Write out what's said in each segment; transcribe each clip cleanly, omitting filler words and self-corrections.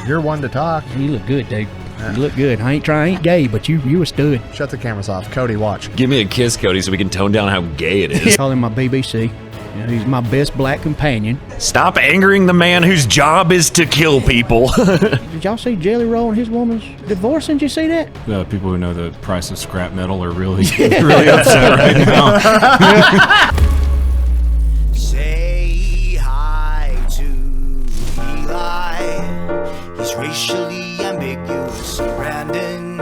You're one to talk. You look good, dude. Yeah. You look good. I ain't gay, but you a stud. Shut the cameras off. Cody, watch. Give me a kiss, Cody, so we can tone down how gay it is. Call him my BBC. You know, he's my best black companion. Stop angering the man whose job is to kill people. Did y'all see Jelly Roll and his woman's divorcing? Did you see that? People who know the price of scrap metal are really, really upset right now. Say hi to Eli. He's racially ambiguous. And Brandon,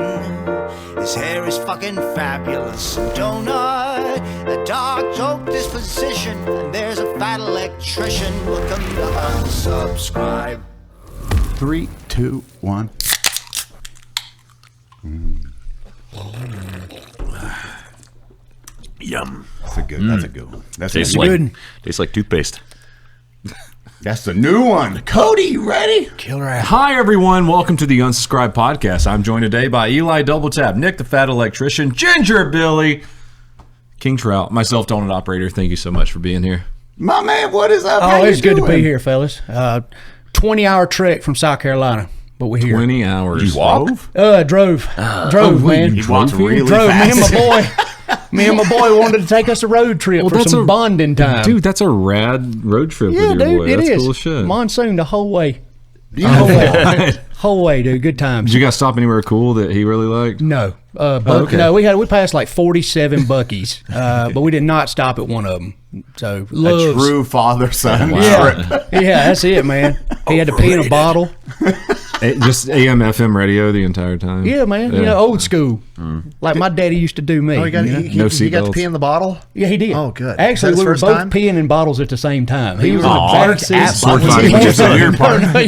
his hair is fucking fabulous. And Donut, a dark joke disposition. And there's a fat electrician. Welcome to Unsubscribe. 3, 2, 1. Yum. That's a good one. That's Tastes like toothpaste. That's the new one. Cody, you ready? Killer ass. Hi, everyone. Welcome to the Unsubscribe podcast. I'm joined today by Eli Doubletap, Nic the Fat Electrician, Ginger Billy, King Trout, myself, Donut Operator. Thank you so much for being here. My man, what is up? Oh, it's good to be here, fellas. 20-hour trek from South Carolina, but we're here. 20 hours. You walk? Drove, man. He walked really Drove. fast. Me and my boy wanted to take us a road trip for some bonding time. Dude, that's a rad road trip with your dude, boy. it That's is. cool as shit. Monsoon the whole way. Yeah. Whole way, dude. Good times. Did you guys stop anywhere cool that he really liked? No. Okay. No, we passed like 47 Buc-ee's, but we did not stop at one of them. So, A true father-son trip. Yeah, that's it, man. He had to pee in a bottle. Just AM, FM radio the entire time? Yeah, man. Yeah. You know, old school. Like my daddy used to do me. Oh, he got to pee in the bottle? Yeah, he did. Oh, good. Actually, Is that we were his both first time? peeing in bottles at the same time. He was in a Aw, back that's seat.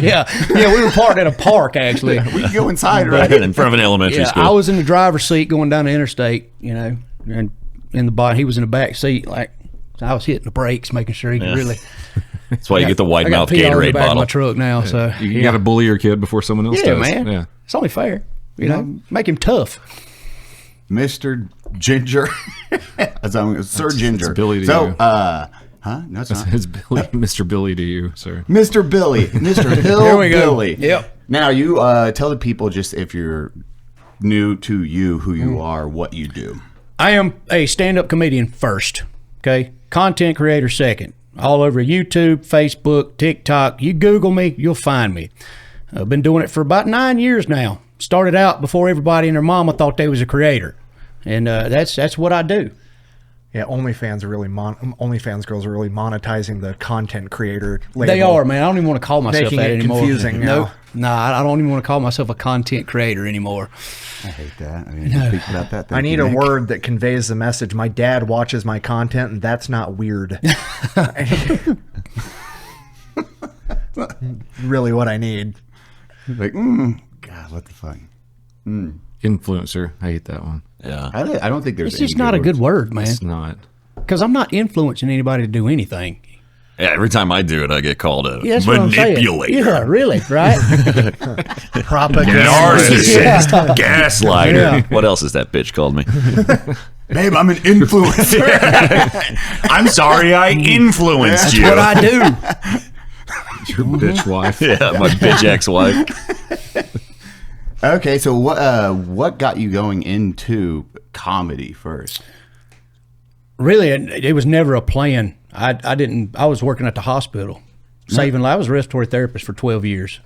Yeah, we were parked at a park, actually. We can go inside, right? In front of an elementary Yeah, school. I was in the driver's seat going down the interstate, you know, and in the bottom, he was in the back seat, like, so I was hitting the brakes, making sure he could really. That's why you get the wide mouth Gatorade Gatorade back in bottle. my truck now, so You got to bully your kid before someone else yeah, does. man. Yeah. It's only fair, you know, make him tough. Mr. Ginger. Sir Ginger. It's Billy to so, you. No, it's not. It's Billy, Mr. Billy to you, sir. Mr. Billy. Mr. Here we go. Billy. Yep. Now, you tell the people, just if you're new to you, who you are, what you do. I am a stand-up comedian first, okay? Content creator second. All over YouTube, Facebook, TikTok. You Google me, you'll find me. I've been doing it for about 9 years now. Started out before everybody and their mama thought they was a creator. And that's what I do. Yeah, OnlyFans girls are really monetizing the content creator label. They are, man. I don't even want to call myself Making that it anymore. confusing now. Nope. Nah, I don't even want to call myself a content creator anymore. I hate that. I mean, speak about that. I need a word that conveys the message. My dad watches my content, and that's not weird. Really what I need. Like, God, what the fuck? Influencer. I hate that one. Yeah. I don't think there's It's just not a good word, man. It's not. Because I'm not influencing anybody to do anything. Yeah, every time I do it, I get called a Yeah, that's what I'm saying. manipulator. Yeah, really, right? Propaganda. Narcissist. Gaslighter. Yeah. What else has that bitch called me? Babe, I'm an influencer. I'm sorry I influenced you. What I do. Your bitch wife. Yeah, my bitch ex-wife. Okay, so what got you going into comedy first? Really, it was never a plan. I was working at the hospital, saving lives. I was a respiratory therapist for 12 years.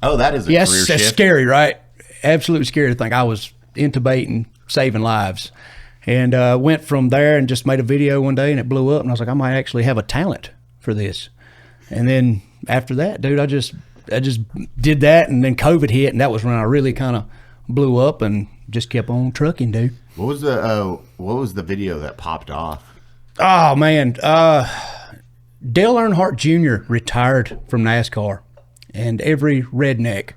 Oh, that is a Yes, career that's shift. scary, right? Absolutely scary to think I was intubating, saving lives. And went from there and just made a video one day and it blew up. And I was like, I might actually have a talent for this. And then after that, dude, I just did that. And then COVID hit. And that was when I really kind of blew up and just kept on trucking, dude. What was the video that popped off? Oh, man. Dale Earnhardt Jr. retired from NASCAR. And every redneck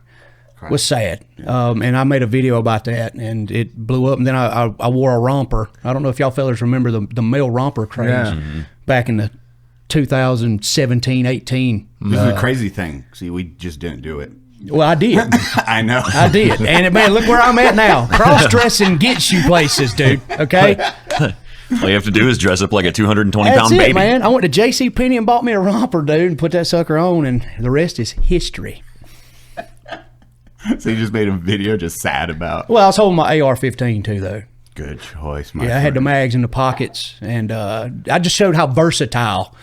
was sad. And I made a video about that, and it blew up. And then I wore a romper. I don't know if y'all fellas remember the male romper craze back in the 2017, 18. This is a crazy thing. See, we just didn't do it. Well, I did. I know. I did. And, man, look where I'm at now. Cross-dressing gets you places, dude, okay? All you have to do is dress up like a 220-pound That's baby. it, man. I went to JCPenney and bought me a romper, dude, and put that sucker on, and the rest is history. So you just made a video just sad about. Well, I was holding my AR-15 too, though. Good choice, my Yeah, I had the friend. mags in the pockets, and I just showed how versatile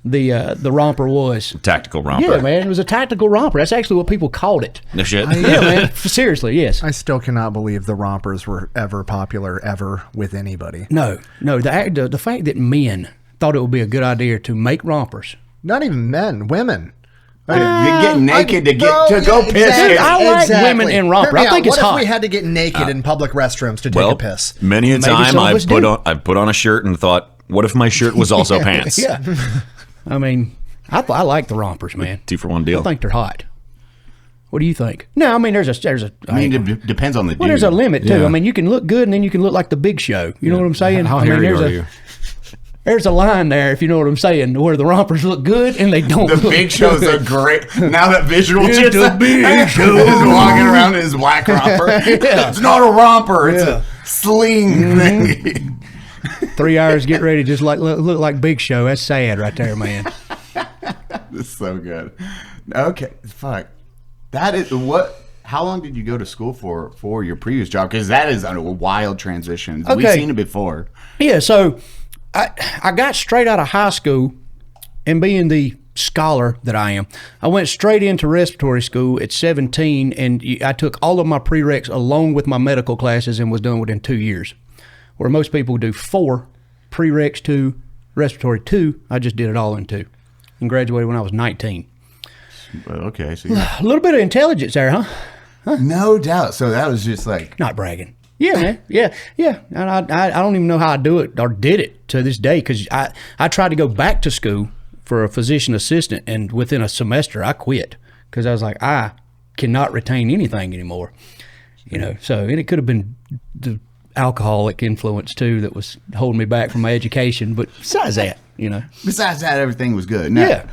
the romper was. Tactical romper. Yeah, man, it was a tactical romper. That's actually what people called it. No shit. Yeah, man, seriously, yes. I still cannot believe the rompers were ever popular ever with anybody. No, the fact that men thought it would be a good idea to make rompers. Not even men, women. You get naked to go piss. Dude, I like women in romper. I think it's what hot. if we had to get naked in public restrooms to take Well, a piss? many a Maybe time some of us I've put on a shirt and thought, what if my shirt was also pants? Yeah. I mean, I like the rompers, man. 2-for-1 deal. I think they're hot. What do you think? No, I mean, there's a. I mean, it depends on the dude. Well, there's a limit too. Yeah. I mean, you can look good and then you can look like the Big Show. You know what I'm saying? How I mean, hairy there's are a you? there's a line there, if you know what I'm saying, where the rompers look good and they don't. The look Big Show's good. a great. Now that visual It's just the Big Show. is walking around in his black romper. Yeah. It's not a romper. It's Yeah. a sling thing. 3 hours, get ready, just like look like Big Show. That's sad right there, man. It's so good. Okay, fuck. That is what. How long did you go to school for your previous job? Because that is a wild transition. We've Okay. seen it before. Yeah, so I got straight out of high school, and being the scholar that I am, I went straight into respiratory school at 17, and I took all of my prereqs along with my medical classes and was done within 2 years. Where most people do 4 prereqs, 2 respiratory 2, I just did it all in 2 and graduated when I was 19. Well, okay, so A little bit of intelligence there, huh? no doubt. So that was just like Not bragging. Yeah, man. Yeah. And I don't even know how I do it or did it to this day, because I tried to go back to school for a physician assistant, and within a semester I quit because I was like, I cannot retain anything anymore. You know, so, and it could have been the alcoholic influence too that was holding me back from my education. But besides that, you know. besides that, everything was good. Now, Yeah.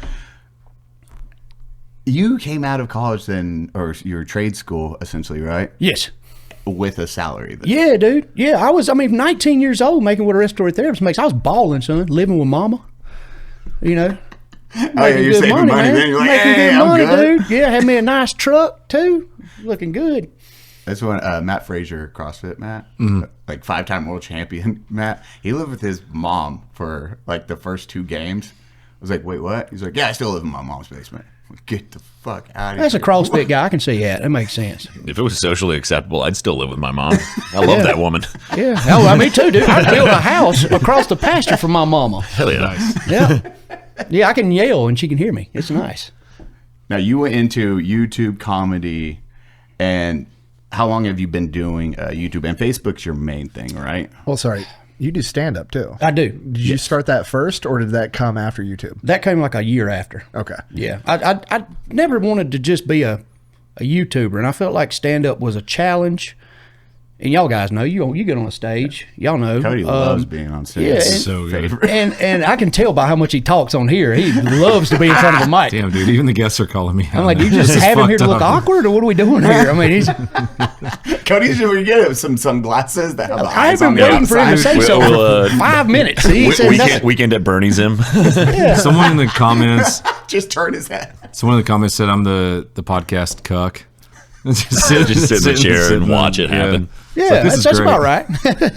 you came out of college then, or your trade school essentially, right? Yes. With a salary. Then. Yeah, dude. Yeah, I was 19 years old making what a respiratory therapist makes. I was balling, son, living with mama. You know. Oh, yeah, Making you're good saving money. man. Then you're like, Making hey, good I'm money, good. dude. Yeah, had me a nice truck too. Looking good. That's when Matt Frazier, CrossFit Matt, Mm-hmm. like 5-time world champion Matt, he lived with his mom for like the first 2 games. I was like, wait, what? He's like, yeah, I still live in my mom's basement. I'm like, get the fuck out of here. That's a CrossFit guy. I can see that. That makes sense. If it was socially acceptable, I'd still live with my mom. I love that woman. Yeah. Oh, me too, dude. I built a house across the pasture from my mama. Hell yeah. Yeah. Yeah, I can yell and she can hear me. It's nice. Now, you went into YouTube comedy, and how long have you been doing YouTube? And Facebook's your main thing, right? Well, sorry. You do stand up too. I do. Did you start that first, or did that come after YouTube? That came like a year after. Okay. Yeah. I never wanted to just be a YouTuber, and I felt like stand-up was a challenge. And y'all guys know, you get on a stage, y'all know. Cody loves being on stage. yeah, It's and- So good. And I can tell by how much he talks on here. He loves to be in front of a mic. Damn, dude. Even the guests are calling me out. I'm like, you This just is have him here to fucked look up. awkward, or what are we doing here? I mean, he's. Cody should get some sunglasses that have the I've eyes on been the waiting for him to outside. say so Well, for 5 minutes. He said nothing. Weekend at Bernie's him. Someone in the comments, Just turn his head. someone in the comments said I'm the podcast cuck. Just sit in the chair and watch it happen. Yeah, this is that's great. about right.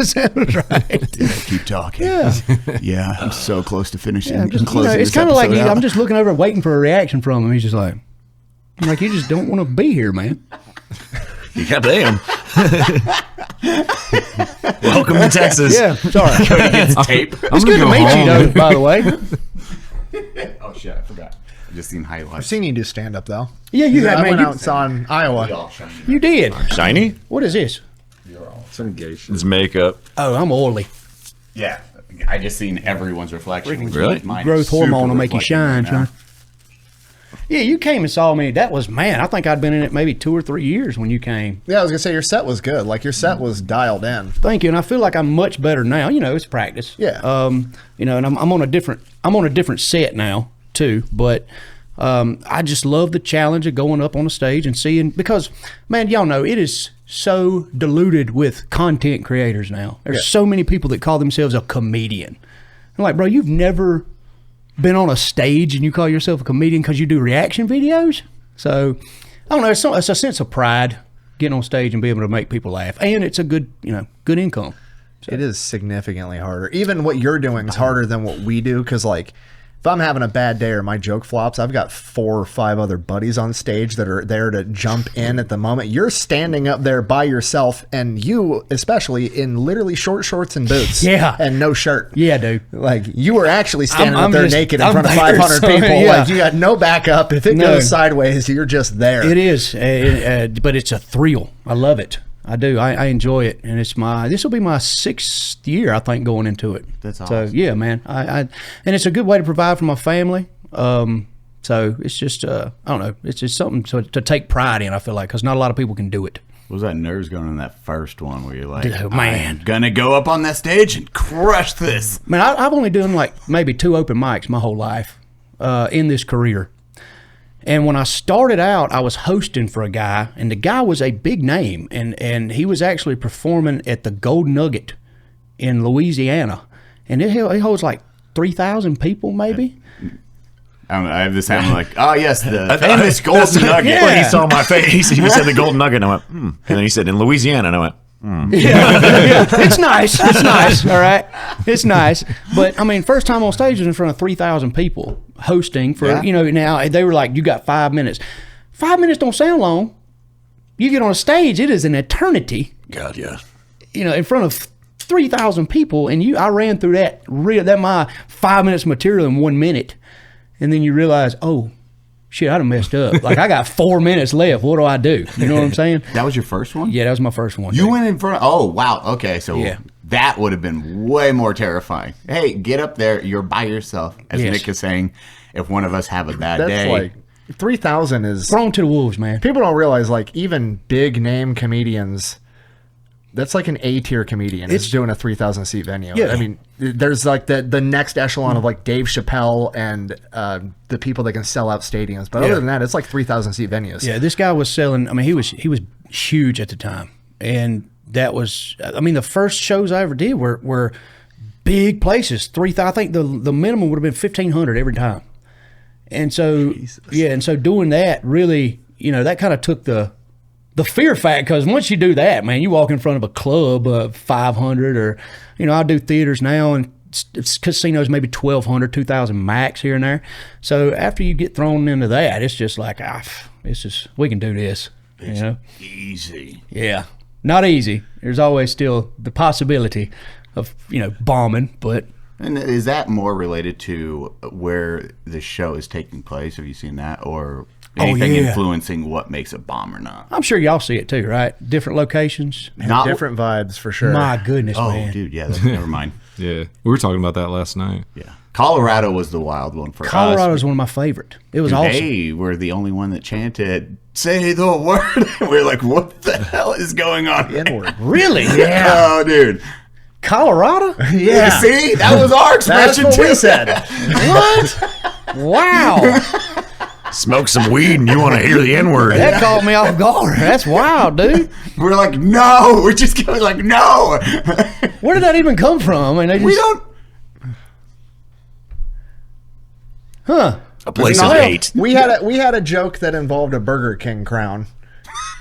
Sounds right. Keep talking. Yeah. Yeah, I'm so close to finishing. I'm just, closing it's this kind of like episode out. I'm just looking over waiting for a reaction from him. He's just like, I'm like, you just don't want to be here, man. You got damn. Welcome to Texas. Yeah, sorry. tape. It's good to meet you, though, by the way. Oh shit, I forgot. I just seen highlights. I've seen you do stand up though. Yeah, you have, I man. went You, out and saw in Iowa. you did. Shiny? What is this? It's makeup. Oh, I'm oily. Yeah, I just seen everyone's reflection. which Really? is mine Growth is super hormone will make you reflecting shine, right now. son. Yeah, you came and saw me. That was, man, I think I'd been in it maybe 2 or 3 years when you came. Yeah, I was gonna say your set was good. Like your set was dialed in. Thank you, and I feel like I'm much better now. You know, it's practice. Yeah. You know, and I'm on a different set now too. But I just love the challenge of going up on a stage and seeing, because, man, y'all know it is so diluted with content creators now. There's so many people that call themselves a comedian. I'm like, bro, you've never been on a stage and you call yourself a comedian because you do reaction videos? So don't know. It's a sense of pride getting on stage and being able to make people laugh, and it's a good income. It is significantly harder. Even what you're doing is harder than what we do, because like if I'm having a bad day or my joke flops, I've got 4 or 5 other buddies on stage that are there to jump in at the moment. You're standing up there by yourself, and you especially in literally short shorts and boots, and no shirt. Yeah, dude. Like you were actually standing up there naked in front of 500 people. Yeah. Like you got no backup. If it goes sideways, you're just there. It is, but it's a thrill. I love it. I do. I enjoy it, and this will be my 6th year, I think, going into it. That's awesome. So yeah, man. And it's a good way to provide for my family. So it's just I don't know. It's just something to take pride in. I feel like because not a lot of people can do it. What was that nerves going on that first one where you're like, man, I'm gonna go up on that stage and crush this? Man, I've only done like maybe 2 open mics my whole life in this career. And when I started out, I was hosting for a guy, and the guy was a big name, and he was actually performing at the Gold Nugget in Louisiana, and he holds like 3,000 people, maybe. I don't know. I have this sound like, oh yes, the famous Golden Nugget. When he saw my face, he said the Golden Nugget, and I went, and then he said in Louisiana, and I went, Yeah. It's nice. It's nice. All right. It's nice. But I mean, first time on stage was in front of 3,000 people hosting for, now they were like, you got 5 minutes. 5 minutes don't sound long. You get on a stage, it is an eternity. God, yeah. In front of 3,000 people, and I ran through that my 5 minutes material in 1 minute. And then you realize, oh, shit, I done messed up. Like, I got 4 minutes left. What do I do? You know what I'm saying? That was your first one? Yeah, that was my first one. You went in front of, oh, wow. Okay, so that would have been way more terrifying. Hey, get up there. You're by yourself. As Nick is saying, if one of us have a bad day. Like 3,000 is... thrown to the wolves, man. People don't realize, like, even big name comedians... That's like an A-tier comedian. It's doing a 3,000 seat venue. Yeah. I mean, there's like the next echelon of like Dave Chappelle and the people that can sell out stadiums. But other than that, it's like 3,000 seat venues. Yeah, this guy was selling. I mean, he was huge at the time, and that was. I mean, the first shows I ever did were big places. 3,000. I think the minimum would have been 1,500 every time. And so and so doing that really, that kind of took the fear fact, because once you do that, man, you walk in front of a club of 500 or, I do theaters now and casinos maybe 1,200, 2,000 max here and there. So after you get thrown into that, it's just like, we can do this. It's easy. Yeah. Not easy. There's always still the possibility of, bombing, but... And is that more related to where the show is taking place? Have you seen that? Or... anything influencing what makes a bomb or not? I'm sure y'all see it too, right? Different locations. Not different vibes for sure. My goodness, man. Oh, dude, yeah, never mind. Yeah, we were talking about that last night. Yeah. Colorado was the wild one for us. Colorado is one of my favorite. It was awesome. They were the only one that chanted, "Say the word." We were like, what the hell is going on? N-word. Really? Yeah. Oh, dude. Colorado? Yeah. See? That was our expression That's what too. we said. What? Wow. Smoke some weed and you want to hear the N-word. That caught me off guard. That's wild, dude. We're like, no. We're just going like, no. Where did that even come from? I mean, We don't. Huh. A place of hate. We had a joke that involved a Burger King crown.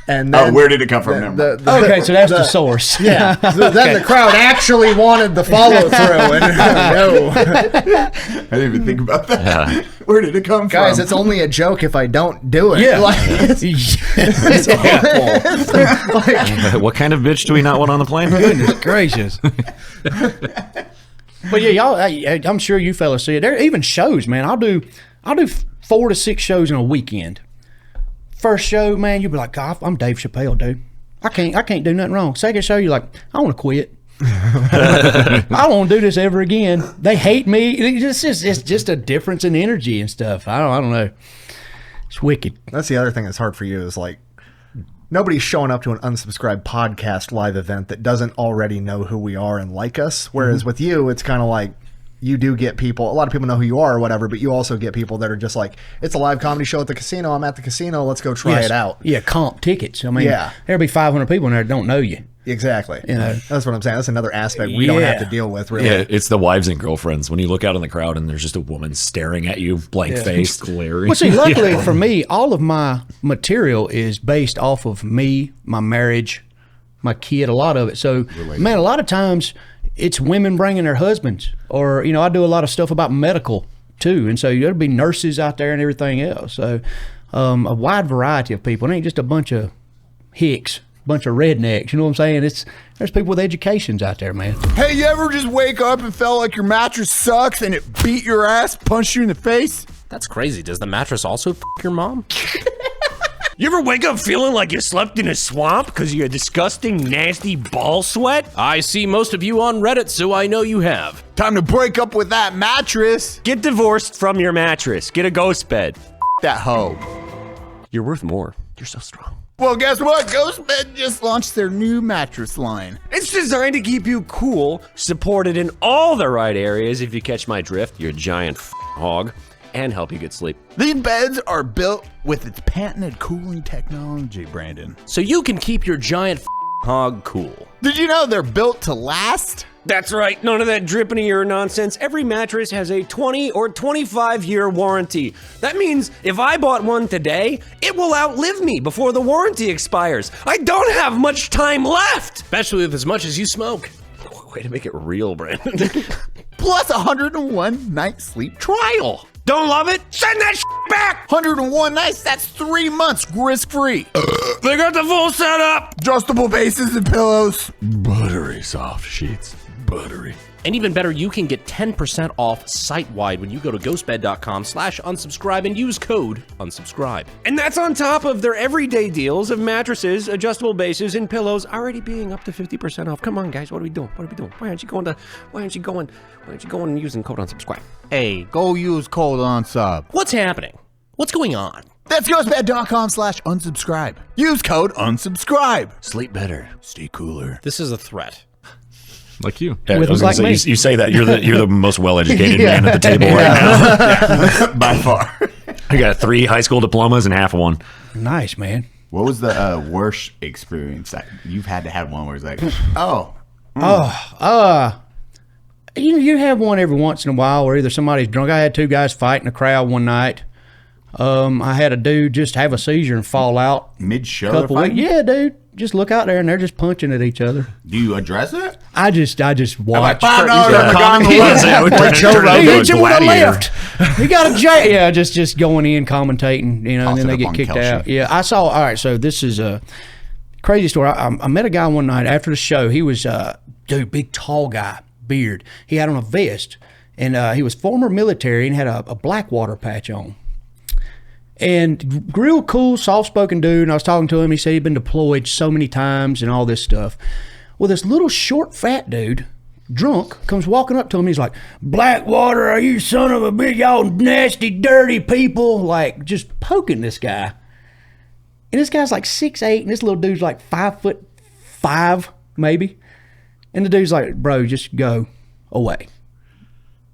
And then Where did it come from? Okay, so that's the source. Yeah. So then the crowd actually wanted the follow through, and no, I didn't even think about that. Yeah. Where did it come guys, from? it's only a joke if I don't do it. Yeah. Like, it's awful. Like, What kind of bitch do we not want on the plane? Goodness gracious. But yeah, y'all, I'm sure you fellas see it. There are even shows, man. I'll do 4 to 6 shows in a weekend. First show, man, you'll be like, God, I'm Dave Chappelle, dude. I can't do nothing wrong. Second show, you're like, I want to quit. I don't want to do this ever again. They hate me. It's just a difference in energy and stuff. I don't know. It's wicked. that's the other thing that's hard for you is like nobody's showing up to an unsubscribed podcast live event that doesn't already know who we are and like us. Whereas with you, it's kind of like you do get people, a lot of people know who you are or whatever, but you also get people that are just like, it's a live comedy show at the casino. I'm at the casino. Let's go try it out. Yeah, comp tickets. I mean, there'll be 500 people in there that don't know you. Exactly. You know. That's what I'm saying. That's another aspect we don't have to deal with, really. Yeah, it's the wives and girlfriends. When you look out in the crowd and there's just a woman staring at you, blank faced, glaring. Well, see, luckily for me, all of my material is based off of me, my marriage, my kid, a lot of it. So, man, a lot of times it's women bringing their husbands, or, you know, I do a lot of stuff about medical too. And so there'll be nurses out there and everything else. So a wide variety of people. It ain't just a bunch of hicks, bunch of rednecks. You know what I'm saying? There's people with educations out there, man. Hey, you ever just wake up and felt like your mattress sucks and it beat your ass, punched you in the face? That's crazy. Does the mattress also f your mom? You ever wake up feeling like you slept in a swamp because you're a disgusting, nasty ball sweat? I see most of you on Reddit, so I know you have. Time to break up with that mattress. Get divorced from your mattress. Get a ghost bed. That hoe. You're worth more. You're so strong. Well, guess what? GHOSTBED just launched their new mattress line. It's designed to keep you cool, supported in all the right areas, if you catch my drift, you giant hog, and help you get sleep. These beds are built with its patented cooling technology, Brandon. So you can keep your giant hog cool. Did you know they're built to last? That's right, none of that dripping ear nonsense. Every mattress has a 20 or 25-year warranty. That means if I bought one today, it will outlive me before the warranty expires. I don't have much time left, especially with as much as you smoke. Way to make it real, Brandon. Plus 101 night sleep trial. Don't love it? Send that back! 101 nights, that's 3 months risk-free. They got the full setup! Adjustable bases and pillows. Buttery soft sheets. Buttery. And even better, you can get 10% off site-wide when you go to ghostbed.com/unsubscribe and use code unsubscribe. And that's on top of their everyday deals of mattresses, adjustable bases, and pillows already being up to 50% off. Come on, guys, what are we doing? What are we doing? Why aren't you going and using code unsubscribe? Hey, go use code unsub. What's happening? What's going on? That's ghostbed.com/unsubscribe. Use code unsubscribe. Sleep better. Stay cooler. This is a threat. Like you. Yeah, With I was like gonna me. say, you say that you're the most well-educated man at the table right now. By far. I got 3 high school diplomas and half of one. Nice, man. What was the worst experience that you've had to have one where it's like, You have one every once in a while where either somebody's drunk. I had 2 guys fight in a crowd one night. I had a dude just have a seizure and fall out. mid-show? Couple weeks. Yeah, dude. Just look out there and they're just punching at each other. Do you address it? I just watch. $5 on the gun. Like He hit you with a left. He got a J. Yeah, just going in, commentating, you know, and then they get kicked out. Yeah, I saw. All right, so this is a crazy story. I met a guy one night after the show. He was, big, tall guy, beard. He had on a vest, and he was former military and had a Blackwater patch on. And real cool, soft-spoken dude. And I was talking to him. He said he'd been deployed so many times and all this stuff. Well, this little short, fat dude, drunk, comes walking up to him. He's like, "Blackwater, are you son of a bitch, y'all nasty, dirty people?" Like, just poking this guy. And this guy's like 6'8", and this little dude's like 5'5", maybe. And the dude's like, "Bro, just go away.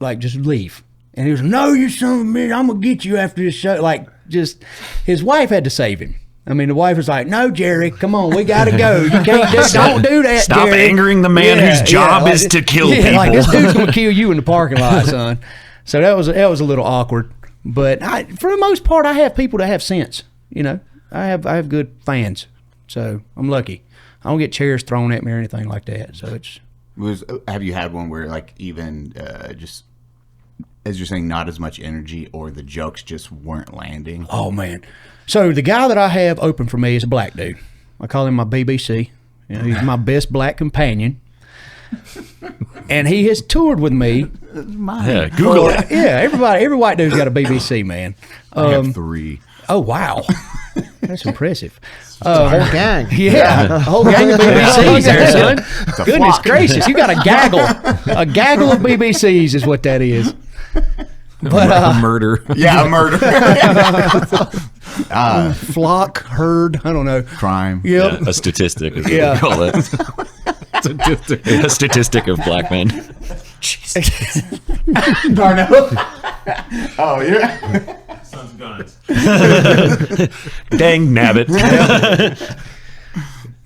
Like, just leave." And he was, "No, you son of a bitch, I'm going to get you after this show." Like, just, his wife had to save him. I mean, the wife was like, "No, Jerry, come on, we got to go. You can't don't do that, Stop Jerry. angering the man whose job like, is to kill people." Like, this dude's going to kill you in the parking lot, son. So that was a little awkward. But for the most part, I have people that have sense. You know, I have good fans. So I'm lucky. I don't get chairs thrown at me or anything like that. So it's. Have you had one where, like, even just, as you're saying, not as much energy or the jokes just weren't landing? Oh, man. So the guy that I have open for me is a black dude. I call him my BBC. You know, he's my best black companion. And he has toured with me. Yeah, Google it. Yeah, every white dude's got a BBC, man. I have 3. Oh, wow. That's impressive. Whole gang. Yeah, a whole gang of BBCs there, son. Goodness gracious, you got a gaggle of BBCs is what that is. But murder. Yeah, a murder. flock, herd, I don't know. Crime. Yep. A statistic is what Yeah. we call it. A statistic of black men. Darnell. Oh, yeah. Dang nabbit.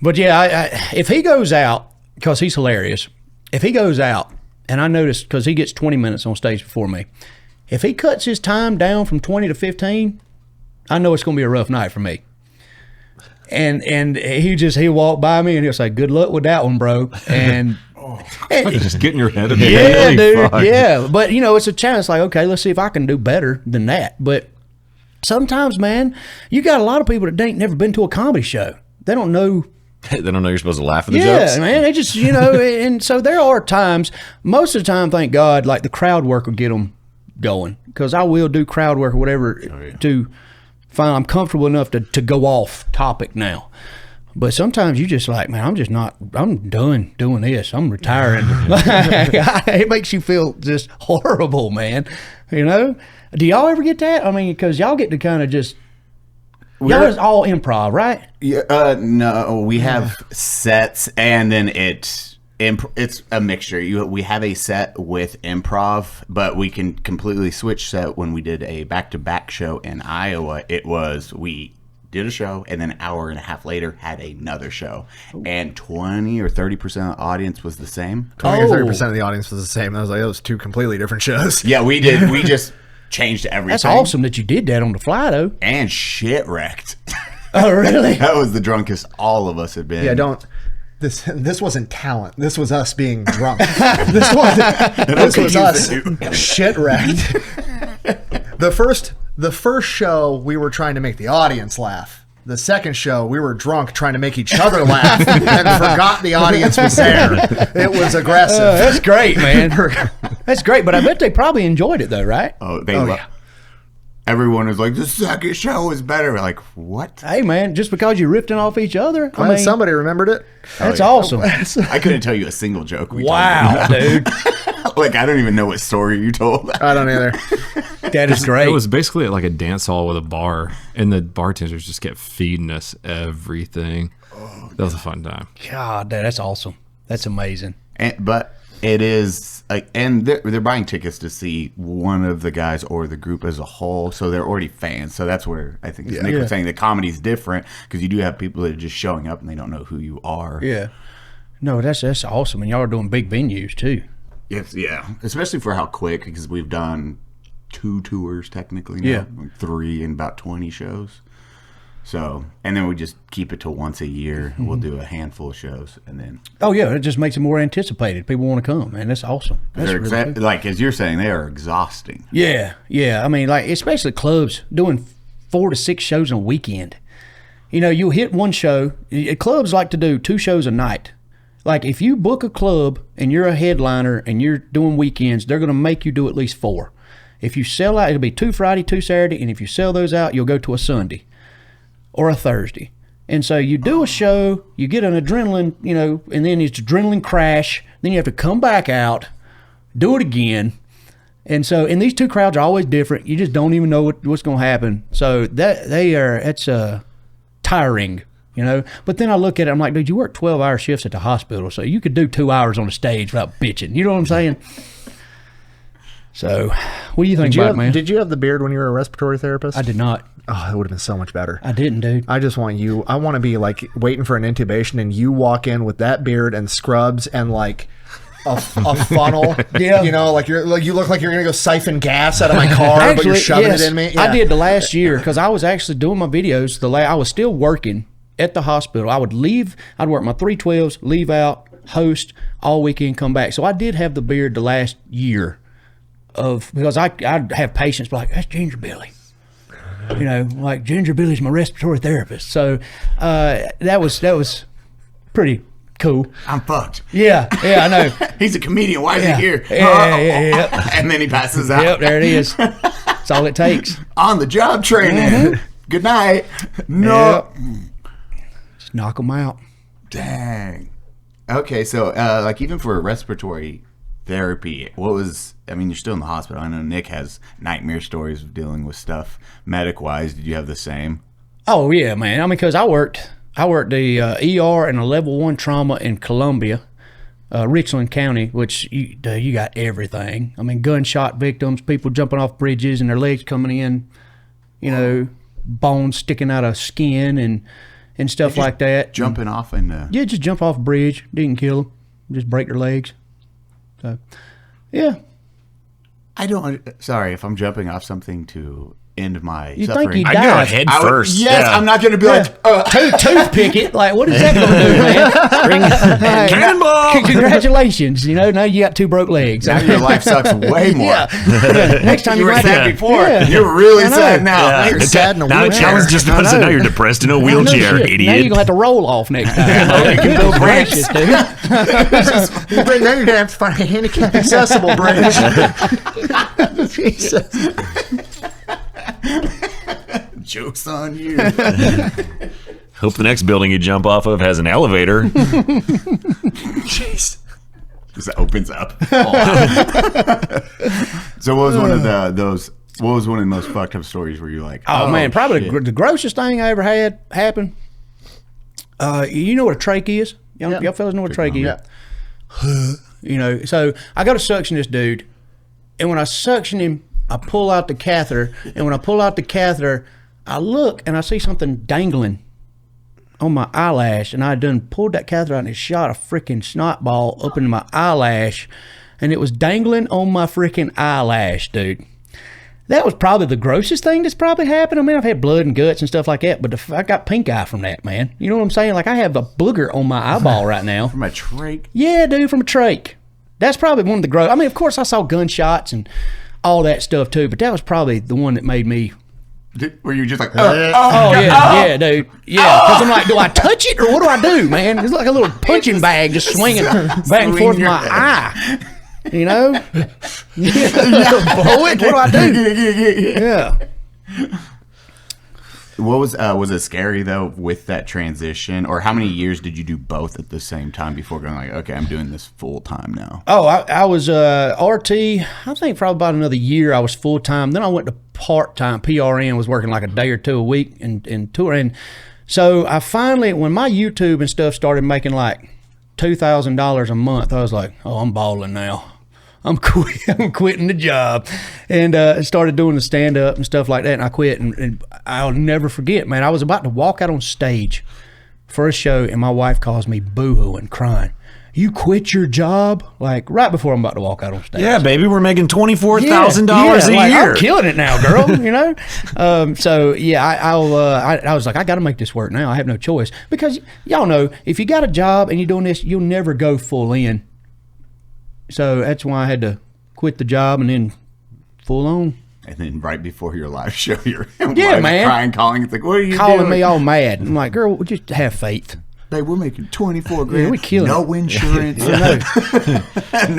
But yeah, if he goes out, because he's hilarious, if he goes out, and I noticed, because he gets 20 minutes on stage before me, if he cuts his time down from 20 to 15, I know it's going to be a rough night for me. And he'll walk by me and he'll say, "Good luck with that one, bro." And just getting your head in the yeah, game. dude, yeah. But it's a challenge. Like, okay, let's see if I can do better than that. But sometimes, man, you got a lot of people that ain't never been to a comedy show. They don't know. They don't know you're supposed to laugh at the Yeah, jokes. man. They just, and so there are times, most of the time, thank God, like the crowd work will get them going. Because I will do crowd work or whatever to find I'm comfortable enough to go off topic now. But sometimes you just like, man, I'm done doing this. I'm retiring. It makes you feel just horrible, man. Do y'all ever get that? I mean, because y'all get to kind of just, y'all is all improv, right? Yeah, no, we have sets, and then it's a mixture. We have a set with improv, but we can completely switch set. When we did a back-to-back show in Iowa, we did a show, and then an hour and a half later had another show, and 20 or 30% of the audience was the same. 20 or 30% of the audience was the same. I was like, those two completely different shows. Yeah, we did. We just changed everything. That's awesome that you did that on the fly, though. And shit wrecked. Oh, really? That was the drunkest all of us had been. Yeah, This wasn't talent. This was us being drunk. This was us shit wrecked. The first show, we were trying to make the audience laugh. The second show, we were drunk trying to make each other laugh and forgot the audience was there. It was aggressive. That's great, man. That's great, but I bet they probably enjoyed it, though, right? Yeah. Everyone was like, the second show was better. We're like, what? Hey, man, just because you're ripping off each other? Glad somebody remembered it. That's awesome. I couldn't tell you a single joke. Wow, dude. Like, I don't even know what story you told. I don't either. That is great. It was basically like a dance hall with a bar, and the bartenders just kept feeding us everything. That was a fun time. God, that's awesome. That's amazing. But it is, and they're buying tickets to see one of the guys or the group as a whole, so they're already fans. So that's where I think Nick was saying the comedy's different, because you do have people that are just showing up and they don't know who you are. Yeah. No, that's awesome. And y'all are doing big venues, too. Yes, yeah. Especially for how quick, because we've done 2 tours technically now. Yeah. 3 and about 20 shows. So, and then we just keep it to once a year. Mm-hmm. We'll do a handful of shows, and then. Oh yeah, it just makes it more anticipated. People want to come, man. That's awesome. That's really like as you're saying, they are exhausting. Yeah. I mean, like especially clubs doing 4 to 6 shows in a weekend. You'll hit one show. Clubs like to do 2 shows a night. Like if you book a club and you're a headliner and you're doing weekends, they're going to make you do at least 4. If you sell out, it'll be 2 Friday, 2 Saturday, and if you sell those out, you'll go to a Sunday or a Thursday. And so you do a show, you get an adrenaline, and then it's adrenaline crash. Then you have to come back out, do it again. And so, and these 2 crowds are always different. You just don't even know what's going to happen. So it's tiring, But then I look at it, I'm like, dude, you work 12-hour shifts at the hospital, so you could do 2 hours on the stage without bitching. You know what I'm saying? So, what do you think about it, man? Did you have the beard when you were a respiratory therapist? I did not. Oh, that would have been so much better. I didn't, dude. I want to be like waiting for an intubation, and you walk in with that beard and scrubs and like a funnel. Yeah. You look like you're gonna go siphon gas out of my car, but you're shoving it in me. Yeah. I did the last year because I was actually doing my videos. I was still working at the hospital. I would leave. I'd work my 3/12s, leave out, host all weekend, come back. So I did have the beard the last year because I'd have patients like, that's Ginger Billy. Like Ginger Billy's my respiratory therapist. So that was pretty cool. I'm fucked. Yeah, I know. He's a comedian. Why is he here? Yeah. And then he passes out. Yep, there it is. That's all it takes. On the job training. Good night. No. Yep. Just knock them out. Dang. Okay, so like even for respiratory therapy, you're still in the hospital. I know Nick has nightmare stories of dealing with stuff medic-wise. Did you have the same? Oh, yeah, man. I mean, because I worked the ER and a level 1 trauma in Columbia, Richland County, which you got everything. I mean, gunshot victims, people jumping off bridges and their legs coming in, bones sticking out of skin, and and stuff like that. Jumping off in the... Yeah, just jump off a bridge. Didn't kill them. Just break their legs. So, yeah. I don't... Sorry, if I'm jumping off something to end my You suffering. think I you go dive? head first. Yes, Yeah. I'm not going to be like... Toothpick it. Like, what is that going to do, man? Like, Cannonball! Congratulations. You know, now you got 2 broke legs. Now your life sucks way more. Yeah. Next time You were might sad have- before. Yeah. You're really I know. sad now. You're sad in a Now, wheelchair. I was just about to say, now you're depressed in a No wheelchair, shit. idiot. Now you're going to have to roll off next time. You can build branches, dude. But now you're gonna have to find a handicap accessible bridge. Jesus. Joke's on you. Hope the next building you jump off of has an elevator. Jeez. Just opens up. So what was one of those? What was one of the most fucked up stories where you're like, Oh, man, probably shit. the grossest thing I ever had happen. You know what a trach is? Y'all fellas know what a trach is? Yeah. You know, so I go to suction this dude, and when I suction him, I pull out the catheter, and when I pull out the catheter, I look and I see something dangling on my eyelash, and I done pulled that catheter out and it shot a freaking snot ball up into my eyelash, and it was dangling on my freaking eyelash, dude. That was probably the grossest thing that's probably happened. I mean, I've had blood and guts and stuff like that, but I got pink eye from that, man. You know what I'm saying? Like, I have a booger on my eyeball right now. From a trach? Yeah, dude, from a trach. That's probably one of the gross. I mean, of course, I saw gunshots and all that stuff too, but that was probably the one that made me. Were you just like, Yeah, dude. Yeah, because I'm like, do I touch it or what do I do, man? It's like a little punching bag just swinging back and forth in my eye. You know? Blow it? What do I do? Yeah. What was it scary though with that transition, or how many years did you do both at the same time before going like, okay, I'm doing this full time now? Oh, I was RT. I think probably about another year I was full time. Then I went to part time. PRN, was working like a day or two a week and touring. So I finally, when my YouTube and stuff started making like $2,000 a month, I was like, oh, I'm balling now. I'm quitting the job, and started doing the stand up and stuff like that. And I quit, and I'll never forget, man. I was about to walk out on stage for a show, and my wife calls me boo-hooing, crying. You quit your job? Like right before I'm about to walk out on stage. Yeah, baby, we're making $24,000 a like, year. I'm killing it now, girl. You know. So yeah, I was like, I got to make this work now. I have no choice, because y'all know if you got a job and you're doing this, you'll never go full in. So that's why I had to quit the job and then full on. And then right before your live show, you're man, crying, calling. It's like, what are you calling doing? me all mad. I'm like, girl, just have faith. Babe, we're making 24 grand. Yeah, we killing no it. insurance. No.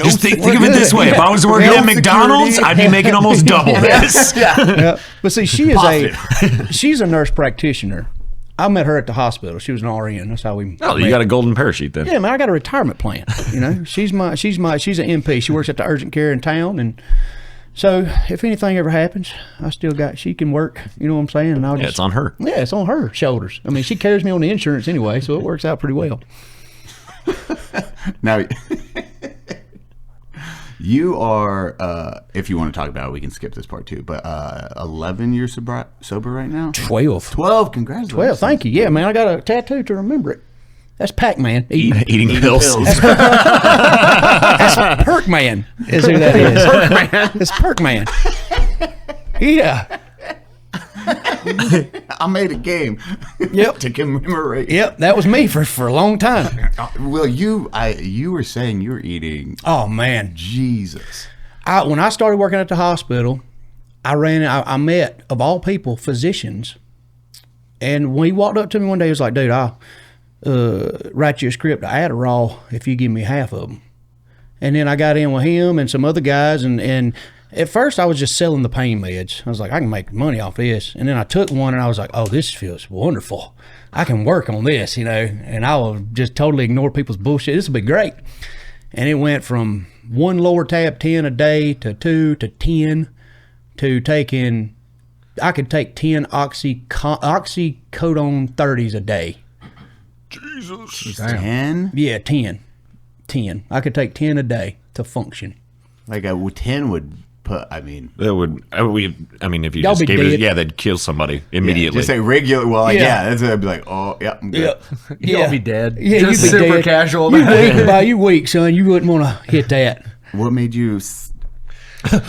Just think of it this way. If I was working at McDonald's, I'd be making almost double this. Yeah. But see, she's a nurse practitioner. I met her at the hospital. She was an RN. That's how we. Oh, you got a golden parachute then. Yeah, man, I got a retirement plan. You know, she's an MP. She works at the urgent care in town, and so if anything ever happens, I still got. She can work. You know what I'm saying? And I'll It's on her. Yeah, it's on her shoulders. I mean, she carries me on the insurance anyway, so it works out pretty well. Now, you are, if you want to talk about it, we can skip this part too, but 11 years sober right now? 12. 12, congratulations. 12, thank you. Yeah, man, I got a tattoo to remember it. That's Pac-Man. Eating pills. That's Perk-Man is who that is. Perk-Man. It's Perk-Man. Yeah. I made a game to commemorate. Yep, that was me for a long time. Well, you were saying you were eating. Oh, man. Jesus. When I started working at the hospital, I met, of all people, physicians. And when he walked up to me one day, he was like, dude, I'll write you a script of Adderall if you give me half of them. And then I got in with him and some other guys, and at first I was just selling the pain meds. I was like, I can make money off this. And then I took one and I was like, oh, this feels wonderful. I can work on this, you know, and I will just totally ignore people's bullshit. This will be great. And it went from 1 lower tab 10 a day to 2 to 10 to taking, I could take 10 oxycodone 30s a day. Jesus. 10? Yeah, 10. I could take 10 a day to function. Like a 10 would That would. I mean, if you Y'all just be gave it, dead. they'd kill somebody immediately. Just say regular. Well, like, Yeah. that's what I'd be like, oh, yeah, I'm good. You'll be dead. Yeah, Just you'd be super dead. casual You about it. weak, by you weak, son. You wouldn't want to hit that. What made you?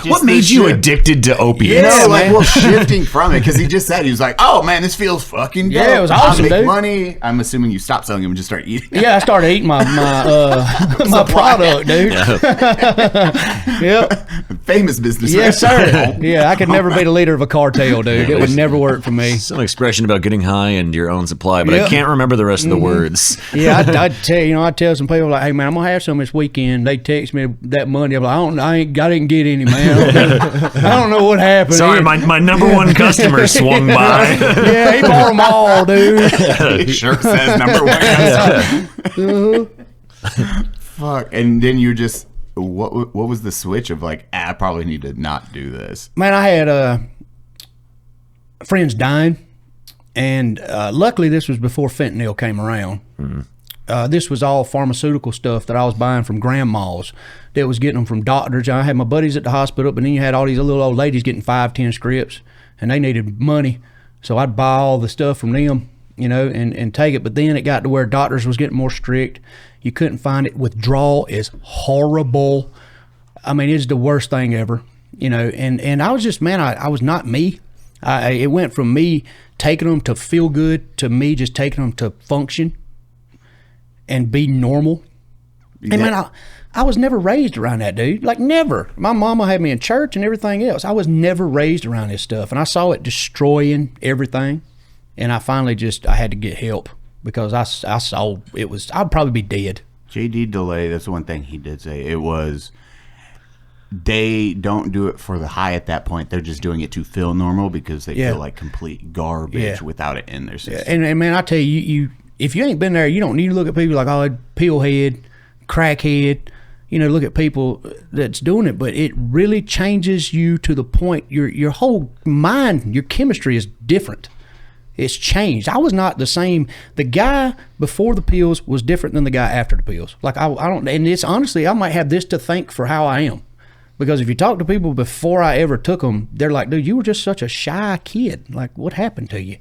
What made you addicted to opiates? No, like, man. well, shifting from it, because he just said, he was like, oh, man, this feels fucking dope. Yeah, it was awesome, I make dude. money. I'm assuming you stopped selling them and just start eating. Yeah, I started eating my product, dude. Yep. Famous business. Yes, sir. Yeah, I could never be the leader of a cartel, dude. It would never work for me. Some expression about getting high and your own supply, but I Yep. can't remember the rest of the words. Yeah, I'd tell you, I tell some people like, "Hey, man, I'm gonna have some this weekend." They text me that Monday. I'm like, I didn't get any, man. I don't know what happened. Sorry, my number one customer swung by. Yeah, he bought them all, dude. It sure says number one. Fuck. And then you just, what was the switch of like, I probably need to not do this? Man, I had friends dying, and luckily this was before fentanyl came around. This was all pharmaceutical stuff that I was buying from grandmas that was getting them from doctors. I had my buddies at the hospital, but then you had all these little old ladies getting 5-10 scripts, and they needed money. So I'd buy all the stuff from them, and take it. But then it got to where doctors was getting more strict. You couldn't find it. Withdrawal is horrible. I mean, it's the worst thing ever, and I was just, man, I was not me. It went from me taking them to feel good to me just taking them to function and be normal. And man, I was never raised around that, dude. Like, never. My mama had me in church and everything else. I was never raised around this stuff, and I saw it destroying everything. And I finally I had to get help because I saw it was, I'd probably be dead. JD Delay, that's the one thing he did say. It was, they don't do it for the high at that point. They're just doing it to feel normal because they feel like complete garbage without it in their system. And man, I tell you, if you ain't been there, you don't need to look at people like, oh, pillhead, crackhead. Look at people that's doing it, but it really changes you to the point your whole mind, your chemistry is different. It's changed. I was not the same. The guy before the pills was different than the guy after the pills. Like, I don't, and it's honestly, I might have this to thank for how I am. Because if you talk to people before I ever took them, they're like, dude, you were just such a shy kid. Like, what happened to you?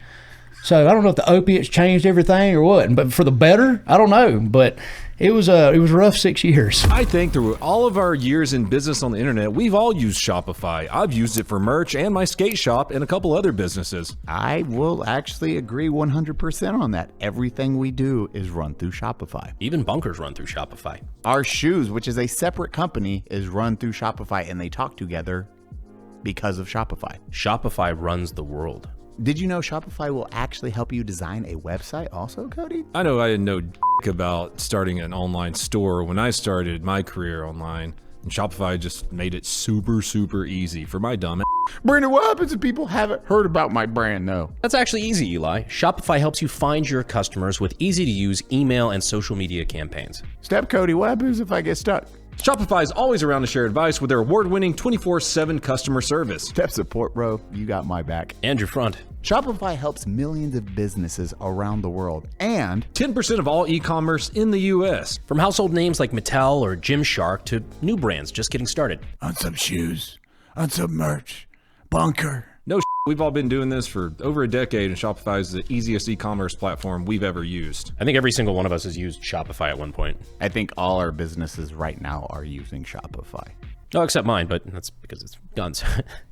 So I don't know if the opiates changed everything or what, but for the better, I don't know. But it was a rough 6 years. I think through all of our years in business on the internet, we've all used Shopify. I've used it for merch and my skate shop and a couple other businesses. I will actually agree 100% on that. Everything we do is run through Shopify. Even bunkers run through Shopify. Our shoes, which is a separate company, is run through Shopify, and they talk together because of Shopify. Shopify runs the world. Did you know Shopify will actually help you design a website also, Cody? I know I didn't know about starting an online store when I started my career online, and Shopify just made it super, super easy for my dumb ass. Brandon, what happens if people haven't heard about my brand, though? That's actually easy, Eli. Shopify helps you find your customers with easy-to-use email and social media campaigns. Step Cody, what happens if I get stuck? Shopify is always around to share advice with their award-winning 24/7 customer service. Step support, bro. You got my back. And your front. Shopify helps millions of businesses around the world, and 10% of all e-commerce in the U.S. From household names like Mattel or Gymshark to new brands just getting started. Unsub shoes, Unsub merch, bunker. No, we've all been doing this for over a decade, and Shopify is the easiest e-commerce platform we've ever used. I think every single one of us has used Shopify at one point. I think all our businesses right now are using Shopify. No, except mine, but that's because it's guns.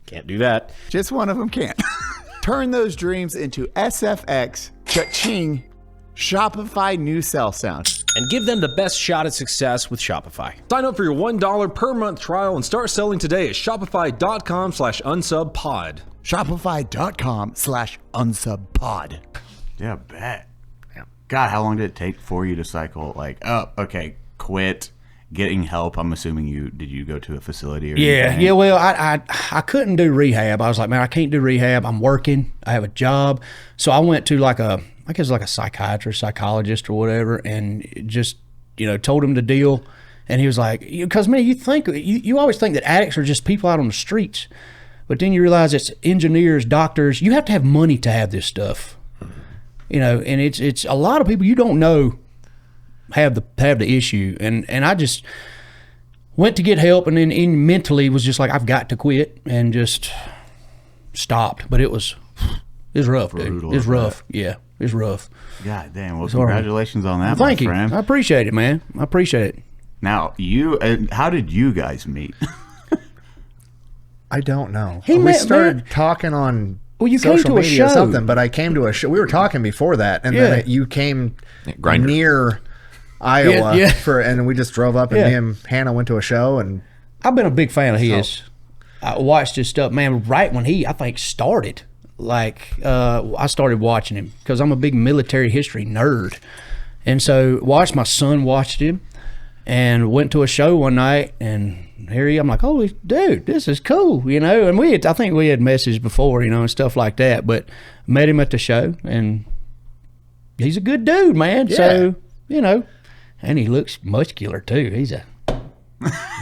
Can't do that. Just one of them can't. Turn those dreams into SFX, cha-ching, Shopify new sell sound. And give them the best shot at success with Shopify. Sign up for your $1 per month trial and start selling today at shopify.com/unsubpod. Shopify.com/unsubpod. Yeah, bet. God, how long did it take for you to cycle? Like, oh, okay, quit, getting help. I'm assuming did you go to a facility or anything? Yeah. Well, I couldn't do rehab. I was like, man, I can't do rehab. I'm working. I have a job. So I went to like a psychiatrist, psychologist or whatever, and just, told him the deal. And he was like, because man, you always think that addicts are just people out on the streets, but then you realize it's engineers, doctors. You have to have money to have this stuff, and it's a lot of people you don't know have the issue. And went to get help, and then mentally was just like, I've got to quit, and just stopped. But it was rough, dude. It was rough. Yeah, it was rough. God damn. Well, congratulations on that, Thank my you. friend. I appreciate it, man. I appreciate it. Now, how did you guys meet? I don't know. We started talking on you social came to a media show. or something, but I came to a show. We were talking before that, and then you came near Iowa and we just drove up, and me and Hannah went to a show, and I've been a big fan of his. I watched his stuff, man, right when he, I think, started. Like, I started watching him because I'm a big military history nerd. And so my son watched him, and went to a show one night, and I'm like, oh, dude, this is cool, you know. And I think we had messaged before, you know, and stuff like that. But met him at the show, and he's a good dude, man. Yeah. So, you know, and he looks muscular too.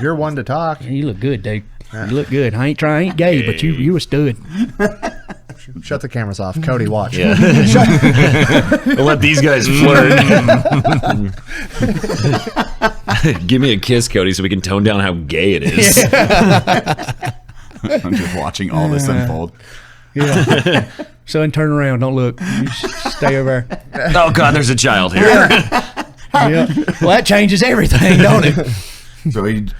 You're one to talk. You look good, dude. You look good. I ain't gay, but you a stud. Shut the cameras off. Cody, watch. Yeah. Let these guys flirt. Give me a kiss, Cody, so we can tone down how gay it is. I'm just watching all this unfold. Yeah. Son, turn around. Don't look. You stay over there. Oh, God, there's a child here. Yeah. Well, that changes everything, don't it? So, did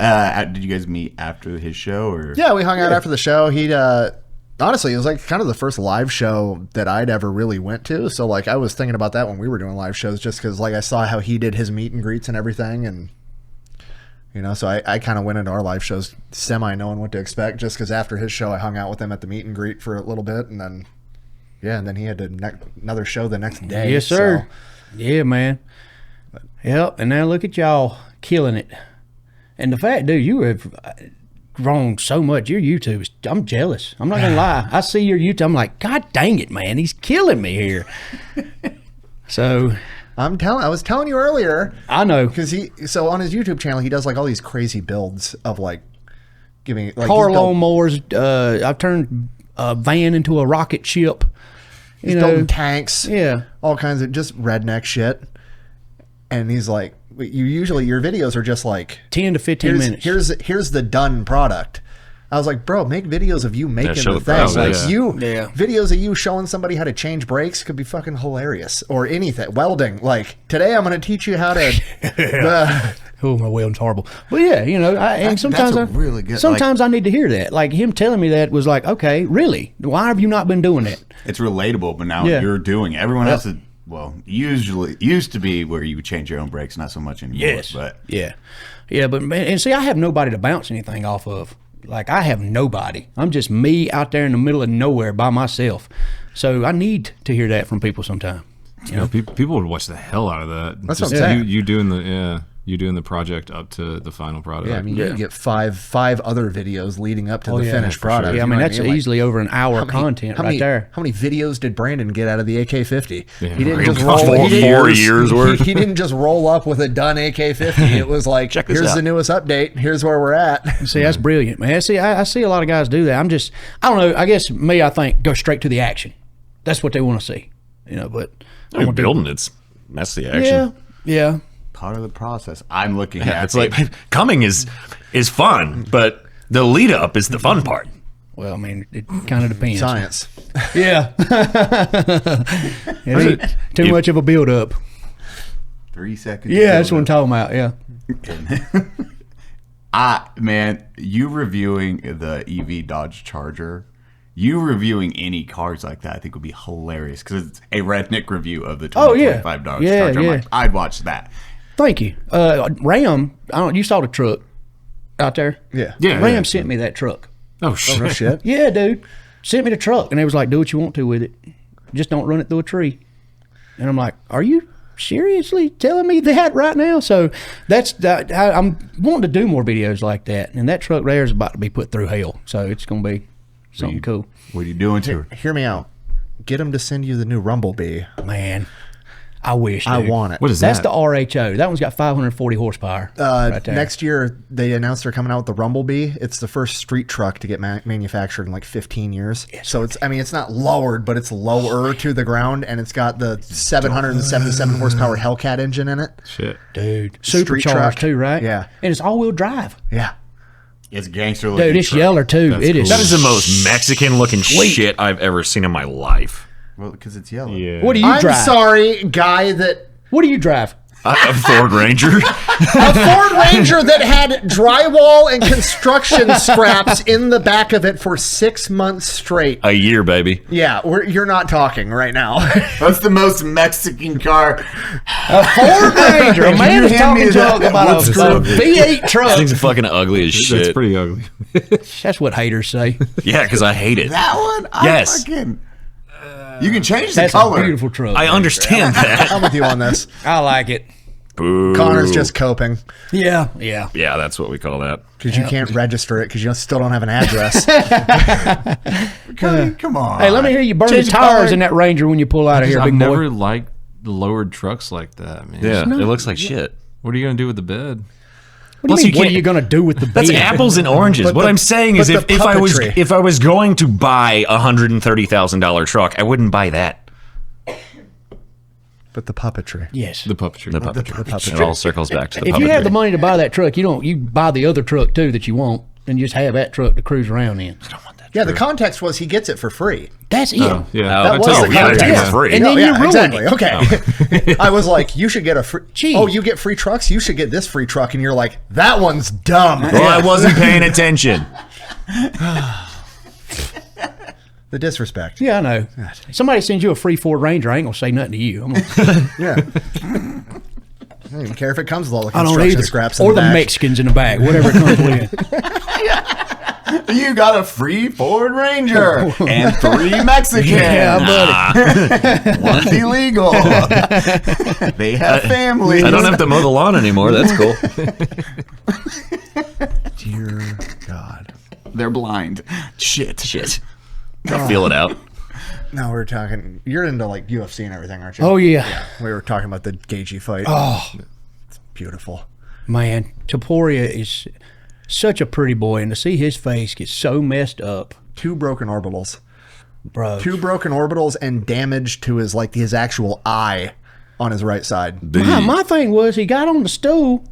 you guys meet after his show, or? Yeah, we hung out after the show. He'd honestly, it was like kind of the first live show that I'd ever really went to. So, like, I was thinking about that when we were doing live shows, just because, like, I saw how he did his meet and greets and everything, and you know, so I kind of went into our live shows semi knowing what to expect, just because after his show, I hung out with him at the meet and greet for a little bit, and then then he had another show the next day. Yes, sir. So. Yeah, man. Yep. And now look at y'all killing it. And the fact, dude, you have grown so much. Your YouTube is, I'm jealous. I'm not gonna lie. I see your YouTube, I'm like, God dang it, man, he's killing me here. So I was telling you earlier. I know, because so on his YouTube channel, he does like all these crazy builds of like giving like car lawnmowers. I've turned a van into a rocket ship. He's building tanks. Yeah, all kinds of just redneck shit. And he's like, your videos are just like 10 to 15 minutes. Here's the done product. I was like, bro, make videos of you making the things. Like videos of you showing somebody how to change brakes could be fucking hilarious, or anything. Welding. Like, today I'm going to teach you how to. Oh, my welding's horrible. But yeah, you know, and sometimes really good. Sometimes I need to hear that. Like him telling me that was like, okay, really? Why have you not been doing that? It's relatable, but now you're doing it. Everyone else is. Well, usually used to be where you would change your own brakes, not so much anymore. Yes, but but man, and see, I have nobody to bounce anything off of. Like, I have nobody. I'm just me out there in the middle of nowhere by myself. So I need to hear that from people sometime. You know, people would watch the hell out of that. That's what I'm saying. You doing the project up to the final product. Yeah, I mean, you can get five other videos leading up to the finished product. Sure. Yeah, I mean, that's easily over an hour content there. How many videos did Brandon get out of the AK-50? Yeah, he didn't just roll 4 years worth. He didn't just roll up with a done AK-50. It was like, here's the newest update. Here's where we're at. See, that's brilliant, man. See, I see a lot of guys do that. I don't know. I guess I think go straight to the action. That's what they want to see. You know, but building that's the action. Yeah. Part of the process. I'm looking at it's like coming is fun, but the lead up is the fun part. Well, I mean, it kind of depends. Science. Yeah. It ain't too much of a build up. 3 seconds. Yeah, that's what I'm talking about. Yeah. Man, you reviewing the EV Dodge Charger, you reviewing any cars like that, I think would be hilarious, because it's a redneck review of the 2025 Dodge Charger. I'm like, I'd watch that. Thank you. Ram, you saw the truck out there? Yeah. Ram sent me that truck. Oh, shit. Yeah, dude. Sent me the truck, and they was like, do what you want to with it. Just don't run it through a tree. And I'm like, are you seriously telling me that right now? So I'm wanting to do more videos like that, and that truck there is about to be put through hell. So it's going to be something cool. What are you doing to her? Hear me out. Get him to send you the new Rumblebee. Man, I wish. I dude. want it. What is That's that? the RHO. That one's got 540 horsepower. Right there. Next year, they announced they're coming out with the Rumblebee. It's the first street truck to get manufactured in like 15 years. So it's not lowered, but it's lower to the ground, and it's got the 777 horsepower Hellcat engine in it. Shit. Dude, Street supercharged truck. too, right? Yeah. And it's all-wheel drive. Yeah. It's gangster looking. Dude, it's truck. yeller too. It is. That is the most Mexican looking shit I've ever seen in my life. Well, because it's yellow. Yeah. What do you I'm drive? sorry, guy that... What do you drive? A Ford Ranger. A Ford Ranger that had drywall and construction scraps in the back of it for 6 months straight. A year, baby. Yeah, you're not talking right now. That's the most Mexican car. A Ford Ranger. A man is hand talking me junk that about a Woodstock. V8 This truck. thing's fucking ugly as shit. That's pretty ugly. That's what haters say. Yeah, because I hate it. That one? Yes. You can change the That's color. a beautiful truck. I understand that. I'm with you on this. I like it. Boo. Connor's just coping Yeah. Yeah, that's what we call that. because you can't register it because you still don't have an address. Come on. Hey, let me hear you burn the Change the tires color. in that Ranger when you pull out of here, I've big never boy. liked lowered trucks like that, man. Yeah, it looks like shit. What are you gonna do with the bed? What do Plus, you mean? you What are can't- you going to do with the That's bed? apples and oranges. But What the- I'm saying is, but the if puppetry. I was going to buy a $130,000 truck, I wouldn't buy that. But the puppetry. Yes. The puppetry. The puppetry. It all circles back to the If puppetry. you have the money to buy that truck, you buy the other truck too that you want, and just have that truck to cruise around in. Yeah, the context was he gets it for free. That's it. Oh, yeah. Oh, That I was tell the you, yeah, context. take it Yeah. for free. And then you ruin exactly. it. Okay. I was like, you should get a free. Gee. Oh, you get free trucks? You should get this free truck. And you're like, that one's dumb. Well, I wasn't paying attention. The disrespect. Yeah, I know. Somebody sends you a free Ford Ranger, I ain't gonna say nothing to you. I'm gonna, Yeah. I don't even care if it comes with all the I don't construction either. scraps in Or the the back. Mexicans in the back, whatever it comes with. You got a free Ford Ranger and 3 Mexicans. Yeah, buddy. One's illegal. They have families. I don't have to mow the lawn anymore. That's cool. Dear God. They're blind. Shit. I feel it out. No, we were talking. You're into like UFC and everything, aren't you? Oh yeah. We were talking about the Gaethje fight. Oh It's beautiful. man, Taporia is such a pretty boy, and to see his face get so messed up, 2 broken orbitals. bro. 2 broken orbitals and damage to his actual eye on his right side. My thing was he got on the stool,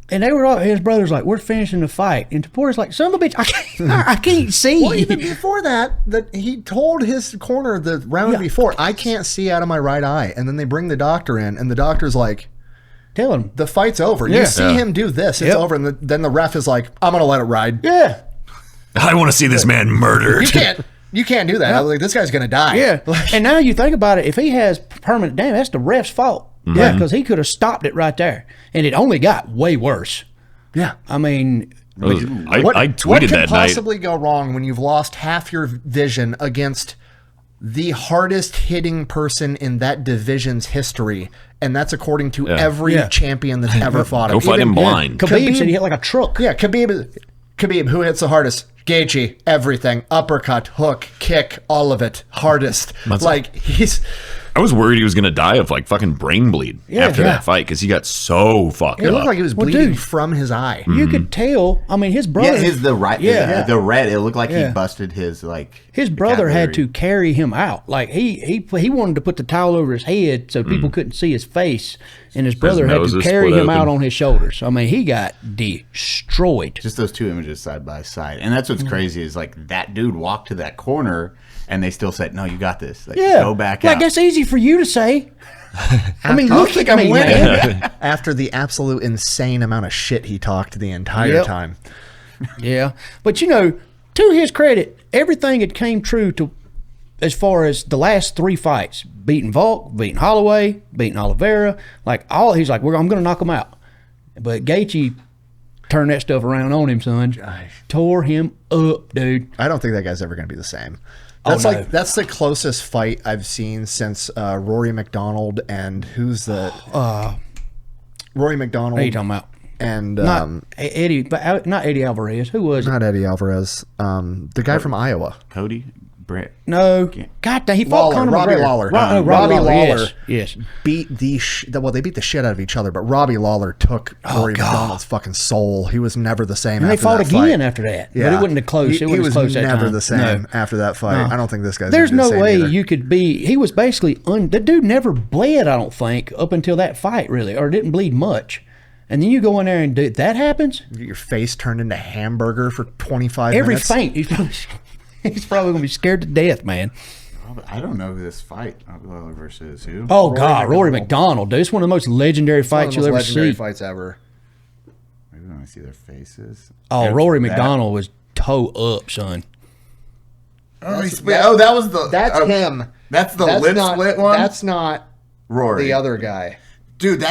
and they were all, his brother's like, "We're finishing the fight," and Taporia's like, "Son of a bitch, I can't see." Well, even before that he told his corner the round before, I can't see out of my right eye. And then they bring the doctor in, and the doctor's like, Tell him. the fight's over. Yeah. You see him do this, it's Yep. over. And then the ref is like, I'm going to let it ride. Yeah. I want to see this man murdered. You can't do that. I was like, this guy's going to die. Yeah. And now you think about it, if he has permanent damage, that's the ref's fault. Yeah, because he could have stopped it right there, and it only got way worse. Yeah. I mean, I What tweeted could that night. possibly go wrong when you've lost half your vision against the hardest hitting person in that division's history? And that's according to every champion that's ever fought him. Go fight him blind. Khabib said he hit like a truck. Yeah, Khabib, who hits the hardest? Gaethje, everything. Uppercut, hook, kick, all of it. Hardest. Like, I was worried he was going to die of like fucking brain bleed after yeah. that fight because he got so fucked it up. looked like he was Well, bleeding dude. from his eye. You could tell. I mean, his brother. Yeah, the right. Yeah. The red. It looked like Yeah. he busted his His brother had to vocabulary. carry him out. Like he wanted to put the towel over his head so people couldn't see his face, and his brother had nose to was carry split him out open. on his shoulders. I mean, he got destroyed. Just those 2 images side by side, and that's what's crazy is like that dude walked to that corner, and they still said, "No, you got this. Like, Yeah, go back like out." that's easy for you to say. I mean, I don't look think at I'm me, winning. man. After the absolute insane amount of shit he talked the entire Yep. time. Yeah, but you know, to his credit, everything had came true to as far as the last 3 fights: beating Volk, beating Holloway, beating Oliveira. Like all, he's like, I'm going to knock him out. But Gaethje turned that stuff around on him, son. Tore him up, dude. I don't think that guy's ever going to be the same. Oh, That's no. that's the closest fight I've seen since Rory McDonald and who's the Rory McDonald What are you talking about? and Not Eddie, but not Eddie Alvarez. Who was it? not Eddie Alvarez, the guy from Iowa. Cody. Brett. No. God damn, he fought Conor Robbie McGregor. Lawler. Robbie Lawler. Yes. Beat well, they beat the shit out of each other, but Robbie Lawler took Rory McDonald's fucking soul. He was never the same. And after they fought that again fight. after that. Yeah. But it wasn't a close. He It was close that never time. the same after that fight. I don't think this guy's. There's gonna do no the way same either. you could be. He was basically the dude never bled. I don't think up until that fight really, or didn't bleed much. And then you go in there and that happens. You get your face turned into hamburger for 25 Every minutes. feint, he's probably gonna be scared to death, man. I don't know who this fight versus who. Oh God, Rory McDonald, dude! It's one of the most legendary fights you'll ever see. Fights ever. Maybe when I see their faces. Oh, Rory McDonald was toe up, son. Oh, that was the. That's him. That's the lip split one. That's not Rory, the other guy. Dude, oh,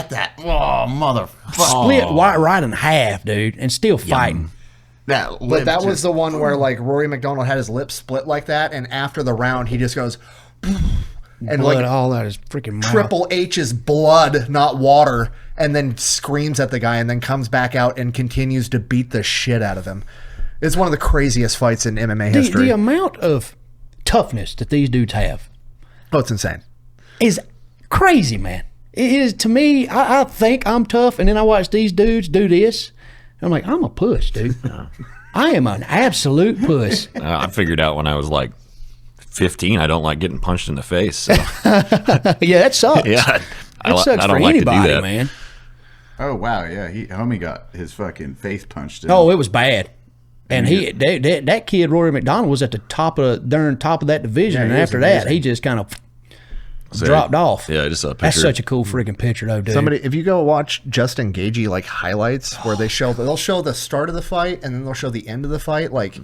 motherfucker. Split right in half, dude, and still fighting. But That was the one where like Rory McDonald had his lips split like that, and after the round he just goes and Blood like all out his freaking mouth. Triple H's blood, not water, and then screams at the guy and then comes back out and continues to beat the shit out of him. It's one of the craziest fights in MMA history. The amount of toughness that these dudes have it's insane. is crazy, man. It is, to me. I think I'm tough, and then I watch these dudes do this. I'm like, I'm a puss, dude. I am an absolute puss. I figured out when I was like 15, I don't like getting punched in the face. So. Yeah, that sucks. Yeah, That sucks I don't for like anybody, to do that. man. Oh wow, yeah. Homie got his fucking face punched in. Oh, it was bad. And that kid Rory McDonald was at the top of that division, and after that, he just kind of dropped off. Yeah, just a picture. That's such a cool freaking picture, though, dude. Somebody, if you go watch Justin Gagey like highlights where they'll show the start of the fight and then they'll show the end of the fight, like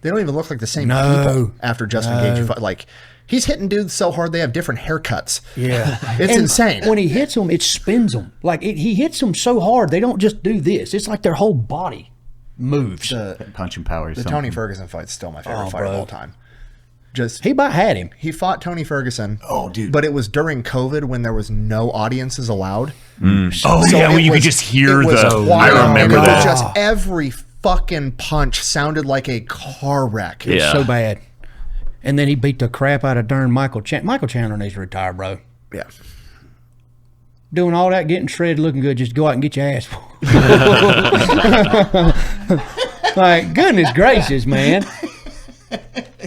they don't even look like the same people after Justin Gagey fight. Like he's hitting dudes so hard they have different haircuts. Yeah, it's insane. When he hits them, it spins them. Like he hits them so hard, they don't just do this. It's like their whole body moves. Punching power. The Tony Ferguson fight's still my favorite fight of all time. He about had him. He fought Tony Ferguson. Oh, dude! But it was during COVID when there was no audiences allowed. Oh yeah, when you could just hear I remember it that. was just every fucking punch sounded like a car wreck. It was so bad. And then he beat the crap out of darn Michael Chandler. Michael Chandler needs to retire, bro. Yeah. Doing all that, getting shredded, looking good, just go out and get your ass. Like, goodness gracious, man.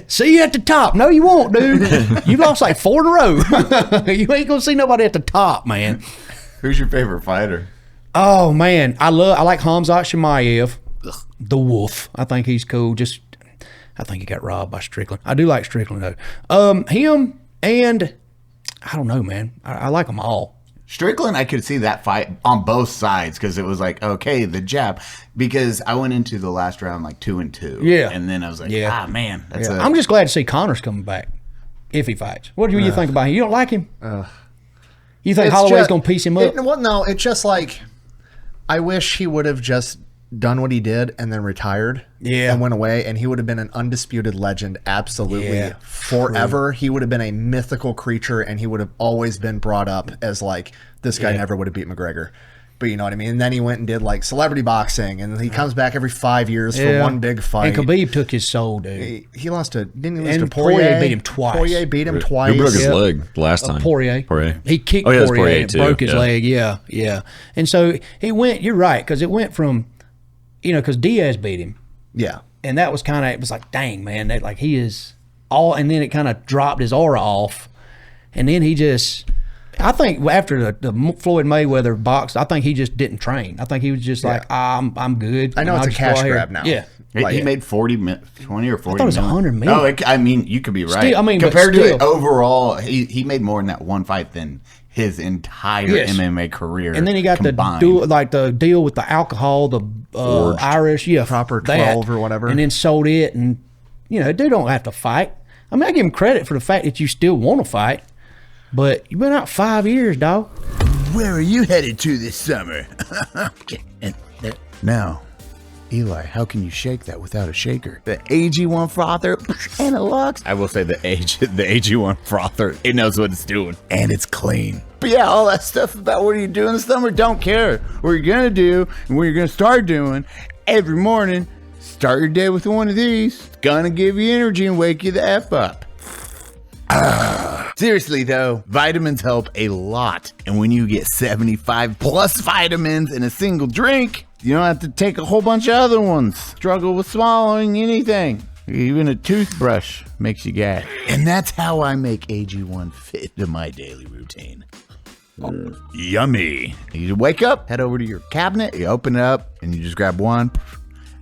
See you at the top. No, you won't, dude. You lost like 4 in a row. You ain't gonna see nobody at the top, man. Who's your favorite fighter? Oh man, I like Khamzat Chimaev, the Wolf. I think he's cool. I think he got robbed by Strickland. I do like Strickland though. Him and I don't know, man. I like them all. Strickland, I could see that fight on both sides because it was like, okay, the jab. Because I went into the last round like 2-2. Yeah. And then I was like, man. I'm just glad to see Connor's coming back if he fights. What do you think about him? You don't like him? You think Holloway's going to piece him up? No, it's just like, I wish he would have just done what he did and then retired and went away, and he would have been an undisputed legend absolutely forever. He would have been a mythical creature, and he would have always been brought up as like, this guy never would have beat McGregor. But you know what I mean? And then he went and did like celebrity boxing, and he comes back every 5 years for one big fight. And Khabib took his soul, dude. He lost to, didn't he lose And to Poirier? beat him twice. Poirier beat him twice. Who broke his leg last time? Poirier. He kicked it was Poirier and too. broke his leg. Yeah. And so he went, you're right, because it went from, because Diaz beat him. Yeah. And that was kind of, it was like, dang, man, that like he is all, and then it kind of dropped his aura off. And then he just, I think after the Floyd Mayweather box, I think he just didn't train. I think he was just like, I'm good. I know it's a cash grab now. Yeah. He made 20 or 40 I thought it was 100 million. Oh, I mean, you could be right. Still, I mean, compared but to still. it overall, he made more in that one fight than his entire MMA career. And then he got combined. the deal with the alcohol, the Irish, Proper 12 or whatever. and then sold it. And dude don't have to fight. I mean, I give him credit for the fact that you still want to fight, but you've been out 5 years, dog. Where are you headed to this summer? Now, Eli, how can you shake that without a shaker? The AG1 frother and it looks, I will say the AG1 frother, it knows what it's doing. and it's clean. But yeah, all that stuff about what are you doing this summer, don't care. What you're gonna do and what you're gonna start doing every morning, Start your day with one of these. It's gonna give you energy and wake you the F up. Seriously though, vitamins help a lot. And when you get 75 plus vitamins in a single drink, you don't have to take a whole bunch of other ones. Struggle with swallowing anything. Even a toothbrush makes you gag. And that's how I make AG1 fit to my daily routine. Oh, yummy. You wake up, head over to your cabinet, you open it up, and you just grab one,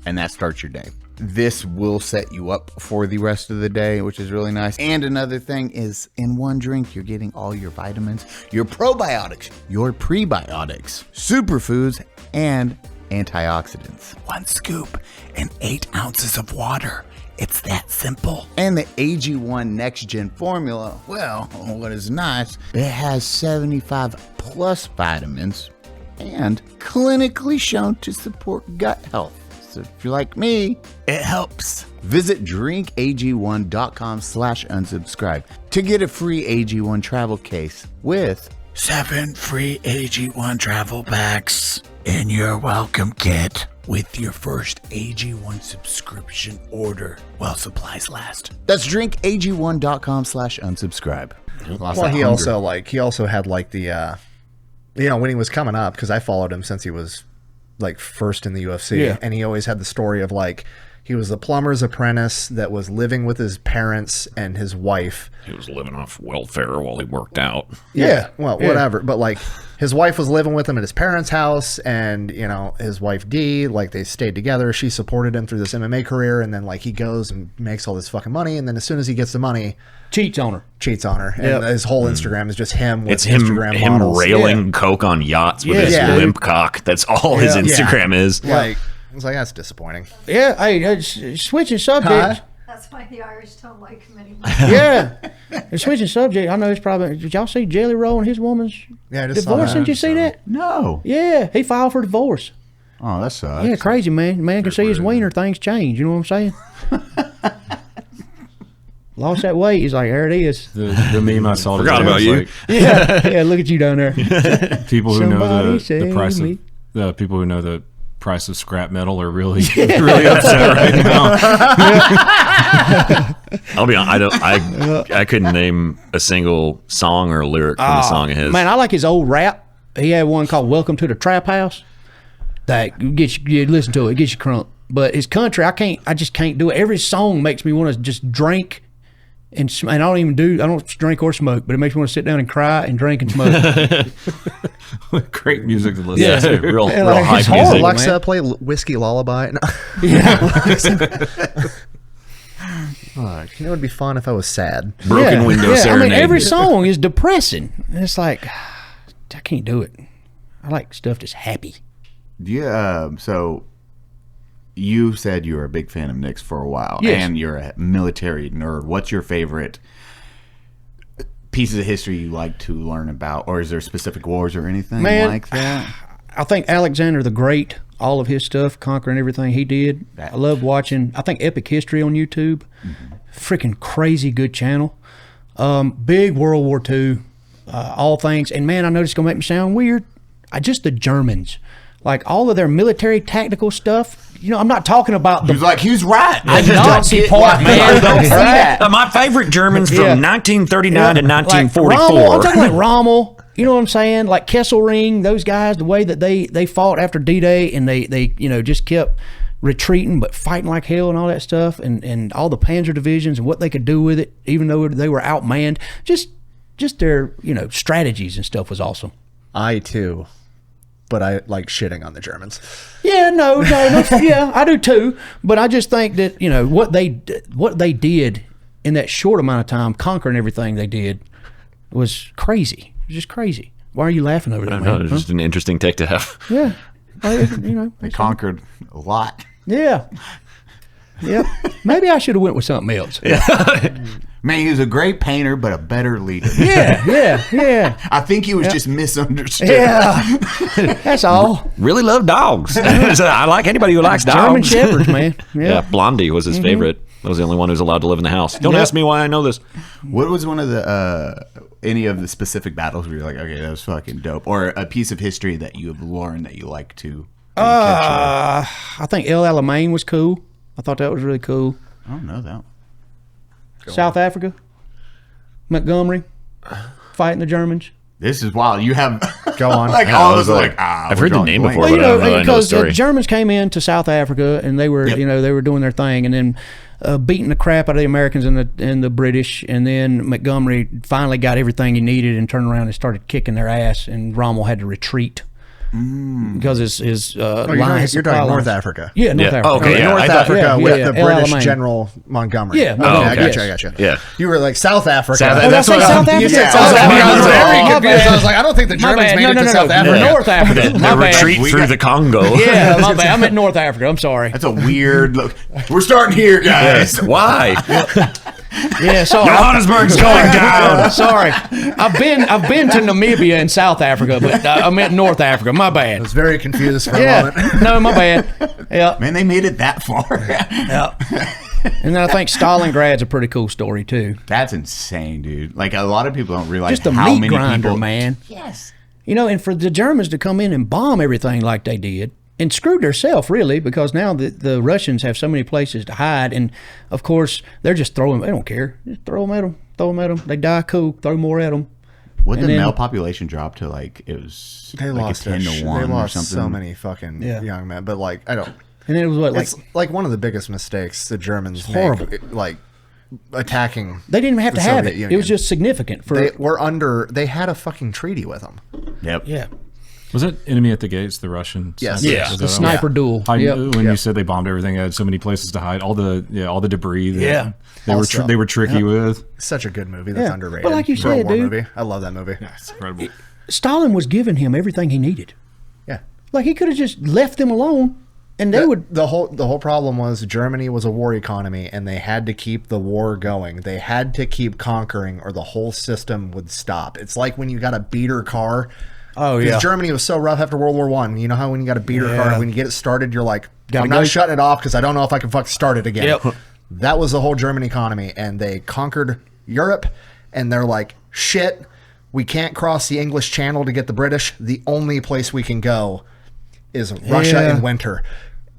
and that starts your day. This will set you up for the rest of the day, which is really nice. And another thing is, in one drink, you're getting all your vitamins, your probiotics, your prebiotics, superfoods, and antioxidants. One scoop and 8 ounces of water. It's that simple. And the AG1 Next Gen formula, well, what is nice, it has 75 plus vitamins and clinically shown to support gut health. So if you're like me, it helps. Visit drinkag1.com/unsubscribe to get a free AG1 travel case with 7 free AG1 travel packs in your welcome kit with your first AG1 subscription order while supplies last. That's drinkag1.com/unsubscribe. Well, he also had like the, when he was coming up, because I followed him since he was like first in the UFC, and he always had the story of like, he was the plumber's apprentice that was living with his parents and his wife. He was living off welfare while he worked out. Whatever. But like, his wife was living with him at his parents' house, and his wife Dee, like they stayed together. She supported him through this MMA career, and then like he goes and makes all this fucking money, and then as soon as he gets the money, cheats on her, and his whole Instagram is just him with Instagram models. Railing coke on yachts with his limp cock. That's all his Instagram is. Like, I was like, that's disappointing. Yeah, hey, switching subjects. That's why the Irish don't like him anymore. Yeah, switching subject. I know it's probably. Did y'all see Jelly Roll and his woman's divorce? Did you see that? No. Yeah, he filed for divorce. Oh, that sucks. Yeah, crazy man. Man can see his wiener. Things change. You know what I'm saying? Lost that weight. He's like, there it is. The meme I saw. Forgot about you. Like, yeah. Look at you down there. People who know the price of the people who know the price of scrap metal are really really upset right now. I'll be honest, I couldn't name a single song or lyric from a song of his. Man, I like his old rap. He had one called "Welcome to the Trap House." That gets you listen to it, gets you crunk. But his country, I just can't do it. Every song makes me want to just drink and I don't drink or smoke, but it makes me want to sit down and cry and drink and smoke. Great music to listen to. Real high music. Alexa, play Whiskey Lullaby. No. It would be fun if I was sad. Broken Window Serenade. I mean, every song is depressing. And it's like, I can't do it. I like stuff that's happy. Yeah. So you said you were a big fan of Nic's for a while, yes. And you're a military nerd. What's your favorite pieces of history you like to learn about, or is there specific wars or anything like that? I think Alexander the Great, all of his stuff, conquering everything he did. I love watching. I think Epic History on YouTube, freaking crazy good channel. Big World War II, all things. And man, I know it's gonna make me sound weird. Just the Germans, like all of their military tactical stuff. I'm not talking about the. He's right. I just Nazi part, man. Don't see that. My favorite Germans from 1939 to 1944. Like Rommel, I'm talking like Rommel. You know what I'm saying? Like Kesselring, those guys, the way that they fought after D-Day, and they just kept retreating but fighting like hell and all that stuff, and all the Panzer divisions and what they could do with it, even though they were outmanned. Just their strategies and stuff was awesome. I too. But I like shitting on the Germans. Yeah, no, yeah, I do too. But I just think that what they did in that short amount of time, conquering everything they did, was crazy. It was just crazy. Why are you laughing over that? I don't know. It's just an interesting take to have. Yeah, they conquered a lot. Yeah. Maybe I should have went with something else. Man, he was a great painter, but a better leader. Yeah. I think he was just misunderstood. Yeah, that's all. Really love dogs. I like anybody who likes dogs. German Shepherds, man. Yeah, Blondie was his favorite. That was the only one who was allowed to live in the house. Don't ask me why I know this. What was one of the any of the specific battles where you're like, okay, that was fucking dope, or a piece of history that you have learned that you like to? I think El Alamein was cool. I thought that was really cool. I don't know that. South Africa, Montgomery, fighting the Germans. This is wild. You have Go on. like all of us are like, I've heard the name before, Well, but I don't really know the because the story. Germans came into South Africa and they were, they were doing their thing, and then beating the crap out of the Americans and the British, and then Montgomery finally got everything he needed and turned around and started kicking their ass, and Rommel had to retreat because his You're talking North Africa. Yeah, North Africa. okay, yeah, North I thought- Africa with the El British Alamein. General Montgomery. Yeah, Okay, Montgomery, I yes. gotcha. Yeah. You were like South Africa. South- Oh, that's did I what say I'm- South Africa? You said Oh, South my Africa. I was bad. very My confused. bad. I was like, I don't think the My Germans bad. made No, it no, to no, South no. Africa. North Africa. The My bad. retreat through the Congo. Yeah, my bad. I meant North Africa. I'm sorry. That's a weird look. We're starting here, guys. Yes. Why? Yeah, sorry. Johannesburg's going down. Sorry, I've been to Namibia and South Africa, but I meant North Africa. My I bad. was very confused for a Yeah, moment. no, my bad. Yeah, Man, they made it that far. yeah. And then I think Stalingrad's a pretty cool story too. That's insane, dude. Like a lot of people don't realize Just a how meat many grinder, people. man. Yes. And for the Germans to come in and bomb everything like they did, and screwed themselves really, because now the Russians have so many places to hide, and of course they're just throwing. They don't care. Just throw them at them. They die, cool. Throw more at them. What did And the then- male population drop to? Like it was They like lost a 10 their to 1 They or lost something. so many fucking young men. But like, I don't. And then it was what, like It's like one of the biggest mistakes the Germans horrible. make, like attacking. they didn't even have the to have Soviet it. Union. It was just significant for. They were under. They had a fucking treaty with them. Yep. yeah, Was it Enemy at the Gates, the Russian? Yes. sniper? Yeah. Was the that sniper duel. I Yep. knew when you said they bombed everything, they had so many places to hide. All the debris. That they Also- were tricky with. Such a good movie. That's Yeah. underrated. Well, like you World said, War dude. movie. I love that movie. It's incredible. Stalin was giving him everything he needed. Yeah. Like he could have just left them alone, and they would. The whole problem was Germany was a war economy, and they had to keep the war going. They had to keep conquering, or the whole system would stop. It's like when you got a beater car. Oh Because Germany was so rough after World War One. You know how when you got a beater car, when you get it started, you're like, Gotta I'm go. not shutting it off because I don't know if I can fucking start it again. Yep. That was the whole German economy, and they conquered Europe, and they're like, shit, we can't cross the English Channel to get the British. The only place we can go is Russia Yeah. in winter.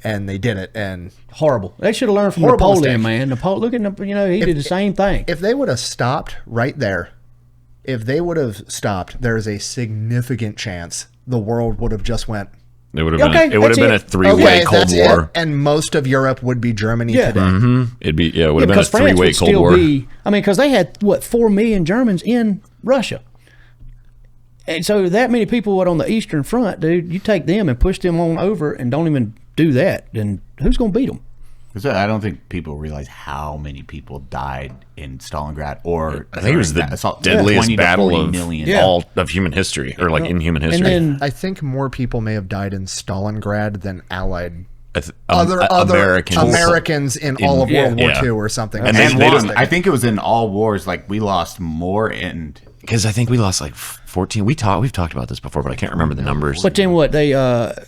And they did it, and Horrible. They should have learned from Horrible Napoleon, mistake. man. Look at he did the same thing. if they would have stopped right there, if they would have stopped, there is a significant chance the world would have just went, It would have been. Okay, It would have that's been a it. three-way Cold that's War. it, and most of Europe would be Germany Yeah. today. It'd be. Yeah, it would have been a Because France three-way would Cold still War. be. I mean, because they had 4 million Germans in Russia, and so that many people on the Eastern Front, dude. You take them and push them on over, and don't even do that. Then who's gonna beat them? So I don't think people realize how many people died in Stalingrad, or I think it was the that assault. deadliest 20 to battle 40 of million. all of human history, or like in human history. And then I think more people may have died in Stalingrad than Allied Other Americans in all of World War yeah. II or something. And And they one, don't- I think it was in all wars. Like we lost more in. Because I think we lost like 14. We've talked about this before, but I can't remember the numbers. But then what they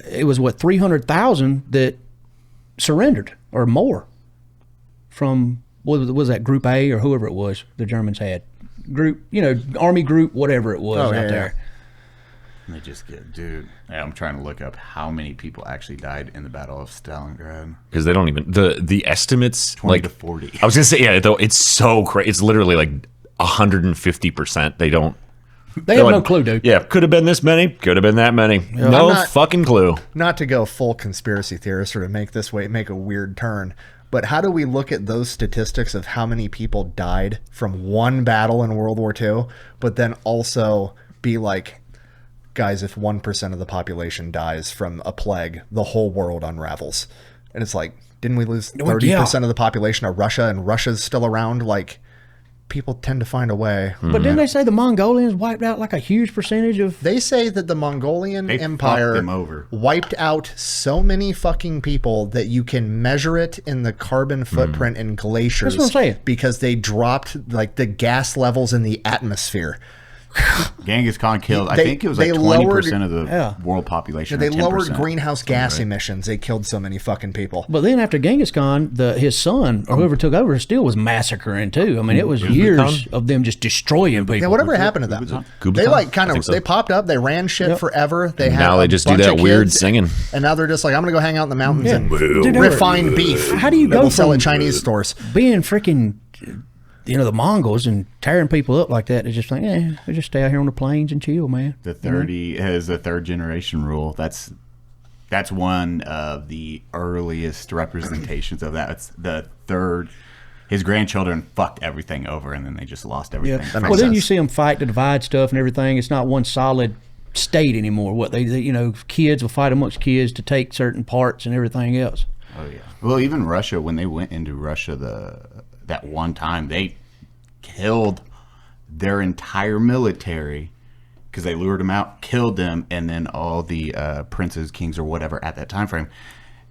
it was 300,000 that surrendered or more from what was that Group A or whoever it was the Germans had group Army Group whatever it was out there. They just get, dude. I'm trying to look up how many people actually died in the Battle of Stalingrad. Because they don't even the estimates 20 like to 40. I was gonna say yeah, though it's so crazy. It's literally like 150%. They don't. They have no clue, dude. Yeah, could have been this many. Could have been that many. No I'm not- fucking clue. Not to go full conspiracy theorist or to make a weird turn, but how do we look at those statistics of how many people died from one battle in World War II, but then also be like, guys, if 1% of the population dies from a plague, the whole world unravels. And it's like, didn't we lose 30% of the population of Russia, and Russia's still around? Like, people tend to find a way. But didn't they say the Mongolians wiped out like a huge percentage of? They say that the Mongolian They Empire fucked them over. wiped out so many fucking people that you can measure it in the carbon footprint in glaciers. That's what I'm saying. Because they dropped like the gas levels in the atmosphere. Genghis Khan killed, I They- think it was they like lowered- 20% of the Yeah. world population. They or lowered 10%. greenhouse gas emissions. They killed so many fucking people. But then after Genghis Khan, his son or whoever took over still was massacring too. I mean, it was years of them just destroying people. Yeah, whatever happened to them? They like kind of they popped up. They ran shit forever. They had Now they just do bunch that of weird kids, singing. and now they're just like, I'm gonna go hang out in the mountains and Dude, refine beef. How do you that go we'll sell from at Chinese stores? being freaking, the Mongols and tearing people up like that? It's just like, we just stay out here on the plains and chill, man. The 30 is the third generation rule. That's one of the earliest representations of that. It's the third. His grandchildren fucked everything over, and then they just lost everything. Yeah. Well, then you see them fight to divide stuff and everything. It's not one solid state anymore. What they kids will fight amongst kids to take certain parts and everything else. Oh yeah. Well, even Russia, when they went into Russia that one time, they killed their entire military because they lured them out, killed them, and then all the princes, kings, or whatever at that time frame,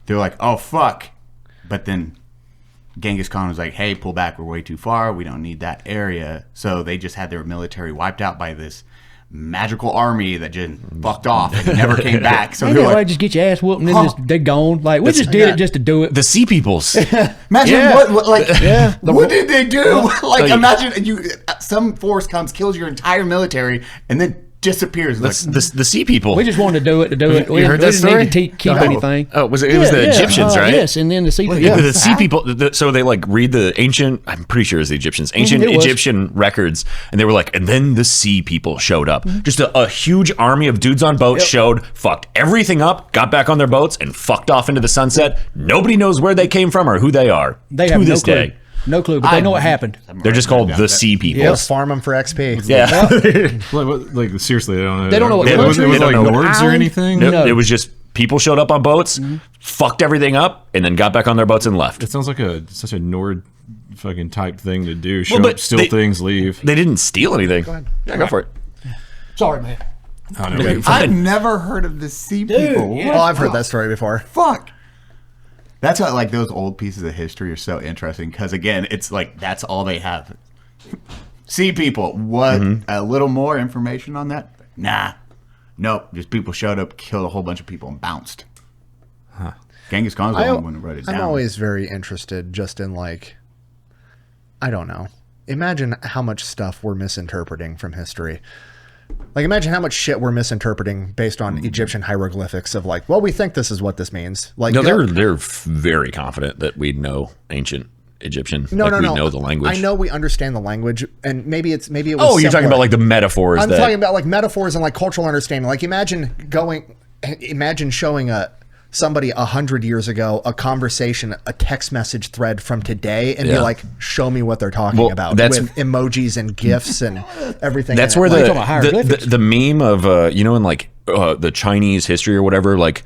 they're like, "Oh fuck!" But then Genghis Khan was like, "Hey, pull back. We're way too far. We don't need that area." So they just had their military wiped out by this magical army that just fucked off and never came back. So Ain't they're that like, right? Just get your ass whooped and then they're gone. Like, we just did it just to do it. The sea peoples. imagine what what did they do? Like, imagine some force comes, kills your entire military, and then disappears. Like, The sea people. We just wanted to do it to do it. We heard didn't that need to keep anything. Oh, it was the Egyptians, right? Yes, and then the sea people. The sea people. So they like read the ancient. I'm pretty sure it's the Egyptians. Ancient it was. Egyptian records, and they were like, and then the sea people showed up. Mm-hmm. Just a huge army of dudes on boats showed, fucked everything up, got back on their boats, and fucked off into the sunset. Nobody knows where they came from or who they are. They to have this no clue. day. No clue, but they know what happened. They're just called the sea people. They'll farm them for XP. Yeah. Like seriously, they don't know. They don't know what it was country- like they don't know Nords or anything. No, it was just people showed up on boats, fucked everything up, and then got back on their boats and left. It sounds like such a Nord fucking type thing to do. Show Well, but up, steal they- things, leave. They didn't steal anything. Go ahead. Yeah, go for it. Sorry, man. I don't know. I've never heard of the sea people. Oh, I've heard that story before. Fuck. That's why, like, those old pieces of history are so interesting because, again, it's like that's all they have. Sea people. What? A little more information on that? Nah. Nope. Just people showed up, killed a whole bunch of people, and bounced. Genghis Khan's the only one who wrote it down. I'm always very interested just in, like, I don't know. Imagine how much stuff we're misinterpreting from history. Like, imagine how much shit we're misinterpreting based on Egyptian hieroglyphics of like, well, we think this is what this means. Like, No, they're very confident that we know ancient Egyptian. no, like no, we no. know the language. I know we understand the language, and maybe it was. Oh, you're talking simpler. about like the metaphors. I'm that, talking about like metaphors and like cultural understanding. Like, imagine showing somebody 100 years ago a conversation, a text message thread from today, and be like, show me what they're talking about with emojis and gifs and everything. That's in where it. the meme of in like the Chinese history or whatever, like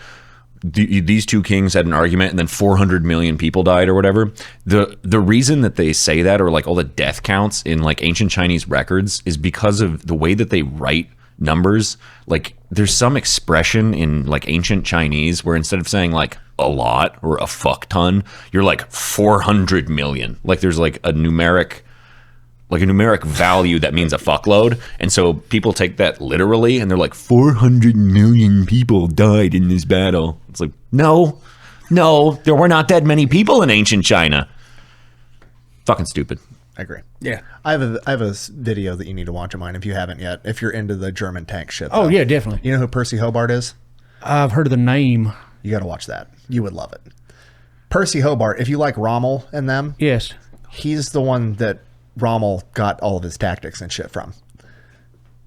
these two kings had an argument and then 400 million people died or whatever. The reason that they say that, or like all the death counts in like ancient Chinese records, is because of the way that they write numbers. Like there's some expression in like ancient Chinese where instead of saying like a lot or a fuck ton, you're like 400 million. Like there's like a numeric value that means a fuckload, and so people take that literally and they're like 400 million people died in this battle. It's like no, there were not that many people in ancient China. Fucking stupid. I agree. Yeah. I have a video that you need to watch of mine if you haven't yet. If you're into the German tank shit. Oh though. yeah, definitely. You know who Percy Hobart is? I've heard of the name. You got to watch that. You would love it. Percy Hobart. If you like Rommel and them, Yes. he's the one that Rommel got all of his tactics and shit from.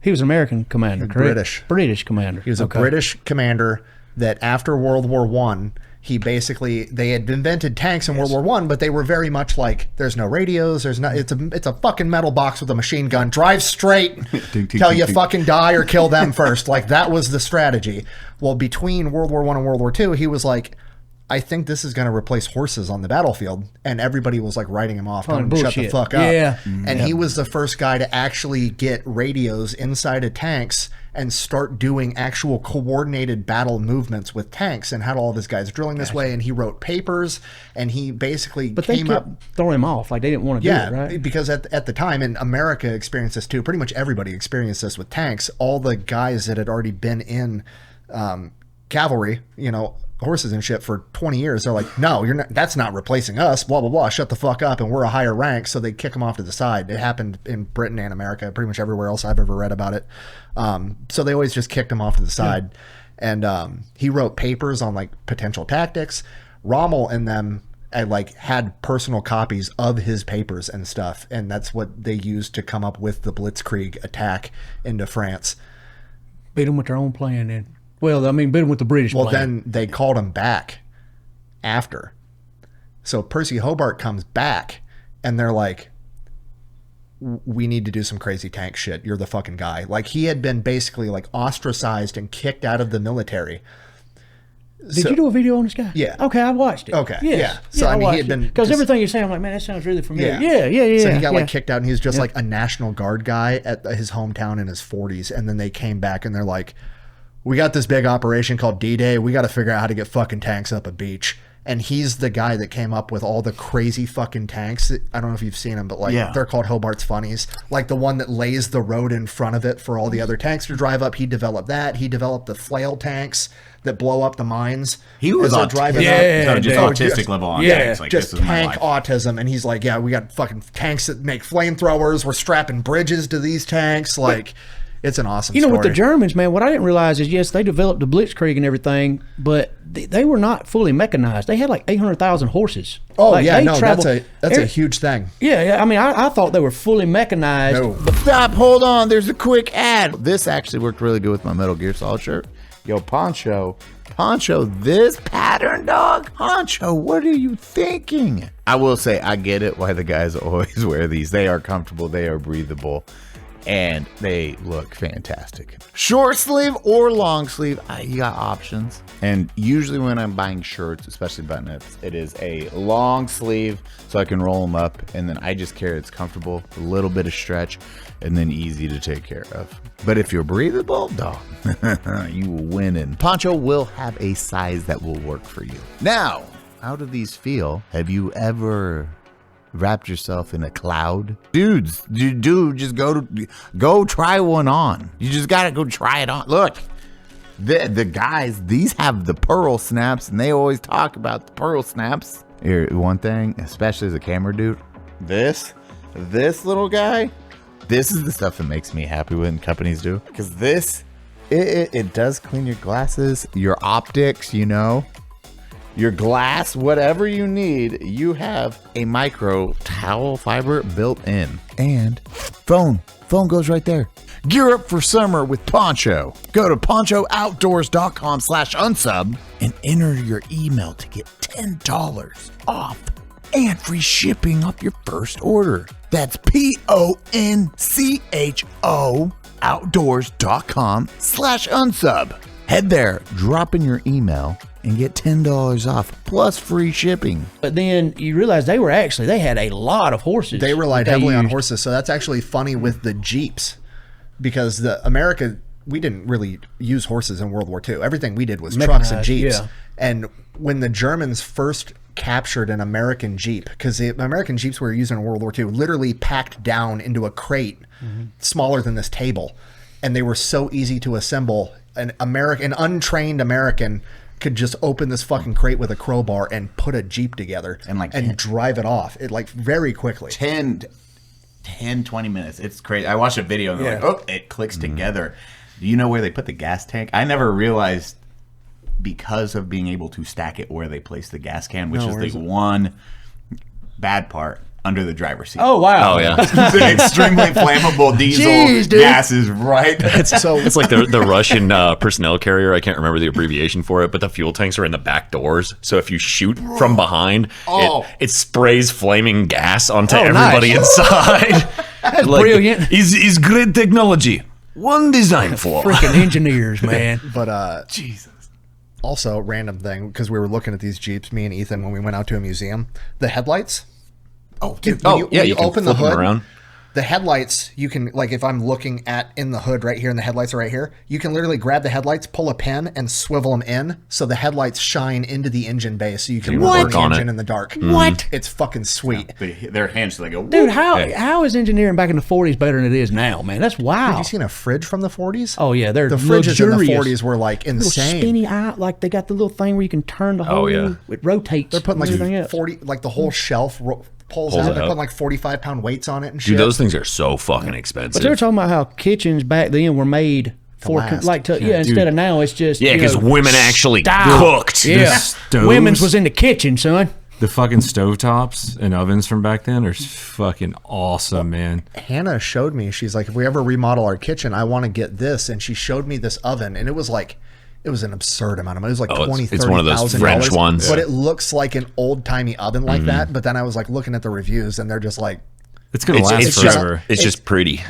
He was an American commander, correct? British commander. He was a British commander that after World War I, they had invented tanks in World War I, but they were very much like, there's no radios, it's a fucking metal box with a machine gun, drive straight till you fucking die or kill them first. Like that was the strategy. Well, between World War I and World War II, he was like, I think this is going to replace horses on the battlefield. And everybody was like writing him off, Calling telling him to shut the bullshit. fuck up. Yeah. And he was the first guy to actually get radios inside of tanks and start doing actual coordinated battle movements with tanks, and had all of his guys drilling this way. And he wrote papers, and he basically But they came kept up. throwing him off. Like they didn't want to do it, right? Because at the time, and America experienced this too, pretty much everybody experienced this with tanks. All the guys that had already been in cavalry, horses and shit for 20 years, they're like, no, you're not, that's not replacing us, blah, blah, blah, shut the fuck up, and we're a higher rank. So they kick them off to the side. It happened in Britain and America, pretty much everywhere else I've ever read about it. So they always just kicked them off to the side. And he wrote papers on like potential tactics. Rommel and them had personal copies of his papers and stuff, and that's what they used to come up with the Blitzkrieg attack into France. Beat them with their own plan then. Well, I mean, beat them with the British plan. Then they called him back after. So Percy Hobart comes back, and they're like, we need to do some crazy tank shit. You're the fucking guy. Like, he had been basically like ostracized and kicked out of the military. Did you do a video on this guy? Yeah. Okay, I watched it. Okay, Yes. yeah. So, I mean, he had been because just- everything you're saying, I'm like, man, that sounds really familiar. Yeah. Yeah. So he got like kicked out, and he was just like a National Guard guy at his hometown in his 40s. And then they came back, and they're like, we got this big operation called D-Day. We got to figure out how to get fucking tanks up a beach. And he's the guy that came up with all the crazy fucking tanks. I don't know if you've seen them, but they're called Hobart's Funnies. Like the one that lays the road in front of it for all the other tanks to drive up. He developed that. He developed the flail tanks that blow up the mines. He was as they're driving so just Oh, autistic level on yeah, tanks. Like, just this is my tank life. autism. And he's like, yeah, we got fucking tanks that make flamethrowers. We're strapping bridges to these tanks. Like, it's an awesome story. With the Germans, man, what I didn't realize is, yes, they developed the Blitzkrieg and everything, but they were not fully mechanized. They had like 800,000 horses. Oh, Like, yeah, they no, traveled- that's a huge thing. Yeah. I mean, I thought they were fully mechanized. No. Stop, hold on. There's a quick ad. This actually worked really good with my Metal Gear Solid shirt. Yo, Poncho, this pattern, dog. Poncho, what are you thinking? I will say, I get it why the guys always wear these. They are comfortable, they are breathable, and they look fantastic. Short sleeve or long sleeve, you got options. And usually when I'm buying shirts, especially button-ups, it is a long sleeve so I can roll them up, and then I just care it's comfortable, a little bit of stretch, and then easy to take care of. But if you're breathable, dog, you will win. And Poncho will have a size that will work for you. Now, how do these feel? Have you ever wrapped yourself in a cloud? Dudes, just go try one on. You just gotta go try it on. Look, the guys, these have the pearl snaps, and they always talk about the pearl snaps. Here, one thing, especially as a camera dude, this little guy, this is the stuff that makes me happy when companies do, because this, it does clean your glasses, your optics, your glass, whatever you need. You have a micro towel fiber built in, and phone goes right there. Gear up for summer with Poncho. Go to ponchooutdoors.com/unsub and enter your email to get $10 off and free shipping off your first order. That's PONCHO outdoors.com/unsub. Head there, drop in your email, and get $10 off plus free shipping. But then you realize they had a lot of horses. They relied that heavily on used. horses. So that's actually funny with the Jeeps, because we didn't really use horses in World War II. Everything we did was trucks and Mechanized, Jeeps. yeah. And when the Germans first captured an American Jeep, because the American Jeeps we were using in World War II literally packed down into a crate smaller than this table, and they were so easy to assemble. An untrained American could just open this fucking crate with a crowbar and put a Jeep together and drive it off. It very quickly. 10, 20 minutes. It's crazy. I watched a video and they're like, it clicks together. Do you know where they put the gas tank? I never realized, because of being able to stack it, where they place the gas can, which is the one bad part. Under the driver's seat. Oh, wow. Oh, yeah. The extremely flammable diesel gas is right. It's like the Russian personnel carrier. I can't remember the abbreviation for it, but the fuel tanks are in the back doors. So if you shoot from behind, it sprays flaming gas onto everybody inside. That's brilliant. Is great technology. One design flaw. Freaking engineers, man. But Jesus. Also, random thing, because we were looking at these Jeeps, me and Ethan, when we went out to a museum. The headlights. Oh, Dude, you can open the flip them hood. around. The headlights, you can, like, if I'm looking in the hood right here and the headlights are right here, you can literally grab the headlights, pull a pin, and swivel them in so the headlights shine into the engine bay so you can work the engine in the dark. What? It's fucking sweet. Their hands, they go, Dude, how is engineering back in the 40s better than it is now, man? That's wild. Have you seen a fridge from the 40s? Oh, yeah. They're The fridges in the luxurious. 40s were, like, Little insane. spinny eye, like they got the little thing where you can turn the whole. yeah. It rotates. They're putting, everything like, else. 40, like, the whole shelf pulls Pulls out. it They're up. putting, like, 45-pound weights on it and shit. Dude, those things are so fucking expensive. But they were talking about how kitchens back then were made for last. instead of now it's just Yeah, you 'cause know, women actually style. cooked. Yeah, stoves. women's was in the kitchen, son. The fucking stovetops and ovens from back then are fucking awesome, man. Hannah showed me, she's like, if we ever remodel our kitchen, I want to get this. And she showed me this oven, and it was an absurd amount of money. It was like $20,000, it's one of those $30,000, French ones. But it looks like an old-timey oven like that. But then I was like looking at the reviews, and they're just like, It's gonna last it's just, forever. it's just pretty.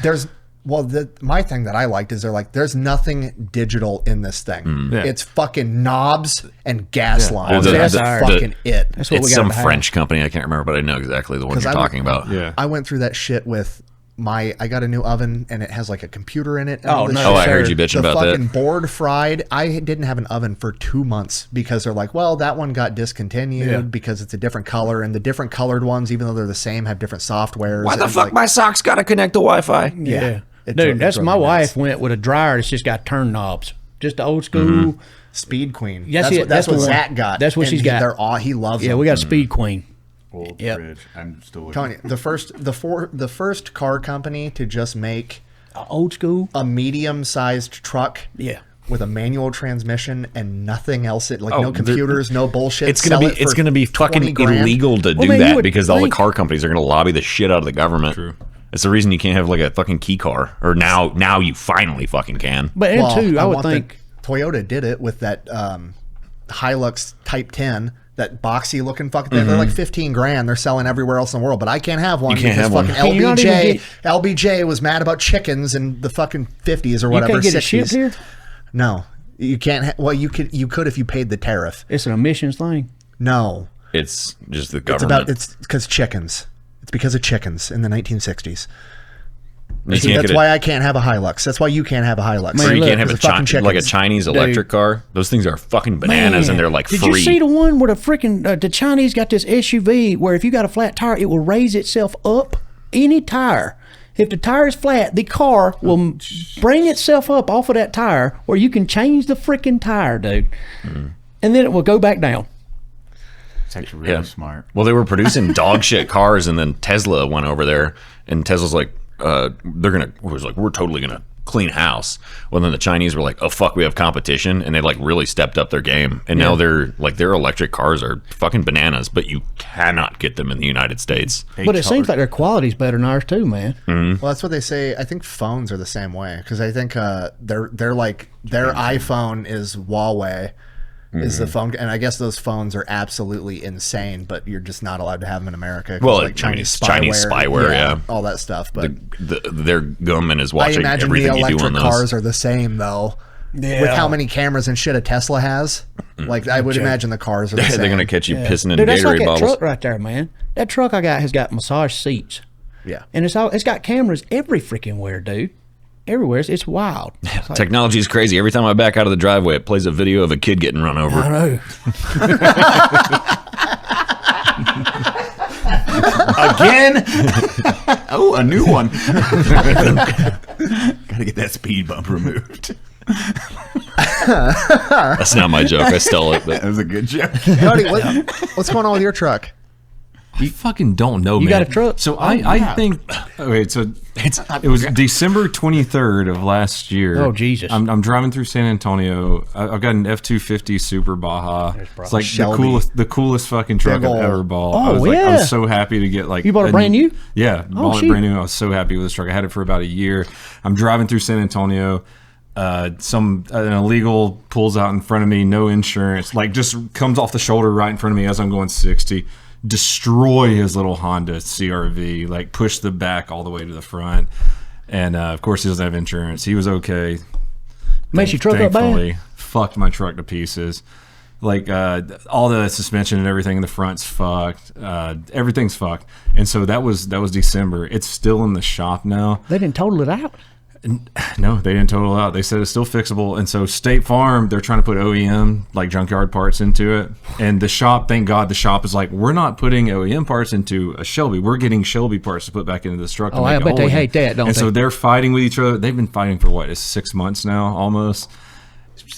my thing that I liked is they're like, there's nothing digital in this thing. Yeah. It's fucking knobs and gas lines. The- That's the- fucking it. That's what It's we got some in the house. French company. I can't remember, but I know exactly the one 'Cause you're I talking about. Yeah. I went through that shit with I got a new oven, and it has like a computer in it. And Oh, all this no, shit. Oh, I heard you bitching The about fucking that. board fried. I didn't have an oven for 2 months because they're like, well, that one got discontinued because it's a different color, and the different colored ones, even though they're the same, have different softwares. Why the and, fuck like, my socks gotta connect to Wi-Fi? Yeah. It Dude, drove- that's drove my me wife nuts. went with a dryer that's just got turn knobs, just the old school. Speed Queen. That's That's it. what, That's that's what the one. Zach got. That's what And she's got. They're all, he loves Yeah, them. we got a Speed Queen. old Yep. fridge. I'm still telling you, the first car company to just make Old school. a medium-sized truck. Yeah. With a manual transmission and nothing else, no they're- computers, no bullshit. It's Sell gonna it be for fucking 20 grand. illegal to do man, you that would because all the think- car companies are gonna lobby the shit out of the government. True. It's the reason you can't have like a fucking key car, or now you finally fucking can. But and Well, two, I would want think. Toyota did it with that Hilux Type 10, that boxy looking fucking thing. They're like 15 grand. They're selling everywhere else in the world, but I can't have one. You can't because have one. fucking Can you not even LBJ was mad about chickens in the fucking 50s or You whatever. can't get it 60s. shipped here. No, you can't. Well, you could if you paid the tariff. It's an emissions thing. No, It's just the it's government. it's because chickens. It's because of chickens in the 1960s. You See, can't that's get why I can't have a Hilux. That's why you can't have a Hilux. or you look, can't have because of fucking like a chickens. Chinese electric car. Those things are fucking bananas, Man, and they're like did free. you see the one where the freaking the Chinese got this SUV where if you got a flat tire, it will raise itself up any tire. If the tire is flat, the car will bring itself up off of that tire, where you can change the freaking tire, dude, and then it will go back down. It's actually really Yeah. smart. Well, they were producing dog shit cars, and then Tesla went over there, and Tesla's like, we're totally gonna clean house. Well, then the Chinese were like, oh fuck, we have competition, and they like really stepped up their game, and now their electric cars are fucking bananas, but you cannot get them in the United States. But it seems like their quality's better than ours too, man. Well, that's what they say. I think phones are the same way because I think they're like their iPhone is Huawei. Is the phone, and I guess those phones are absolutely insane, but you're just not allowed to have them in America. 'Cause, Well, like I mean, Chinese it's Chinese spyware, yeah. all that stuff. But Their government is I watching imagine the everything you do electric on those. cars are the same though. Yeah. With how many cameras and shit a Tesla has, like I would imagine the cars are the same. They're gonna catch you pissing in Dude, that's like Gatorade that bottles. truck right there, man. That truck I got has got massage seats, Yeah. and it's got cameras every freaking where, dude. Everywhere. It's wild. It's like, Technology is crazy. Every time I back out of the driveway, it plays a video of a kid getting run over. I know. Again? Oh, a new one. Gotta get that speed bump removed. That's not my joke. I stole it. But That was a good joke. Cody, what's going on with your truck? I fucking don't know, You man. got a truck? So I think okay, so it was December 23rd of last year. Oh, Jesus. I'm driving through San Antonio. I've got an F-250 Super Baja. It's like Shelby. the coolest fucking truck Big I've ol'- ever bought. Oh, I was yeah. I was so happy to get like You bought a brand new? Yeah, bought it shit. brand new. I was so happy with this truck. I had it for about a year. I'm driving through San Antonio. An illegal pulls out in front of me, no insurance, like just comes off the shoulder right in front of me as I'm going 60. Destroy his little Honda CRV, like push the back all the way to the front. And of course, he doesn't have insurance. He was okay. Makes your truck up bad? Thankfully. fucked my truck to pieces. Like all the suspension and everything in the front's fucked. Everything's fucked. And so that was December. It's still in the shop now. They didn't total it out. No, they didn't total it out. They said it's still fixable. And so State Farm, they're trying to put OEM, like junkyard parts into it. And the shop, thank God, the shop is like, we're not putting OEM parts into a Shelby. We're getting Shelby parts to put back into this truck. Oh, I bet they hate that, don't they? And so they're fighting with each other. They've been fighting for what? It's 6 months now, almost.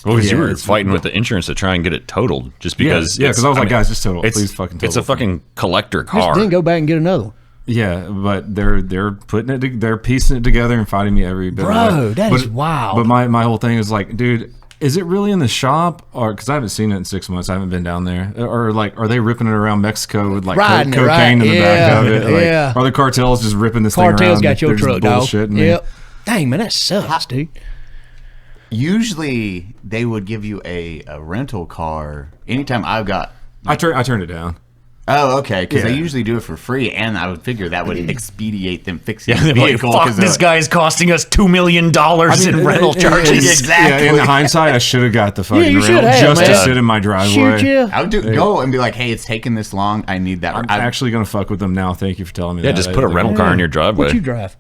Well, because you were fighting with the insurance to try and get it totaled, just because. Yeah, because I was like, guys, just total it. Please fucking total. It's a fucking collector car. Just then go back and get another one. Yeah, but they're putting it, they're piecing it together and fighting me every bit. Bro, that is wild. But my whole thing is like, dude, is it really in the shop? Or because I haven't seen it in 6 months, I haven't been down there. Or like, are they ripping it around Mexico with like cocaine in the back of it? Like, are the cartels just ripping this thing around? Cartels got your truck, dog. Yep. Dang, man, that sucks, dude. Usually they would give you a rental car anytime I've got. I turned it down. Oh, okay. Because they usually do it for free, and I would figure that would expedite them fixing the Like, vehicle. fuck, this guy's costing us $2 million in rental charges. Exactly. Yeah, in hindsight, I should have got the fucking you should rental have, just to man. sit in my driveway. Shoot you. I would go and be like, hey, it's taking this long. I need that. I'm actually going to fuck with them now. Thank you for telling me that. Yeah, just put a rental car in your driveway. What you drive?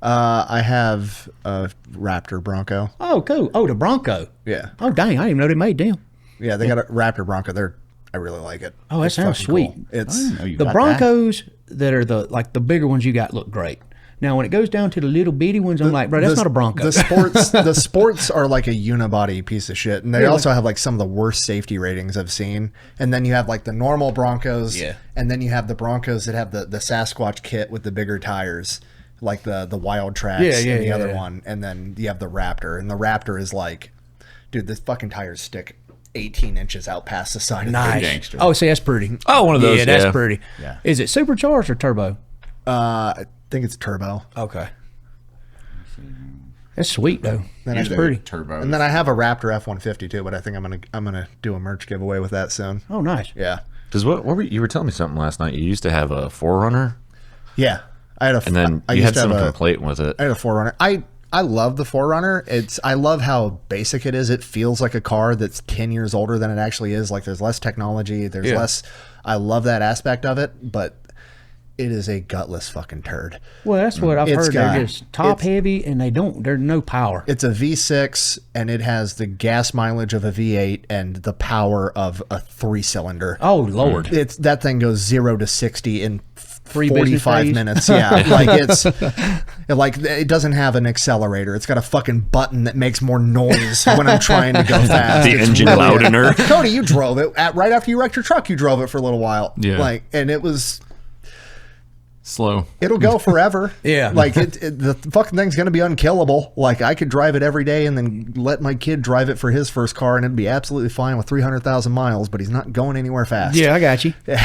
I have a Raptor Bronco. Oh, cool. Oh, the Bronco. Yeah. Oh, dang, I didn't even know they made them. Yeah, they got a Raptor Bronco. I really like it. Oh, that It's sounds fucking sweet. cool. It's The Broncos that are the bigger ones you got look great. Now, when it goes down to the little bitty ones, I'm like, bro, that's not a Bronco. The sports are like a unibody piece of shit, and they also have like some of the worst safety ratings I've seen. And then you have like the normal Broncos, and then you have the Broncos that have the Sasquatch kit with the bigger tires, like the Wild Tracks and the other one, and then you have the Raptor, and the Raptor is like, dude, the fucking tires stick 18 inches out past the side of the gangster. Oh, see, that's pretty. Oh, one of those. Yeah, that's pretty. Yeah. Is it supercharged or turbo? I think it's turbo. Okay. That's sweet though. That's Usually pretty. Turbo. And then I have a Raptor F-150 too, but I think I'm gonna do a merch giveaway with that soon. Oh, nice. Yeah. Because what were you were telling me something last night? You used to have a 4Runner, Yeah. I had a and then I you used had to have some a- complaint with it. I had a 4Runner. I love the 4Runner. I love how basic it is. It feels like a car that's 10 years older than it actually is. Like there's less technology. There's less. I love that aspect of it, but it is a gutless fucking turd. Well, that's what I've It's heard. got- They're just top heavy, and there's no power. It's a V6, and it has the gas mileage of a V8 and the power of a 3-cylinder. Oh, Lord. That thing goes 0 to 60 in 3 business 45 days? minutes. Yeah, like it doesn't have an accelerator. It's got a fucking button that makes more noise when I'm trying to go fast. The It's engine really- loudener. Cody, you drove it right after you wrecked your truck. You drove it for a little while. Yeah. and it was. Slow. It'll go forever. Yeah. Like the fucking thing's gonna be unkillable. Like I could drive it every day and then let my kid drive it for his first car, and it'd be absolutely fine with 300,000 miles. But he's not going anywhere fast. Yeah, I got you. I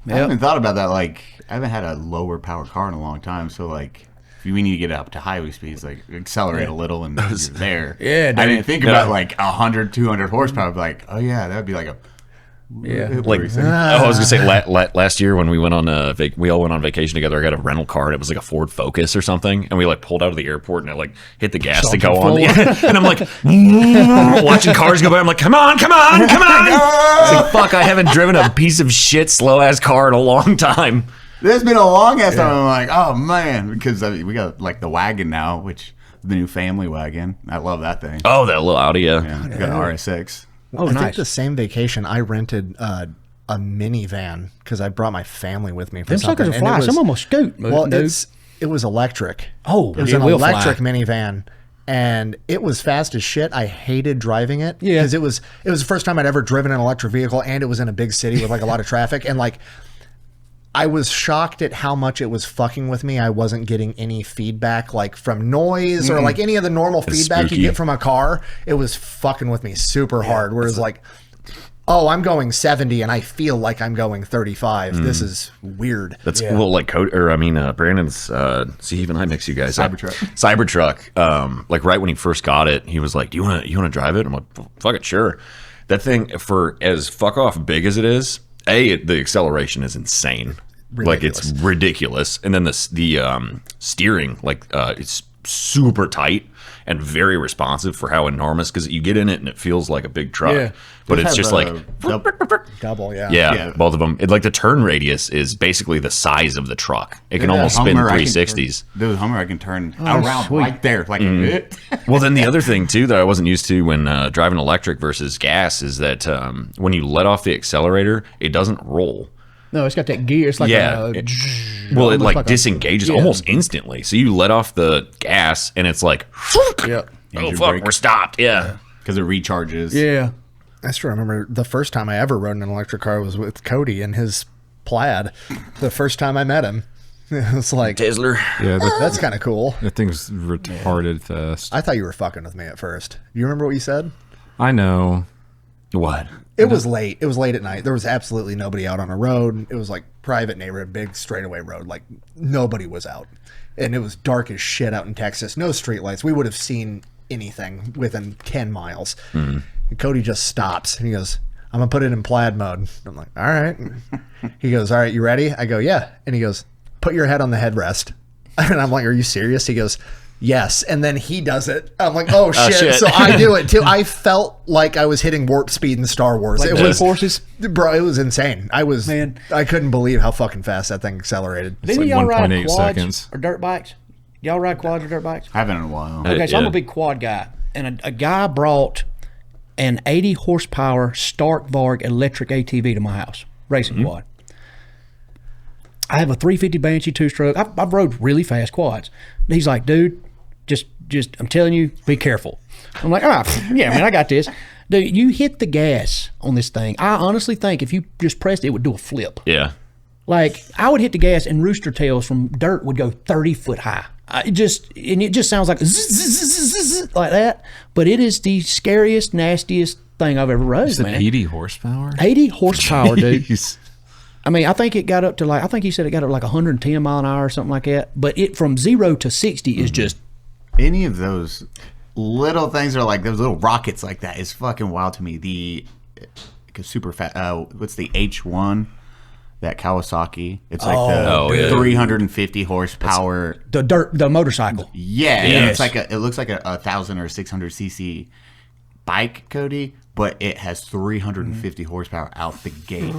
haven't thought about that. Like, I haven't had a lower power car in a long time. So, like, if we need to get up to highway speeds, like, accelerate a little and you're there. Yeah, I dude. didn't think about, like, 100, 200 horsepower. Like, oh, yeah, that would be like a... Yeah. Like, I was gonna say last year when we went on we all went on vacation together. I got a rental car and it was like a Ford Focus or something, and we like pulled out of the airport and it like hit the gas to go on, and I'm like watching cars go by. I'm like, come on! It's like, fuck! I haven't driven a piece of shit slow ass car in a long time. There's been a long ass time. I'm like, oh, man. Because we got, like, the wagon now, which the new family wagon. I love that thing. Oh, that little Audi, Yeah, we got an RS6. Oh, I think nice. the same vacation I rented a minivan because I brought my family with me for Them something. suckers are and it fly. was- Some almost scoot. Well, dude. it was electric. Oh, it was it an will fly. electric minivan, and it was fast as shit. I hated driving it Yeah. because it was the first time I'd ever driven an electric vehicle, and it was in a big city with like a lot of traffic, and like I was shocked at how much it was fucking with me. I wasn't getting any feedback like from noise or like any of the normal feedback spooky. you get from a car. It was fucking with me super hard. Whereas like, oh, I'm going 70 and I feel like I'm going 35. This is weird. That's well, like Brandon's. See, even I mix you guys Cybertruck. Like right when he first got it, he was like, "Do you want to drive it?" I'm like, "Fuck it, sure." That thing, for as fuck off big as it is, the acceleration is insane. Like it's ridiculous, and then the steering, like it's super tight and very responsive for how enormous, because you get in it and it feels like a big truck. Yeah. But it's just like Double, yeah. yeah, both of them. Like the turn radius is basically the size of the truck. It can almost spin 360s. The Hummer I can turn around sweet. right there. Like, Well, then the other thing too that I wasn't used to when driving electric versus gas is that when you let off the accelerator, it doesn't roll. No, it's got that gear. It's like Well, it like disengages almost instantly. So you let off the gas and it's like, yeah. oh fuck, we're stopped. Yeah, because it recharges. Yeah. I still remember the first time I ever rode in an electric car was with Cody in his Plaid. The first time I met him, it was like Tesla. Yeah, that's kind of cool. that thing's retarded fast. I thought you were fucking with me at first. You remember what you said? I know. What? It was late. It was late at night. There was absolutely nobody out on a road. It was like private neighborhood, big straightaway road. Like nobody was out, and it was dark as shit out in Texas. No streetlights. We would have seen anything within 10 miles. And Cody just stops and he goes, "I'm gonna put it in Plaid mode." I'm like, "All right." He goes, "All right, you ready?" I go, "Yeah." And he goes, "Put your head on the headrest." And I'm like, "Are you serious?" He goes, "Yes." And then he does it. I'm like, oh shit. So I do it too. I felt like I was hitting warp speed in Star Wars. Like it was forces. Bro, it was insane. I couldn't believe how fucking fast that thing accelerated. Didn't like y'all ride 1.8 quads seconds. or dirt bikes? Y'all ride quads or dirt bikes? I haven't in a while. Okay, so I'm Yeah. a big quad guy. And a guy brought an 80 horsepower Stark Varg electric ATV to my house, racing quad. I have a 350 Banshee 2-stroke. I've rode really fast quads. And he's like, "Dude, just I'm telling you, be careful." I'm like, yeah, man, I got this. Dude, you hit the gas on this thing. I honestly think if you just pressed it, it would do a flip. Yeah. Like, I would hit the gas and rooster tails from dirt would go 30 foot high. It just sounds like zzz, like that. But it is the scariest, nastiest thing I've ever rode, man. 80 horsepower? 80 horsepower, dude. Jeez. I mean, I think it got up to like, I think he said it got up like 110 mile an hour or something like that. But it from 0 to 60 is just. Any of those little things are like those little rockets like that is fucking wild to me. The super fat, what's the H1? That Kawasaki. It's like 350 horsepower. The motorcycle. Yeah. Yes. It looks like a 1,000 or 600 cc bike, Cody, but it has 350 horsepower out the gate.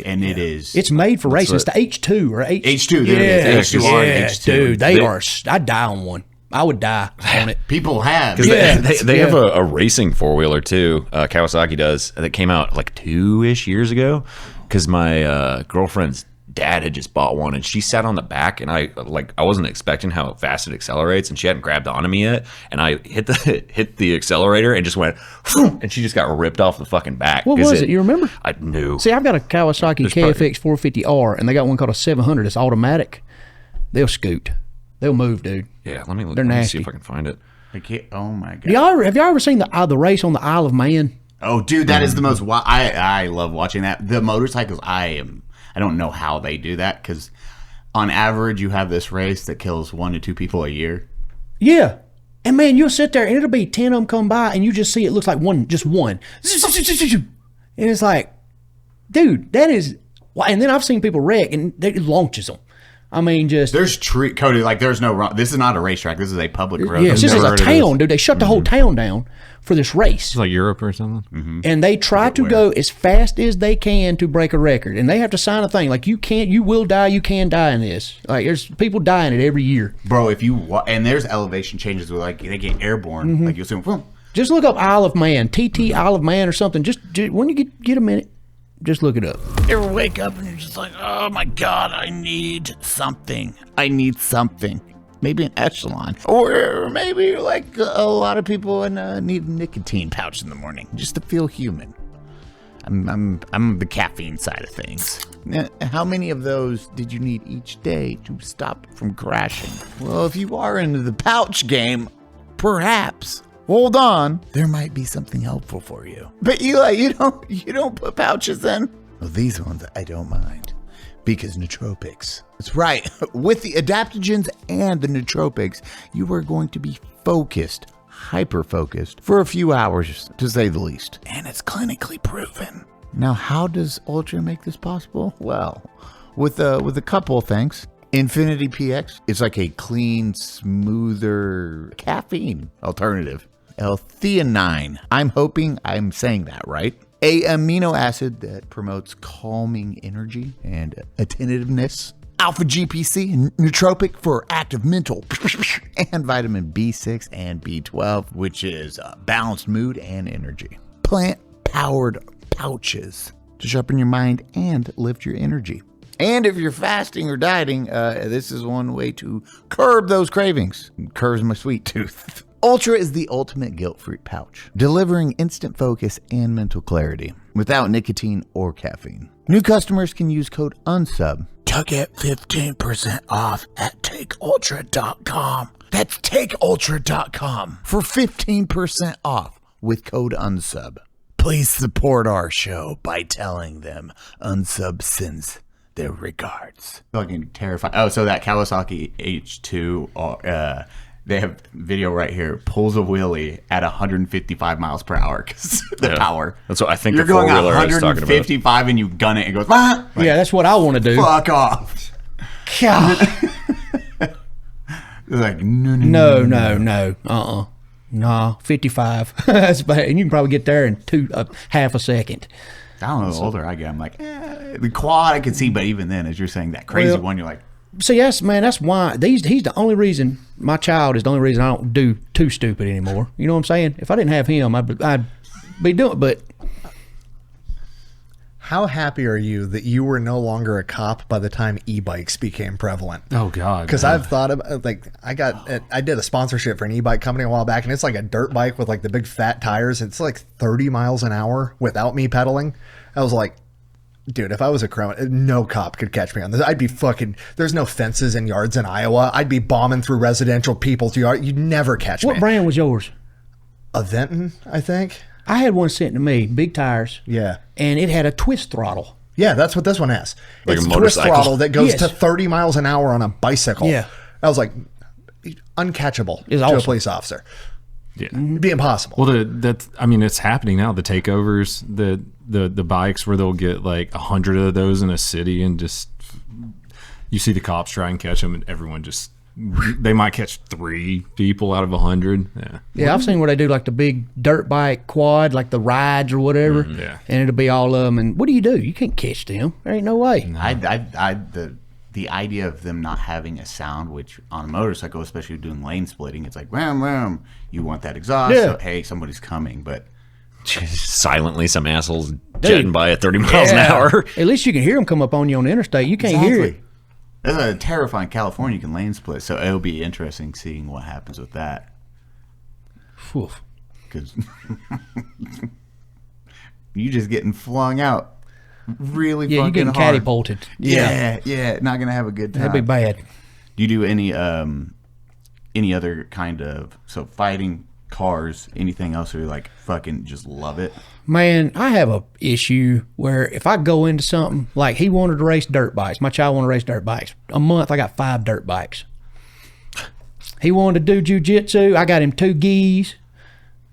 And it is. It's made for racing. It's the H2 or H2. There it is. H2R and H2. Dude, they are. I'd die on one. I would die on it. People have. They have a racing four-wheeler too. Kawasaki does. That came out like 2-ish years ago. Because my girlfriend's dad had just bought one, and she sat on the back, and I wasn't expecting how fast it accelerates, and she hadn't grabbed onto me yet, and I hit the accelerator and just went, and she just got ripped off the fucking back. What was it? You remember? I knew. See, I've got a Kawasaki KFX 450R, and they got one called a 700. It's automatic. They'll scoot. They'll move, dude. Yeah, let me They're nasty. see if I can find it. Oh my god! Have y'all ever seen the race on the Isle of Man? Oh, dude, that is the most. I love watching that. The motorcycles. I don't know how they do that because, on average, you have this race that kills 1 to 2 people a year. Yeah, and man, you'll sit there and it'll be 10 of them come by, and you just see it looks like just one, and it's like, dude, that is. And then I've seen people wreck, and it launches them. I mean, just there's Cody. Like, there's no wrong. This is not a racetrack. This is a public road. Yeah, it's just a town, dude. They shut the whole town down for this race. It's like Europe or something. And they try to go as fast as they can to break a record, and they have to sign a thing like you will die, you can die in this. Like there's people dying it every year, bro. If you and there's elevation changes where like they get airborne, like you'll see them. Just look up Isle of Man, TT Isle of Man or something. Just when you get a minute. Just look it up. You ever wake up and you're just like, oh my God, I need something. I need something. Maybe an echelon. Or maybe you're like a lot of people and need a nicotine pouch in the morning just to feel human. I'm the caffeine side of things. How many of those did you need each day to stop from crashing? Well, if you are into the pouch game, perhaps. Hold on, there might be something helpful for you. But Eli, you don't put pouches in? Well, these ones I don't mind. Because nootropics. That's right. With the adaptogens and the nootropics, you are going to be focused, hyper-focused, for a few hours, to say the least. And it's clinically proven. Now, how does Ultra make this possible? Well, with a couple of things. Infinity PX is like a clean, smoother caffeine alternative. L-theanine. I'm hoping I'm saying that right. A amino acid that promotes calming energy and attentiveness. Alpha GPC, nootropic for active mental. And vitamin B6 and B12, which is balanced mood and energy. Plant-powered pouches to sharpen your mind and lift your energy. And if you're fasting or dieting, this is one way to curb those cravings. Curbs my sweet tooth. Ultra is the ultimate guilt-free pouch, delivering instant focus and mental clarity without nicotine or caffeine. New customers can use code UNSUB to get 15% off at takeultra.com. That's takeultra.com for 15% off with code UNSUB. Please support our show by telling them Unsub sends their regards. Fucking terrifying. Oh, so that Kawasaki H2, they have video right here, pulls a wheelie at 155 miles per hour because the power. That's what I think You're the going four-wheeler I was talking about. 155 and you gun it and it goes, ah! Yeah, that's what I want to do. Fuck off. God. They're like, no. Nah, 55. That's bad. And you can probably get there in half a second. I don't know, the older I get, I'm like, the quad I can see, but even then, as you're saying, that crazy one, you're like, See, yes, man, that's why he's the only reason, my child is the only reason I don't do too stupid anymore. You know what I'm saying? If I didn't have him, I'd be doing it, but... How happy are you that you were no longer a cop by the time e-bikes became prevalent? Oh God! Because I've thought about I did a sponsorship for an e-bike company a while back, and it's like a dirt bike with like the big fat tires. It's like 30 miles an hour without me pedaling. I was like, dude, if I was a criminal, no cop could catch me on this. I'd be fucking. There's no fences and yards in Iowa. I'd be bombing through residential people's yard. You'd never catch me. What brand was yours? A Venton, I think. I had one sent to me, big tires. Yeah. And it had a twist throttle. Yeah, that's what this one has. Like it's a twist motorcycle? throttle that goes to 30 miles an hour on a bicycle. Yeah. I was like, uncatchable It's to awesome. a police officer. Yeah. It'd be impossible. Well, I mean, it's happening now. The takeovers, the bikes where they'll get like 100 of those in a city, and just you see the cops try and catch them, and everyone just they might catch 3 people out of 100. Yeah. Yeah, I've seen where they do like the big dirt bike quad, like the rides or whatever. Yeah. And it'll be all of them. And what do? You can't catch them. There ain't no way. The idea of them not having a sound, which on a motorcycle, especially doing lane splitting, it's like, wham, wham. You want that exhaust. Yeah. So, hey, somebody's coming. But Silently, some assholes jetting by at 30 miles an hour. At least you can hear them come up on you on the interstate. You can't hear it. That's a terrifying California. You can lane split. So it'll be interesting seeing what happens with that. Because you just getting flung out. Really Yeah, fucking you're getting hard. catapulted. Yeah. Not going to have a good time. That'd be bad. Do you do any other kind of fighting, cars, anything else, or you like fucking just love it? Man, I have a issue where if I go into something, like he wanted to race dirt bikes. My child wanted to race dirt bikes. A month, I got 5 dirt bikes. He wanted to do jujitsu. I got him 2 gis.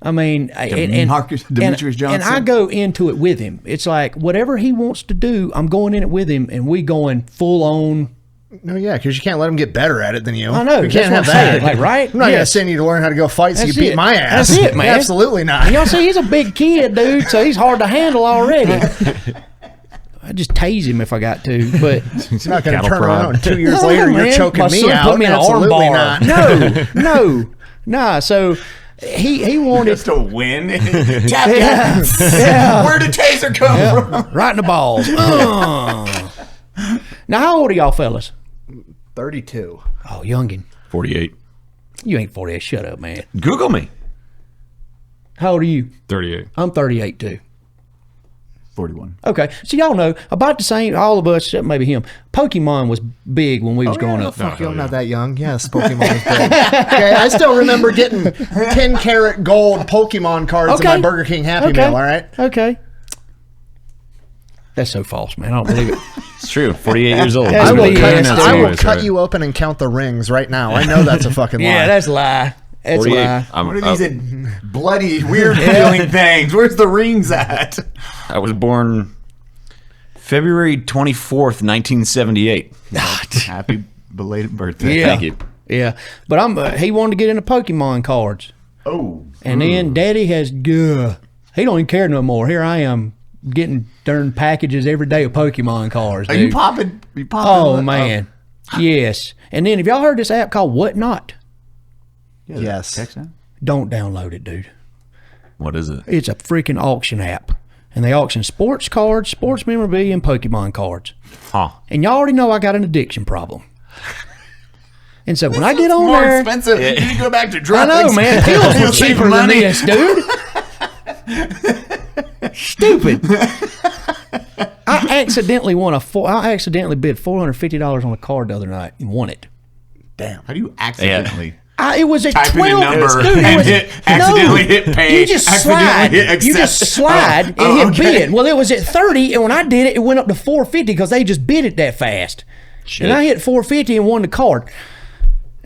I mean, Demetrius Johnson. And I go into it with him. It's like whatever he wants to do, I'm going in it with him, and we going full on. No, yeah, because you can't let him get better at it than you. I know. You can't have that's what I'm that. saying. Like, right? I'm not going to Yes. send you to learn how to go fight so That's you beat it. my ass. That's it, man. Absolutely not. And y'all see, he's a big kid, dude, so he's hard to handle already. I just tase him if I got to, but He's not going to Cattle turn prod. around 2 years later. man, You're choking my me son out. Put me in an arm Absolutely bar. not. No. So he wanted Just to win. Tap dance. Where did taser come from? right in the balls. Now, how old are y'all fellas? 32. Oh, youngin. 48. You ain't 48. Shut up, man. Google me. How old are you? 38. I'm 38 too. 41. Okay, so y'all know about the same. All of us, except maybe him. Pokemon was big when we was growing up. Fuck you, I'm not that young. Yes, Pokemon was big. Okay, I still remember getting 10 karat gold Pokemon cards in my Burger King Happy Meal, all right? Okay. That's so false, man. I don't believe it. It's true. 48 years old. That's I will, what he cut, is, I will too. cut you open and count the rings right now. I know that's a fucking lie. Yeah, that's a lie. That's a 48. lie. What are these bloody, weird feeling things? Where's the rings at? I was born February 24th, 1978. Happy belated birthday. Yeah. Thank you. Yeah, but he wanted to get into Pokemon cards. Oh. And then Daddy has, he don't even care no more. Here I am getting darn packages every day of Pokemon cards. Are Dude. you popping? Oh, man. Yes. And then have y'all heard this app called Whatnot? Yes. Text now? Don't download it, dude. What is it? It's a freaking auction app. And they auction sports cards, sports memorabilia, and Pokemon cards. Huh. And y'all already know I got an addiction problem. And so when I get on More there... expensive. You need to go back to I drugs. know, man. Pills were Save cheaper than money. this, dude. Stupid. I accidentally bid $450 on a card the other night and won it. Damn. How do you accidentally? It was a Type in a 12 number dude, and was, accidentally hit pay, You just accidentally slide. hit accept. You just slide and Oh, hit okay. bid. Well, it was at 30, and when I did it, it went up to 450 because they just bid it that fast. Shit. And I hit 450 and won the card.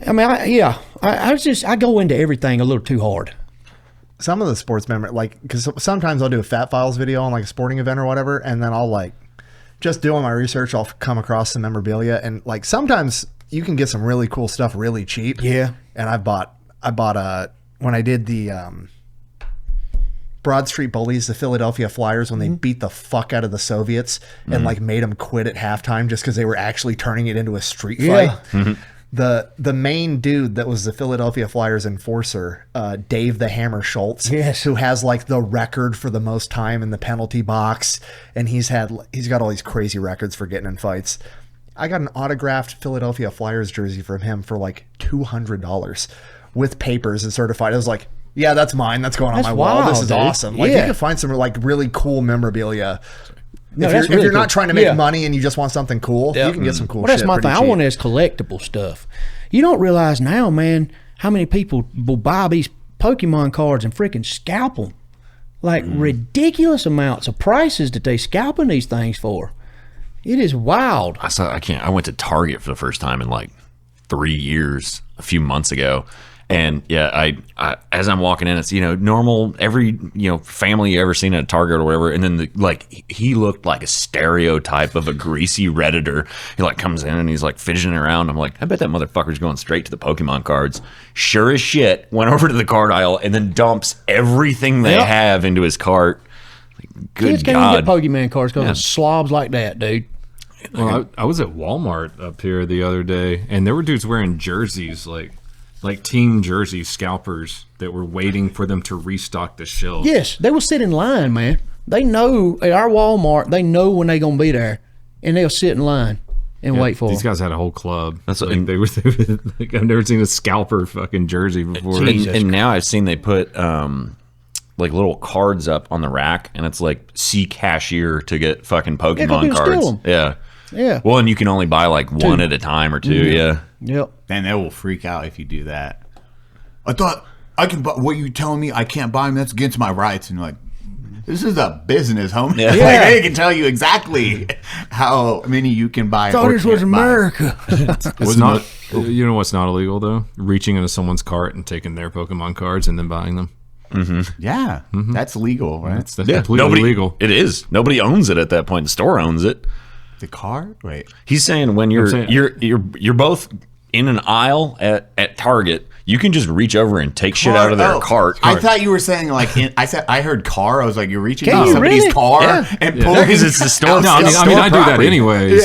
I mean, I go into everything a little too hard. Some of the sports because sometimes I'll do a Fat Files video on like a sporting event or whatever, and then I'll like just doing my research, I'll come across some memorabilia, and like sometimes you can get some really cool stuff really cheap. Yeah. And I bought when I did the Broad Street Bullies, the Philadelphia Flyers, when they beat the fuck out of the Soviets and like made them quit at halftime just because they were actually turning it into a street fight. The main dude that was the Philadelphia Flyers enforcer, Dave the Hammer Schultz, who has like the record for the most time in the penalty box, and he's got all these crazy records for getting in fights. I got an autographed Philadelphia Flyers jersey from him for like $200 with papers and certified. I was like, yeah, that's mine. That's going on my wall. This is dude. awesome. Like you can find some like really cool memorabilia. If you're not trying to make money and you just want something cool, you can get some cool shit. That's my thing. I want is collectible stuff. You don't realize now, man, how many people will buy these Pokemon cards and freaking scalp them. Like ridiculous amounts of prices that they scalping these things for. It is wild. I went to Target for the first time in like 3 years a few months ago. And yeah, I as I'm walking in, it's, normal, every, family you ever seen at a Target or whatever. And then he looked like a stereotype of a greasy Redditor. He like comes in and he's like fidgeting around. I'm like, I bet that motherfucker's going straight to the Pokemon cards. Sure as shit, went over to the card aisle and then dumps everything they have into his cart. Like, good Kids can't God. even get Pokemon cards because of slobs like that, dude. Well, I was at Walmart up here the other day, and there were dudes wearing jerseys, like team jersey scalpers that were waiting for them to restock the shelf. Yes, they will sit in line, man. They know at our Walmart, they know when they're going to be there, and they'll sit in line and wait for These them. guys had a whole club. That's what, like, they were like, I've never seen a scalper fucking jersey before. and now I've seen they put like little cards up on the rack, and it's like see cashier to get fucking Pokemon people steal cards. 'em. Yeah. Yeah. Well, and you can only buy like one at a time or two. Yeah. Yep. And they will freak out if you do that. I thought I can buy. What you telling me? I can't buy them. That's against my rights. And you're like, this is a business, homie. Yeah. Like, they can tell you exactly how many you can buy. Thought or this was can't buy. America. It's not. You know what's not illegal though? Reaching into someone's cart and taking their Pokemon cards and then buying them. Yeah, that's legal, right? That's completely legal. It is. Nobody owns it at that point. The store owns it. The card? Wait. He's saying when you're both in an aisle at Target, you can just reach over and take shit out of their cart. I thought you were saying like I heard car. I was like, you're reaching Can into you somebody's really? car Yeah. and pulling. because it's the store. No, I mean I do that property. anyways.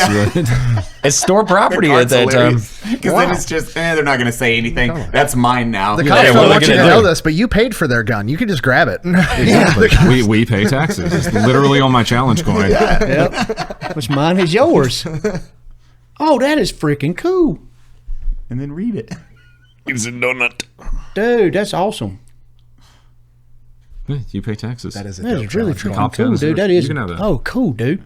It's store property at that time. Because then it's just they're not going to say anything. That's mine now. The Yeah, cops what don't are want they you to gonna know do? this, but you paid for their gun. You can just grab it. Exactly. we pay taxes. It's literally on my challenge coin. Yep. Which mine is yours. Oh, that is freaking cool. And then read it. It's a donut. Dude, that's awesome. You pay taxes. That is a That dope is really challenge. freaking Cop cool, guns, dude. That you is. can have that. Oh, cool, dude.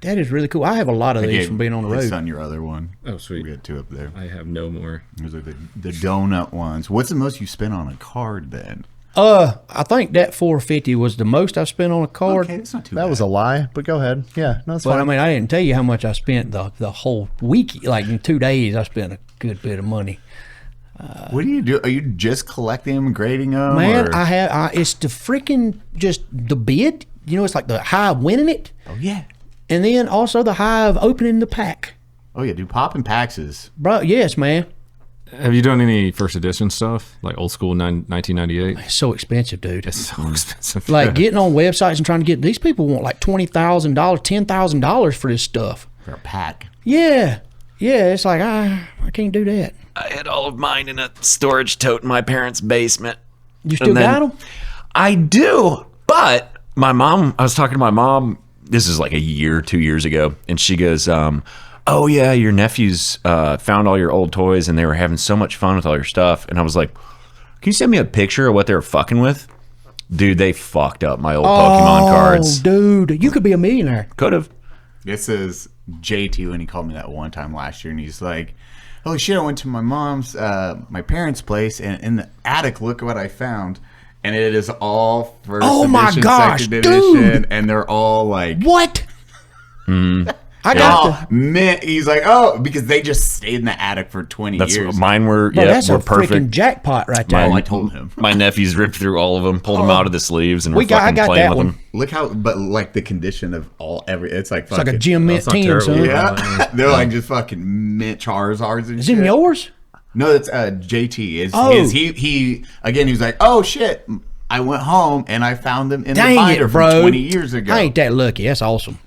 That is really cool. I have a lot of these from being on the It's road. on your other one. Oh, sweet. We got two up there. I have no more. Those are the donut ones. What's the most you spent on a card then? I think that $450 was the most I spent on a card. Okay, that's not too That bad. was a lie, but go ahead. Yeah, no, it's But fine. I mean, I didn't tell you how much I spent the whole week. Like in 2 days, I spent a good bit of money. What do you do? Are you just collecting them, grading them? Man, or? it's the freaking just the bid. You know, it's like the high of winning it, Oh yeah. and then also the high of opening the pack. Oh yeah, dude, popping packs is. Bro, yes, man. Have you done any first edition stuff like old school 1998? It's so expensive, dude. It's so expensive. Like getting on websites and trying to get these people want like $20,000, $10,000 for this stuff. For a pack. Yeah, it's like I can't do that. I had all of mine in a storage tote in my parents' basement. You still got them? I do, but my mom. I was talking to my mom. This is like a year, 2 years ago, and she goes, "Oh yeah, your nephews found all your old toys, and they were having so much fun with all your stuff." And I was like, "Can you send me a picture of what they were fucking with?" Dude, they fucked up my old Pokemon cards. Dude, you could be a millionaire. Could have. This is JT when he called me that one time last year, and he's like, "Holy shit! I went to my mom's, my parents' place, and in the attic, look what I found." And it is all first edition, second edition, and they're all like, what? I got he's like, oh, because they just stayed in the attic for 20 years. Mine were, Bro, that's were a perfect. freaking jackpot right there. I told him. My nephews ripped through all of them, pulled them out of the sleeves, and I were fucking got playing that with one. them. Look how, but like the condition of it's like It's like a Gym Mint not 10, terrible. son. Yeah, they're like just fucking mint Charizards and Is shit. it yours? No, it's JT. He was like, oh shit, I went home and I found them in the binder from 20 years ago. I ain't that lucky. That's awesome.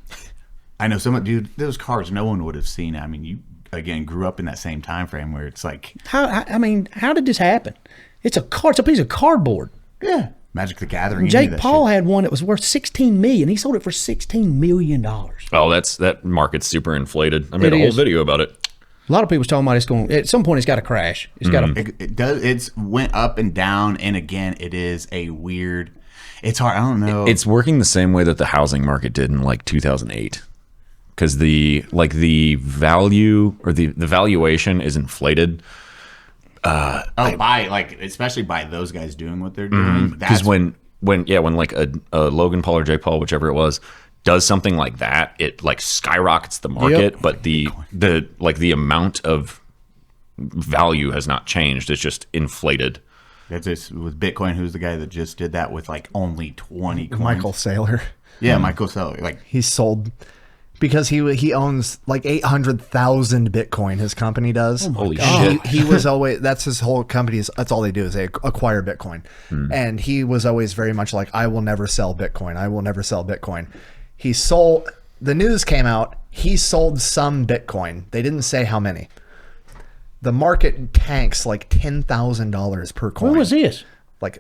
I know someone, dude. Those cards, no one would have seen. I mean, you again grew up in that same time frame where it's like, How did this happen? It's a card. It's a piece of cardboard. yeah, Magic the Gathering. Jake Paul had one that was worth $16 million. He sold it for $16 million. Oh, that market's super inflated. I made It a whole is. video about it. A lot of people's talking about it's going. At some point, it's got to crash. It's got to. It does. It's went up and down, and again, it is a weird. It's hard. I don't know. It's working the same way that the housing market did in like 2008, because the value or the valuation is inflated. Especially by those guys doing what they're doing. Because when like a Logan Paul or Jake Paul, whichever it was, does something like that, it like skyrockets the market, but the amount of value has not changed. It's just inflated. That's just with Bitcoin. Who's the guy that just did that with like only 20 coins? Michael Saylor. Yeah, Michael Saylor. Like He sold because he owns like 800,000 Bitcoin. His company does. Holy And shit! He was always, that's his whole company. That's all they do is they acquire Bitcoin. And he was always very much like, I will never sell Bitcoin. I will never sell Bitcoin. He sold, the news came out, he sold some Bitcoin. They didn't say how many. The market tanks like $10,000 per coin. When was this? Like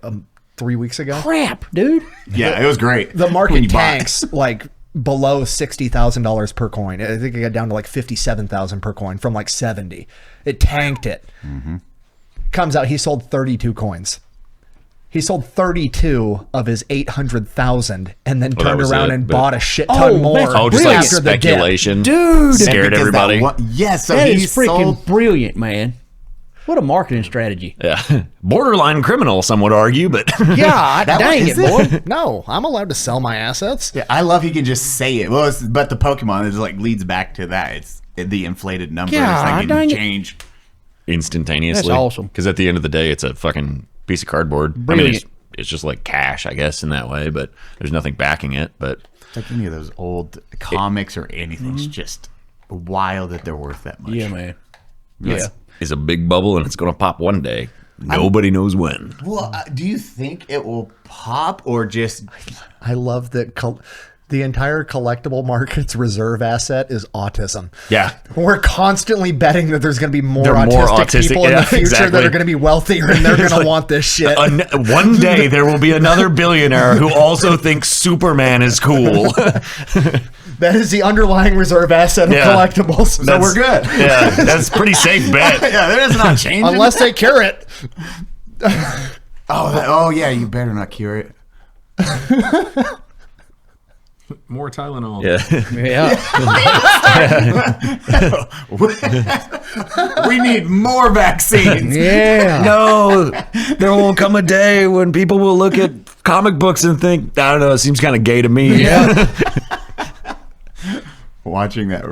3 weeks ago. Crap, dude. yeah, it was great. The When market you buy- tanks like below $60,000 per coin. I think it got down to like 57,000 per coin from like 70. It tanked it. Comes out, he sold 32 coins. He sold 32 of his 800,000 and then turned was around it, and but- bought a shit ton more. that's Oh, just like After the dip. speculation, Dude. scared Because everybody. So That he is freaking sold. brilliant, man. What a marketing strategy. Yeah, borderline criminal, some would argue, but Yeah, dang it, boy. No, I'm allowed to sell my assets. Yeah, I love he can just say it. Well, but the Pokemon is like leads back to that. It's the inflated numbers. God, like dang it it. change. instantaneously. That's awesome. Because at the end of the day, it's a fucking piece of cardboard. I mean, Brilliant. it's just like cash, I guess, in that way, but there's nothing backing it. But Like any of those old comics or anything. It's just wild that they're worth that much. Yeah, man. it's a big bubble, and it's going to pop one day. Nobody knows when. Well, do you think it will pop or just? I love that the entire collectible market's reserve asset is autism. Yeah. We're constantly betting that there's going to be more They're autistic, more autistic, people in yeah, the future exactly. that are going to be wealthier and they're going to want this shit. One day there will be another billionaire who also thinks Superman is cool. That is the underlying reserve asset of Yeah. collectibles. So we're good. Yeah, that's a pretty safe bet. Yeah, there is not changing. Unless they cure it. Oh yeah, you better not cure it. More Tylenol. Yeah. Yeah. We need more vaccines. Yeah. No, there will come a day when people will look at comic books and think, I don't know, it seems kind of gay to me. Yeah. Watching that,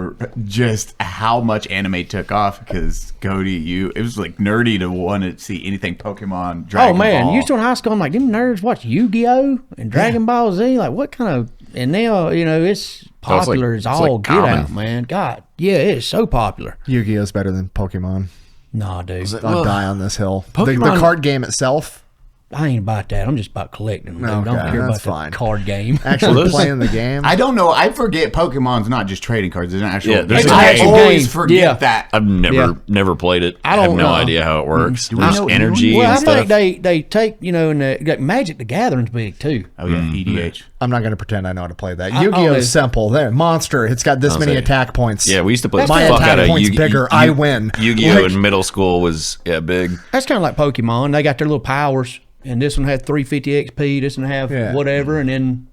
just how much anime took off because Cody, it was like nerdy to want to see anything Pokemon, Dragon Oh man, Ball. you still in high school? I'm like, them nerds watch Yu-Gi-Oh and Dragon Ball Z. Like, what kind of And now, it's popular. It's all like get common. out, man. God, yeah, it's so popular. Yu-Gi-Oh's better than Pokemon. Nah, dude. I'll die on this hill. The Pokemon- card game itself, I ain't about that. I'm just about collecting them. Dude. I Okay, don't care that's about fine. the card game. actually playing the game. I don't know. I forget Pokemon's not just trading cards. There's an actual. Yeah, there's an I actual always game. forget Yeah. that. I've never played it. I I have don't no know. idea how it works. we There's know energy Well, I and stuff. think they take, and like Magic the Gathering's big too. Oh yeah, EDH. I'm not going to pretend I know how to play that. I Yu-Gi-Oh always- is simple. There, monster. It's got this many say. attack points. Yeah, we used to play the My fuck attack out of point's bigger. I win. Yu-Gi-Oh Like- in middle school was big. That's kind of like Pokemon. They got their little powers, and this one had 350 XP. This one have Yeah. whatever, and then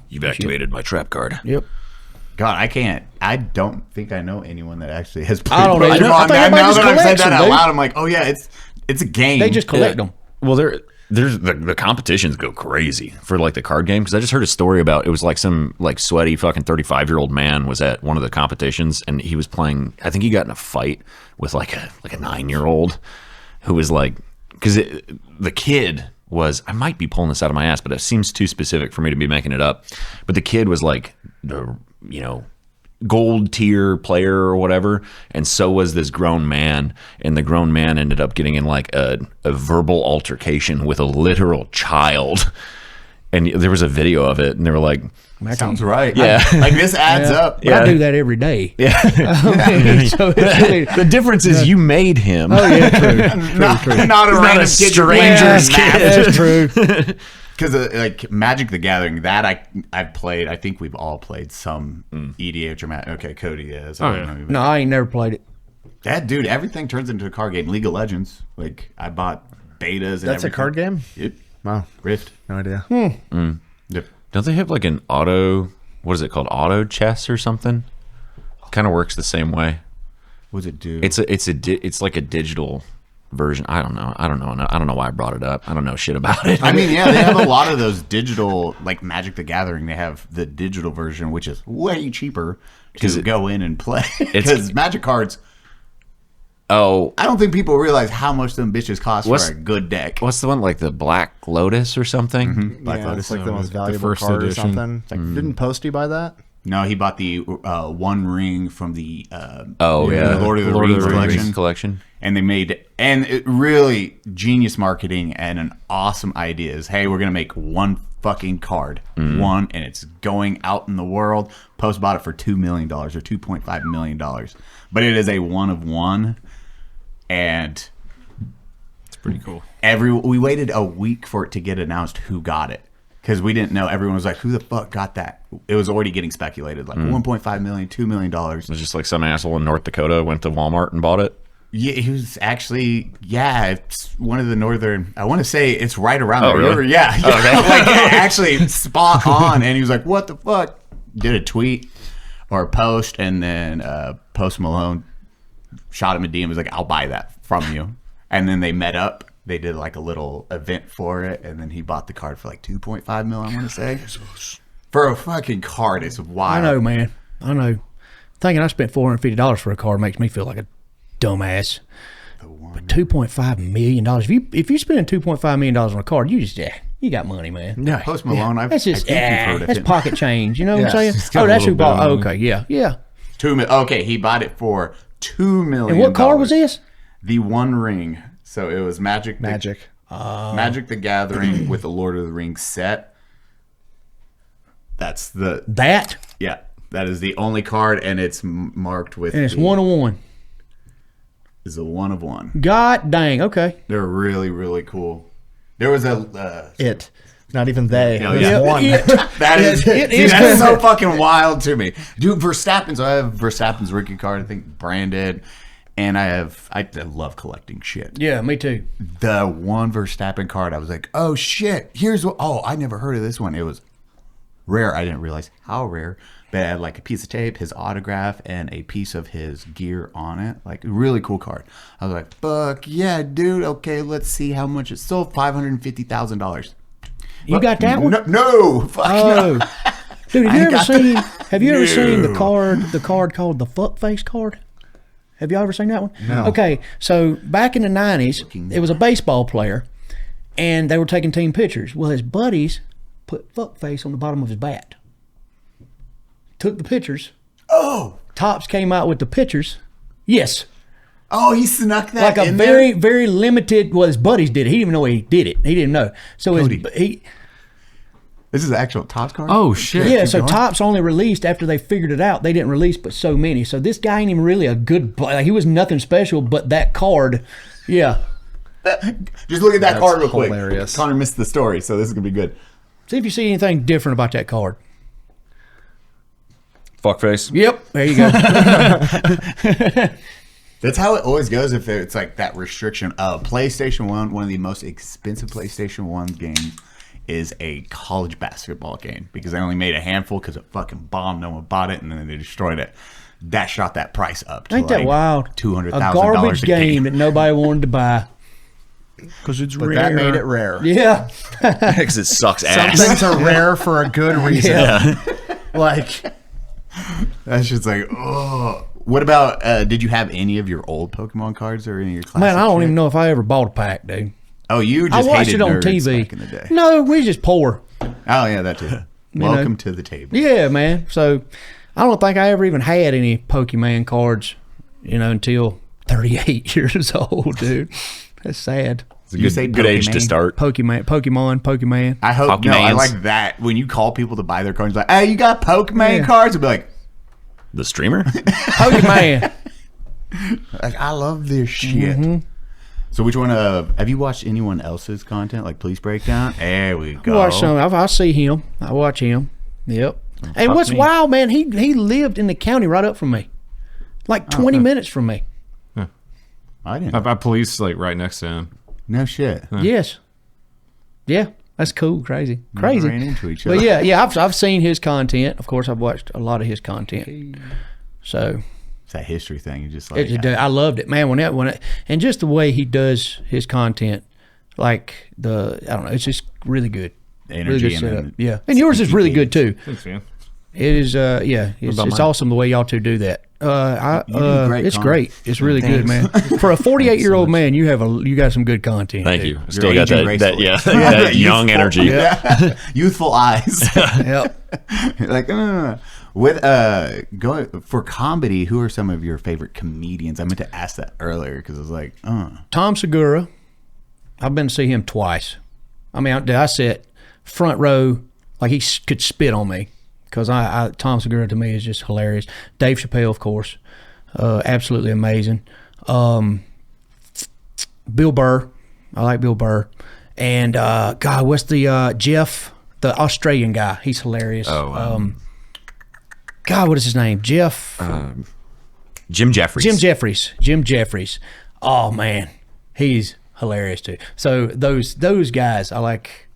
You've activated my trap card. yep. God, I can't. I don't think I know anyone that actually has played I don't Pokemon. either. I think Now everybody just that I've said collects that them, out dude. loud, I'm like, oh yeah, it's a game. They just collect them. Well, there's the competitions go crazy for like the card game because I just heard a story about it was like some like sweaty fucking 35-year-old man was at one of the competitions and he was playing. I think he got in a fight with like a 9-year-old who was like because the kid was I might be pulling this out of my ass, but it seems too specific for me to be making it up. But the kid was like the gold tier player or whatever, and so was this grown man, and the grown man ended up getting in like a verbal altercation with a literal child, and there was a video of it, and they were like, Sounds right. Yeah. Like this adds up. But I do that every day. yeah. So it's really, The difference is you made him. oh yeah, true. Not a random kid. stranger's kid. That's true. Because like Magic the Gathering, that I've played. I think we've all played some EDH or Magic. Okay, Cody is. I don't know. No, I ain't never played it. That dude, everything turns into a card game. League of Legends. Like I bought betas. And That's a card game? Yep. Wow. Rift. No idea. Yep. Don't they have like an what is it called? Auto chess or something? Kind of works the same way. What's it do? It's like a digital version. I don't know. I don't know why I brought it up. I don't know shit about it. I mean, yeah, they have a lot of those digital, like Magic the Gathering. They have the digital version, which is way cheaper to go in and play. Because Magic cards, oh, I don't think people realize how much them bitches cost for a good deck. what's the one like the Black Lotus or something? Black Yeah, Lotus. it's like the most the valuable first card edition. or something. It's like, didn't Posty buy that? No, he bought the One Ring from the Oh yeah, the Lord of the Rings collection. And they made, and it really genius marketing and an awesome idea is, hey, we're going to make one fucking card. One, and it's going out in the world. Post bought it for $2 million or $2.5 million. But it is a one of one. And It's pretty cool. we waited a week for it to get announced who got it. Because we didn't know. Everyone was like, who the fuck got that? It was already getting speculated. Like $1.5 million, $2 million. It was just like some asshole in North Dakota went to Walmart and bought it. Yeah, he was actually, it's one of the northern, I want to say it's right around the really? river. Yeah. Like actually spot on. And he was like, what the fuck? Did a tweet or a post, and then Post Malone shot him a DM, was like, I'll buy that from you. And then they met up. They did like a little event for it, and then he bought the card for like 2.5 mil, I want to say. For a fucking card, it's wild. I know, man. I know. Thinking I spent $450 for a card makes me feel like a dumbass. But $2.5 million. If you're spending $2.5 million on a card, you got money, man. Yeah, Post Malone, That's just I think you've heard of that's him. pocket change. You know what I'm saying? it's got Oh, a that's who little bit bought. of Okay, yeah. Okay, he bought it for $2 million. And what card was this? The One Ring. So it was Magic the Gathering with the Lord of the Rings set. That's That that is the only card, and it's marked with. and it's 1-on-1. Is a one of one. God dang. Okay. They're really, really cool. There was a It. Not even they. Yeah, There's yeah. one. that is It dude, is that's cool. so fucking wild to me, dude. Verstappen's. I have Verstappen's rookie card. I think branded, and I love collecting shit. Yeah, me too. The one Verstappen card, I was like, oh shit. Here's what. Oh, I never heard of this one. It was rare. I didn't realize how rare. But it had like a piece of tape, his autograph, and a piece of his gear on it. Like, really cool card. I was like, fuck yeah, dude. Okay, let's see how much it sold. $550,000. You got that one? No, fuck no. Dude, I got have you ever seen the No. card called the fuck face card? Have you ever seen that one? No. Okay, so back in the 90s, it was a baseball player, and they were taking team pictures. Well, his buddies put fuck face on the bottom of his bat. took the pictures. Oh. Topps came out with the pictures. Yes. Oh, he snuck that Like a in very, there? very limited. Well, his buddies did it. He didn't even know he did it. He didn't know. So Cody. This is the actual Topps card? Oh shit! Yeah, so Topps only released after they figured it out. They didn't release but so many. So this guy ain't even really a good. Like, he was nothing special, but that card, yeah. Just look at that card real quick. hilarious. Connor missed the story, so this is gonna be good. See if you see anything different about that card. Fuckface. Yep, there you go. That's how it always goes if it's like that restriction of PlayStation 1. One of the most expensive PlayStation 1 games is a college basketball game because they only made a handful because it fucking bombed. No one bought it, and then they destroyed it. That shot that price up to Ain't that wild? $200,000 A garbage a game that nobody wanted to buy. Because it's But rare. that made it rare. Yeah. Because it sucks ass. Something's a rare for a good reason. Yeah. Like, That's just like, oh. What about, did you have any of your old Pokemon cards or any of your classic Man, I don't shit? even know if I ever bought a pack, dude. Oh, you I just watched hated it on nerds TV. back in the day. No, we just poor. Oh, yeah, that too. Welcome to the table. Yeah, man. So I don't think I ever even had any Pokemon cards, until 38 years old, dude. That's sad. It's a good age to start. Pokemon. I hope, no, I Pokemans. like that. When you call people to buy their cards, like, hey, you got Pokemon cards? I'll be like, The streamer? Pokemon. Like, I love this shit. Mm-hmm. So which one have you watched anyone else's content, like Police Breakdown? There we go. I watch some. I see him. I watch him. Yep. And fuck what's me. wild, man, he lived in the county right up from me. Like 20 minutes from me. I didn't. I police like right next to him. No shit. Yes. Yeah. That's cool. Crazy. Never Crazy. ran into each other. But yeah, I've seen his content. Of course, I've watched a lot of his content. So It's that history thing. You just like, I loved it, man. And just the way he does his content, like I don't know, it's just really good. Energy really good and setup. then Yeah, and yours is really good too. Thanks, man. It is, it's awesome the way y'all two do that. You do great it's content. great. It's really good, man. For a 48-year-old man, you got some good content. Thank dude. you. Still got aging that gracefully. that young energy. Yeah. Youthful eyes. Yep. Like, with going for comedy, who are some of your favorite comedians? I meant to ask that earlier because I was like, Tom Segura, I've been to see him twice. I mean, I sat front row, like he could spit on me, because Tom Segura to me is just hilarious. Dave Chappelle, of course, absolutely amazing. Bill Burr, I like Bill Burr, and God, what's the Jeff, the Australian guy? He's hilarious. God, what is his name? Jeff. Jim Jeffries. Jim Jeffries. Oh man, he's hilarious too. So those guys I like,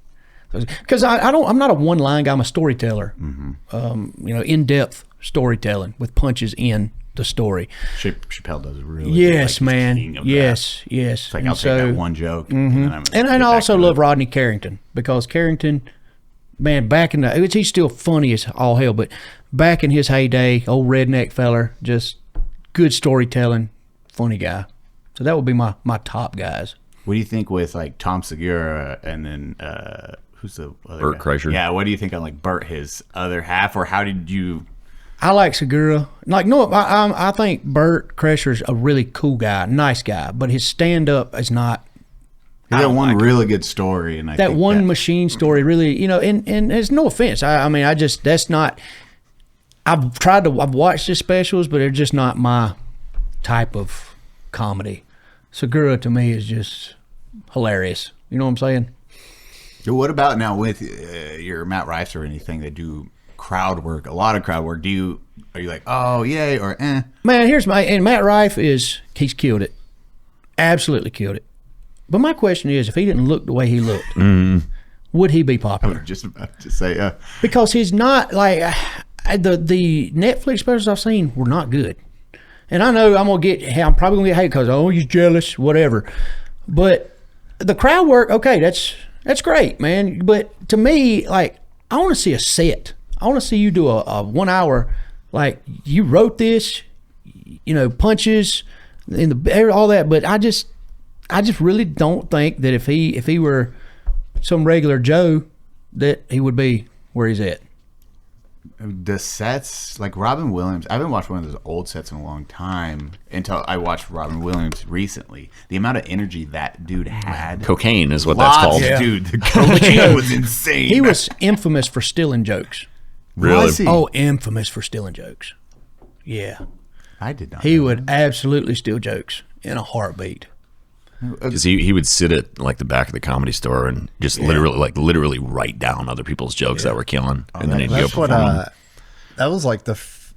because I'm not a one line guy. I'm a storyteller. In depth storytelling with punches in the story. Chappelle does it really. Yes, good. Like, he's man. king of yes. It's like And I'll take that one joke, and I also love Rodney Carrington, because Carrington, man, back in the, he's still funny as all hell, but back in his heyday, old redneck feller, just good storytelling, funny guy. So that would be my top guys. What do you think with like Tom Segura and then who's the other Burt guy? Kreischer. Yeah, what do you think on like Burt, his other half, or how did you? I like Segura. I think Burt Kreischer's a really cool guy, nice guy, but his stand up is not. He had one really good story, and I That think one machine story really, and there's no offense. That's not. I've watched his specials, but they're just not my type of comedy. Segura to me is just hilarious. You know what I'm saying? So what about now with your Matt Rife or anything that do crowd work, a lot of crowd work? Are you like, oh yay or eh? Man, and Matt Rife he's killed it, absolutely killed it. But my question is, if he didn't look the way he looked, would he be popular? Just about to say, Because he's not like the Netflix specials I've seen were not good. And I know I'm probably gonna get hate because he's jealous, whatever. But the crowd work, okay, that's great, man. But to me, like, I want to see a set. I want to see you do a 1 hour, like you wrote this, punches in the all that. But I just really don't think that if he were some regular Joe, that he would be where he's at. The sets, like Robin Williams, I haven't watched one of those old sets in a long time until I watched Robin Williams recently. The amount of energy that dude had. Cocaine is what that's called. Dude, the cocaine was insane. He was infamous for stealing jokes. Really? Was he? Oh, infamous for stealing jokes. Yeah. I did not. He know would absolutely steal jokes in a heartbeat. Because he would sit at like the back of the Comedy Store and just literally write down other people's jokes that were killing, and then he'd go That's perform what. them. That was like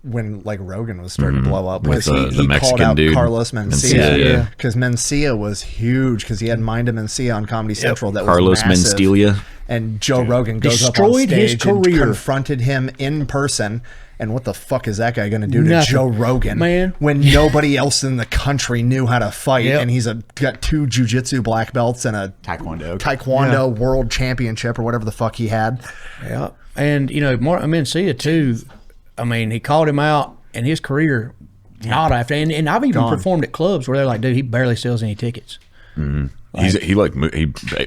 when like Rogan was starting to blow up. With Was the he Mexican called out dude. Carlos Mencia, Mencia. yeah. Because Mencia was huge. Because he had Mind of Mencia on Comedy Central. That Carlos was massive. Mencia. And Joe Rogan goes up on Destroyed his stage and career. confronted him in person. And what the fuck is that guy going to do to Nothing. Joe Rogan, Man. when nobody else in the country knew how to fight, Yep. and he's got 2 jiu-jitsu black belts and a Taekwondo. world championship or whatever the fuck he had. Yeah. And, you know, Mencia, too, I mean, he called him out, and his career, not after. And I've even performed at clubs where they're like, dude, he barely sells any tickets. He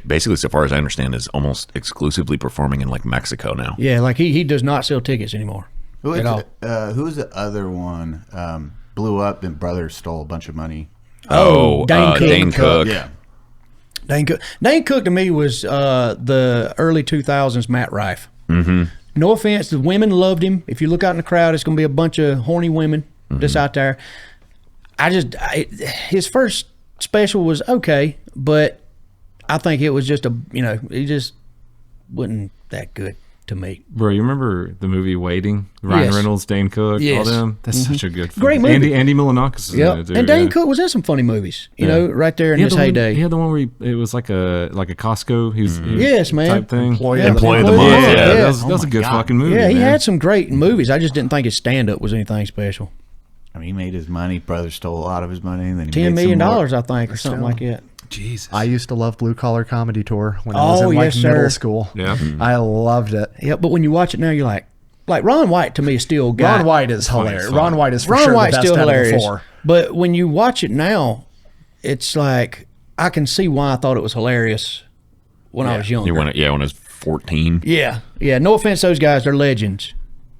basically, so far as I understand, is almost exclusively performing in like Mexico now. Yeah, like he does not sell tickets anymore. At all. Who's the other one? Blew up and brother stole a bunch of money. Dane Cook. Yeah. Dane Cook to me was the early 2000s Matt Rife. Mm-hmm. No offense, the women loved him. If you look out in the crowd, it's going to be a bunch of horny women just out there. His first special was okay, but I think it was just he just wasn't that good to me. Bro, you remember the movie Waiting? Ryan Yes. Reynolds, Dane Cook, Yes. all them? That's such a good Great film. movie. Andy Milonakis is in it, too. And Dane yeah. Cook was in some funny movies, you Yeah. know, right there in He had his the one- heyday. He had the one where it was like a Costco. Yes, man. Type thing. Employee Yeah, of the Employee of month. the month. Yeah, Yeah. that was a good fucking movie. Yeah, he man. had some great movies. I just didn't think his stand-up was anything special. I mean, he made his money. Brother stole a lot of his money. And then he $10 made some million, more. I think, or something like that. Jesus. I used to love Blue Collar Comedy Tour when I was Oh, in like yes, sir. middle school. Yeah. I loved it. Yeah, but when you watch it now, you're like Ron White to me is still got. Ron White is hilarious. fun. Ron White is for Ron sure White's the best still out hilarious. of the 4. But when you watch it now, it's like I can see why I thought it was hilarious when I was younger. When I was 14. Yeah. No offense to those guys, they're legends,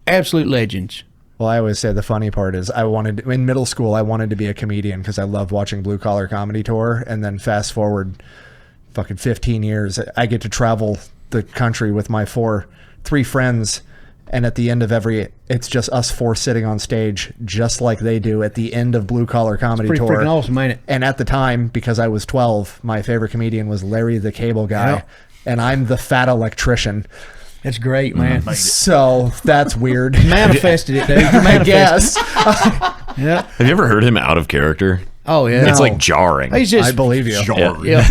absolute legends. Well, I always say the funny part is in middle school I wanted to be a comedian because I loved watching Blue Collar Comedy Tour, and then fast forward fucking 15 years, I get to travel the country with my 3 friends, and at the end of it's just us 4 sitting on stage just like they do at the end of Blue Collar Comedy Pretty Tour. freaking awesome, ain't it? And at the time, because I was 12, my favorite comedian was Larry the Cable Guy, Yeah. and I'm the Fat Electrician. It's great, man. So that's weird. Manifested it, dude. I guess. Yeah. Have you ever heard him out of character? Oh yeah. It's like jarring. He's just. I believe you. Yeah.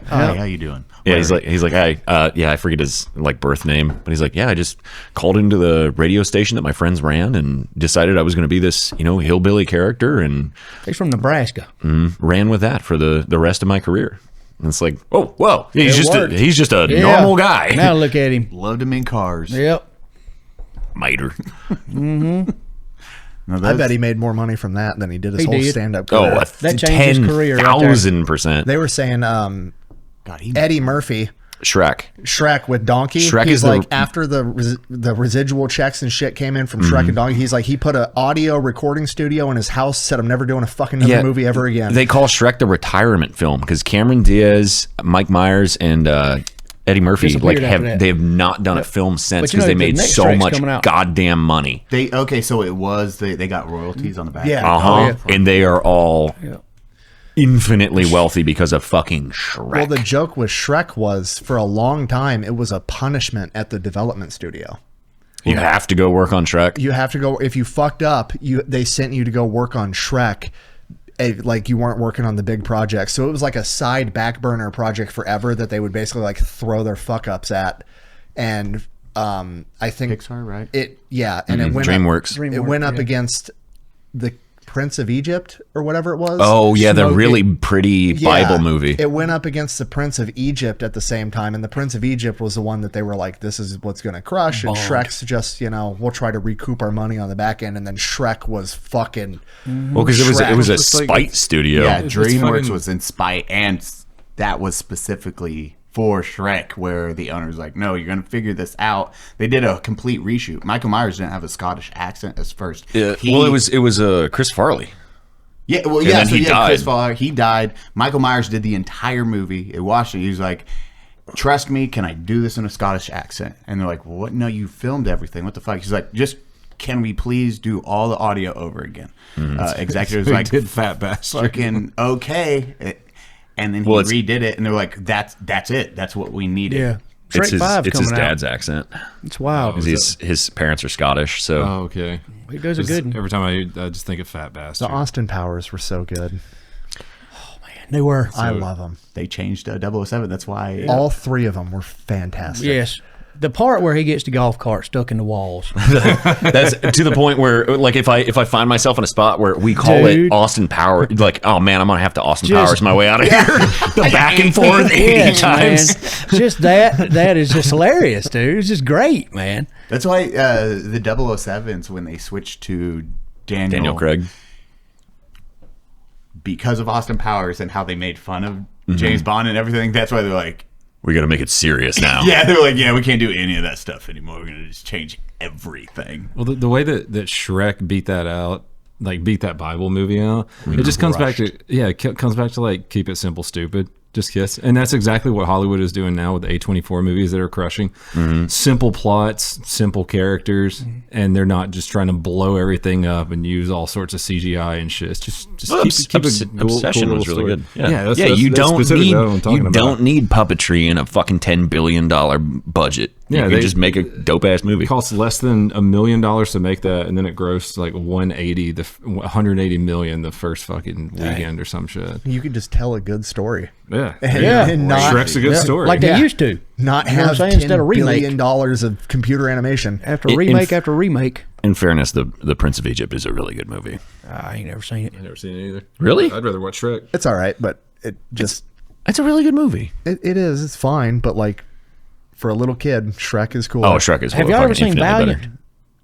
Hi, how you doing? Yeah, he's like, hey, I forget his like birth name, but he's like, yeah, I just called into the radio station that my friends ran and decided I was going to be this, hillbilly character, and He's from Nebraska. ran with that for the rest of my career. And it's like, oh, whoa, he's worked. just a Yeah. normal guy. Now look at him. Loved him in cars. Yep. Miter. No, I that's- bet he made more money from that than he did his He whole did. stand-up career. Oh, That changed his career right there. 10,000%. They were saying Eddie Murphy, Shrek with Donkey. Shrek he's is the- like after the residual checks and shit came in from Shrek and Donkey. He's like he put an audio recording studio in his house. Said I'm never doing a fucking another movie ever again. They call Shrek the retirement film because Cameron Diaz, Mike Myers, and Eddie Murphy Disappeared after that. they have not done a film since But you know because they the made next so Shrek's much coming out. goddamn money. So it was they got royalties on the back. Yeah. Uh-huh. And they are all infinitely wealthy because of fucking Shrek. Well, the joke with Shrek was for a long time it was a punishment at the development studio. you have to go work on Shrek. You have to go if you fucked up. They sent you to go work on Shrek. Like you weren't working on the big project, so it was like a side back burner project forever that they would basically like throw their fuck ups at, and I think Pixar, right? it went DreamWorks. It went up against the Prince of Egypt or whatever it was. Oh yeah, the really pretty Bible movie. It went up against the Prince of Egypt at the same time, and the Prince of Egypt was the one that they were like, "This is what's going to crush." And Shrek's just, we'll try to recoup our money on the back end, and then Shrek was fucking. Well, because it was a It's like- spite studio. Yeah, It's DreamWorks fucking- was in spite, and that was specifically for Shrek, where the owner's like, no, you're going to figure this out. They did a complete reshoot. Michael Myers didn't have a Scottish accent at first. Yeah, well, it was Chris Farley. Yeah, well, And yeah. then So he died. Chris Farley, he died. Michael Myers did the entire movie. They watched it. He was like, trust me, can I do this in a Scottish accent? And they're like, what? No, you filmed everything. What the fuck? He's like, just can we please do all the audio over again? Executives He like, did Fat Bastard. fucking okay. And then he redid it, and they're like, that's it. That's what we needed. Yeah. It's Shrek 5 his coming dad's out. accent. It's wild. 'Cause his parents are Scottish, so Oh, okay. He does a good. Every time I just think of Fat Bastard. The Austin Powers were so good. They were. I love them. They changed 007. That's why. All three of them were fantastic. Yes. The part where he gets the golf cart stuck in the walls. that's to the point where, like, if I find myself in a spot where we call Dude. it Austin Power, like, oh man, I'm gonna have to Austin Just- Powers my way out of here. The back and forth 80 Yes, times. man. Just that is just hilarious, dude. It's just great, man. That's why the 007s, when they switched to Daniel Craig. because of Austin Powers and how they made fun of James Bond and everything, that's why they're like, We got to make it serious now. yeah, they're like, yeah, we can't do any of that stuff anymore. We're gonna just change everything. Well, the way that Shrek beat that out, like beat that Bible movie out, it just comes back to it comes back to like keep it simple, stupid, just kiss, and that's exactly what Hollywood is doing now with the A24 movies that are crushing. Simple plots, simple characters, and they're not just trying to blow everything up and use all sorts of CGI and shit. It's just Well, keep a cool Obsession little was really story. good. That's you that's don't specifically need what I'm talking about. don't need puppetry in a fucking $10 billion budget. Yeah, you they can just make a dope ass movie. It costs less than $1 million to make that, and then it grossed like 180 million the first fucking weekend or some shit. You could just tell a good story. Yeah, And not, Shrek's a good story. Like they Yeah. used to. not You know what I'm have saying? $10 Instead of remake. billion of computer animation. After In- remake in- after remake. In fairness, the Prince of Egypt is a really good movie. I ain't never seen it. I've never seen it either. Really? I'd rather watch Shrek. It's all right, but it just It's a really good movie. it is. It's fine, but like for a little kid, Shrek is cool. Oh, Shrek is Have y'all ever seen Valiant? better.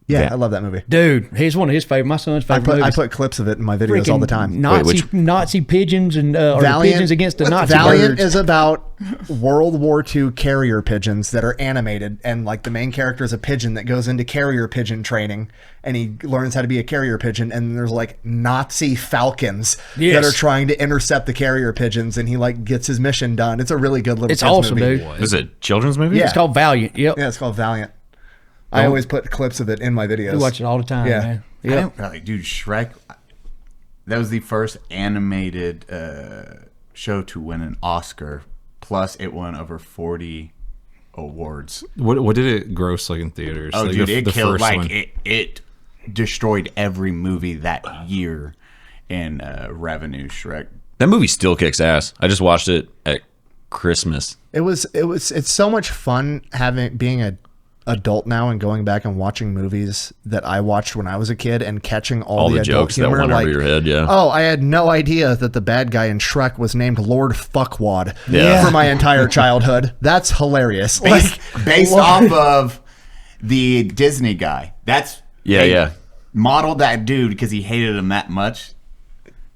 yeah, yeah. I love that movie. Dude, he's one of his favorite. My son's favorite I movies. put clips of it in my videos all the time. Nazi pigeons and or pigeons against the Nazi Valiant birds. is about World War II carrier pigeons that are animated, and like the main character is a pigeon that goes into carrier pigeon training, and he learns how to be a carrier pigeon. And there's like Nazi falcons Yes. that are trying to intercept the carrier pigeons, and he like gets his mission done. It's a really good little. It's kids awesome, movie. dude. Is it a children's movie? Yeah. It's called Valiant. Yep. Yeah, it's called Valiant. I always put clips of it in my videos. We watch it all the time, Yeah. man. I Yep. don't like, dude. Shrek. That was the first animated show to win an Oscar. Plus, it won over 40 awards. What did it gross like in theaters? Oh, like dude, the it killed. first Like one. it destroyed every movie that year in revenue. Shrek. That movie still kicks ass. I just watched it at Christmas. It's so much fun being a adult now and going back and watching movies that I watched when I was a kid and catching all the the adult jokes that humor, went like, over your head, yeah. Oh, I had no idea that the bad guy in Shrek was named Lord Fuckwad Yeah. for my entire childhood. That's hilarious. Based off of the Disney guy. That's Yeah. Modeled that dude because he hated him that much.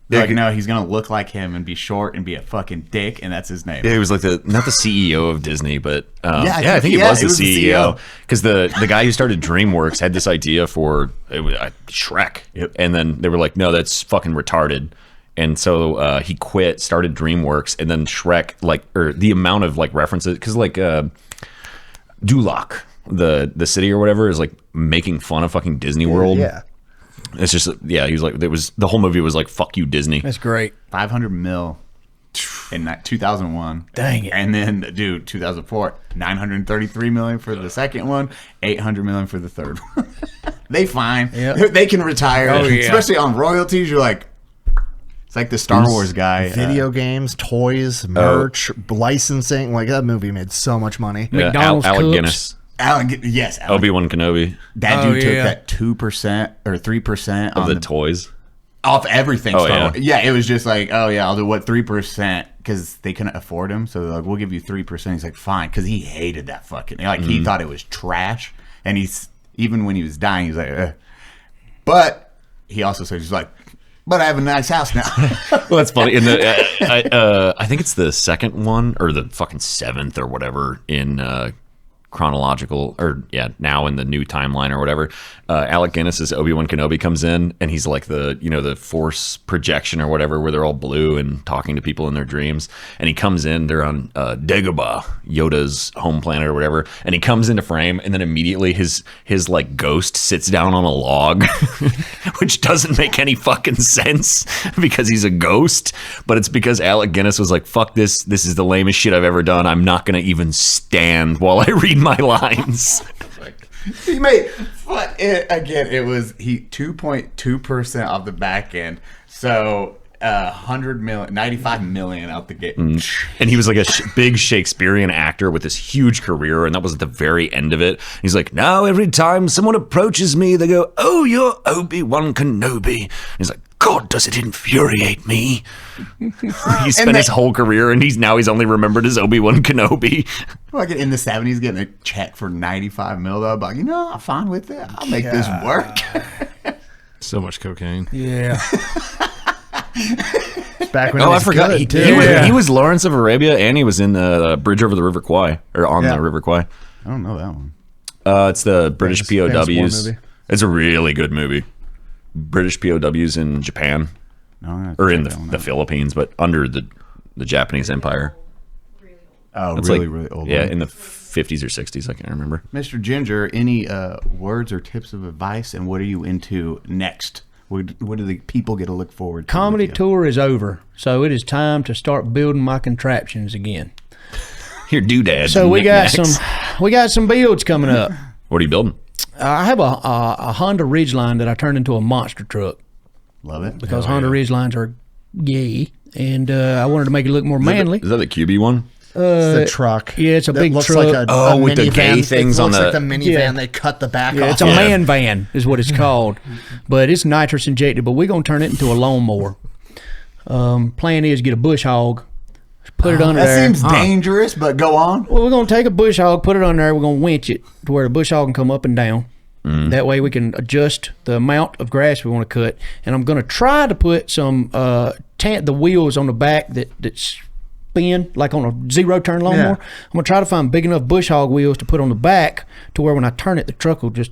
They're like, no, he's gonna look like him and be short and be a fucking dick, and that's his name. Yeah, he was like not the CEO of Disney, but I think he yeah, was it the was the CEO CEO. because the guy who started DreamWorks had this idea for Shrek, Yep. and then they were like, no, that's fucking retarded, and so he quit, started DreamWorks, and then Shrek, or the amount of like references, because like Duloc, the city or whatever, is like making fun of fucking Disney World. Yeah. It's just he was like, the whole movie was like, fuck you, Disney. That's great. 500 mil in 2001. Dang it. And then, dude, 2004, 933 million for the second one, 800 million for the third one. They fine. Yep. They can retire. Oh, yeah. Especially on royalties. You're like, it's like the Star Wars guy. Video games, toys, merch, licensing. Like that movie made so much money. Yeah, McDonald's Alec Cooks. Guinness, Yes. Alan. Obi-Wan Kenobi That Oh, dude took yeah. that 2% or 3% of on the the toys. off everything. Oh, Star yeah. Wars. Yeah, it was just like, oh yeah, I'll do what 3% because they couldn't afford him. So they're like, we'll give you 3%. He's like, fine, because he hated that fucking. Like he thought it was trash, and he's even when he was dying, he's like, But he also said he's like, but I have a nice house now. Well, that's funny. In the I think it's the second one or the fucking seventh or whatever in chronological now in the new timeline or whatever. Alec Guinness's Obi-Wan Kenobi comes in and he's like the force projection or whatever where they're all blue and talking to people in their dreams, and he comes in, they're on Dagobah, Yoda's home planet or whatever, and he comes into frame and then immediately his like ghost sits down on a log which doesn't make any fucking sense because he's a ghost, but it's because Alec Guinness was like, fuck this is the lamest shit I've ever done, I'm not gonna even stand while I read my lines. He made it was 2.2% off the back end, so 95 million out the gate. And he was like a big Shakespearean actor with this huge career, and that was at the very end of it. He's like, now every time someone approaches me, they go, oh, you're Obi-Wan Kenobi. And he's like, God, does it infuriate me? He spent his whole career, and he's only remembered as Obi-Wan Kenobi. Like in the 70s, getting a check for 95 mil, though, but I'm fine with it. I'll make this work. So much cocaine. Yeah. Back when I forgot. He was Lawrence of Arabia, and he was in the Bridge over the River Kwai, or on the River Kwai. I don't know that one. It's the British Famous war POWs. movie. It's a really good movie. British POWs in Japan, or in the Philippines, but under the Japanese Empire. Oh, It's really old. Yeah, one. in the 50s or 60s. I can't remember. Mr. Ginger, any words or tips of advice, and what are you into next? What do the people get to look forward to? Comedy tour is over, so it is time to start building my contraptions again. Your doodads. So and we got knickknacks. some builds coming up. What are you building? I have a Honda Ridgeline that I turned into a monster truck Love it. because Honda Ridgelines are gay, and I wanted to make it look more manly. Is that the QB one? It's the truck. Yeah, it's a that big looks truck. Like a with the minivan. gay things it on looks the. like the minivan. They cut the back off. It's a man van is what it's called, but it's nitrous injected. But we're gonna turn it into a lawnmower. Plan is get a bush hog, put it under That there. seems dangerous, but go on. Well, we're gonna take a bush hog, put it on there. We're gonna winch it to where the bush hog can come up and down. That way we can adjust the amount of grass we want to cut. And I'm gonna try to put some the wheels on the back that spin like on a zero turn lawnmower. Yeah. I'm gonna try to find big enough bush hog wheels to put on the back to where when I turn it, the truck will just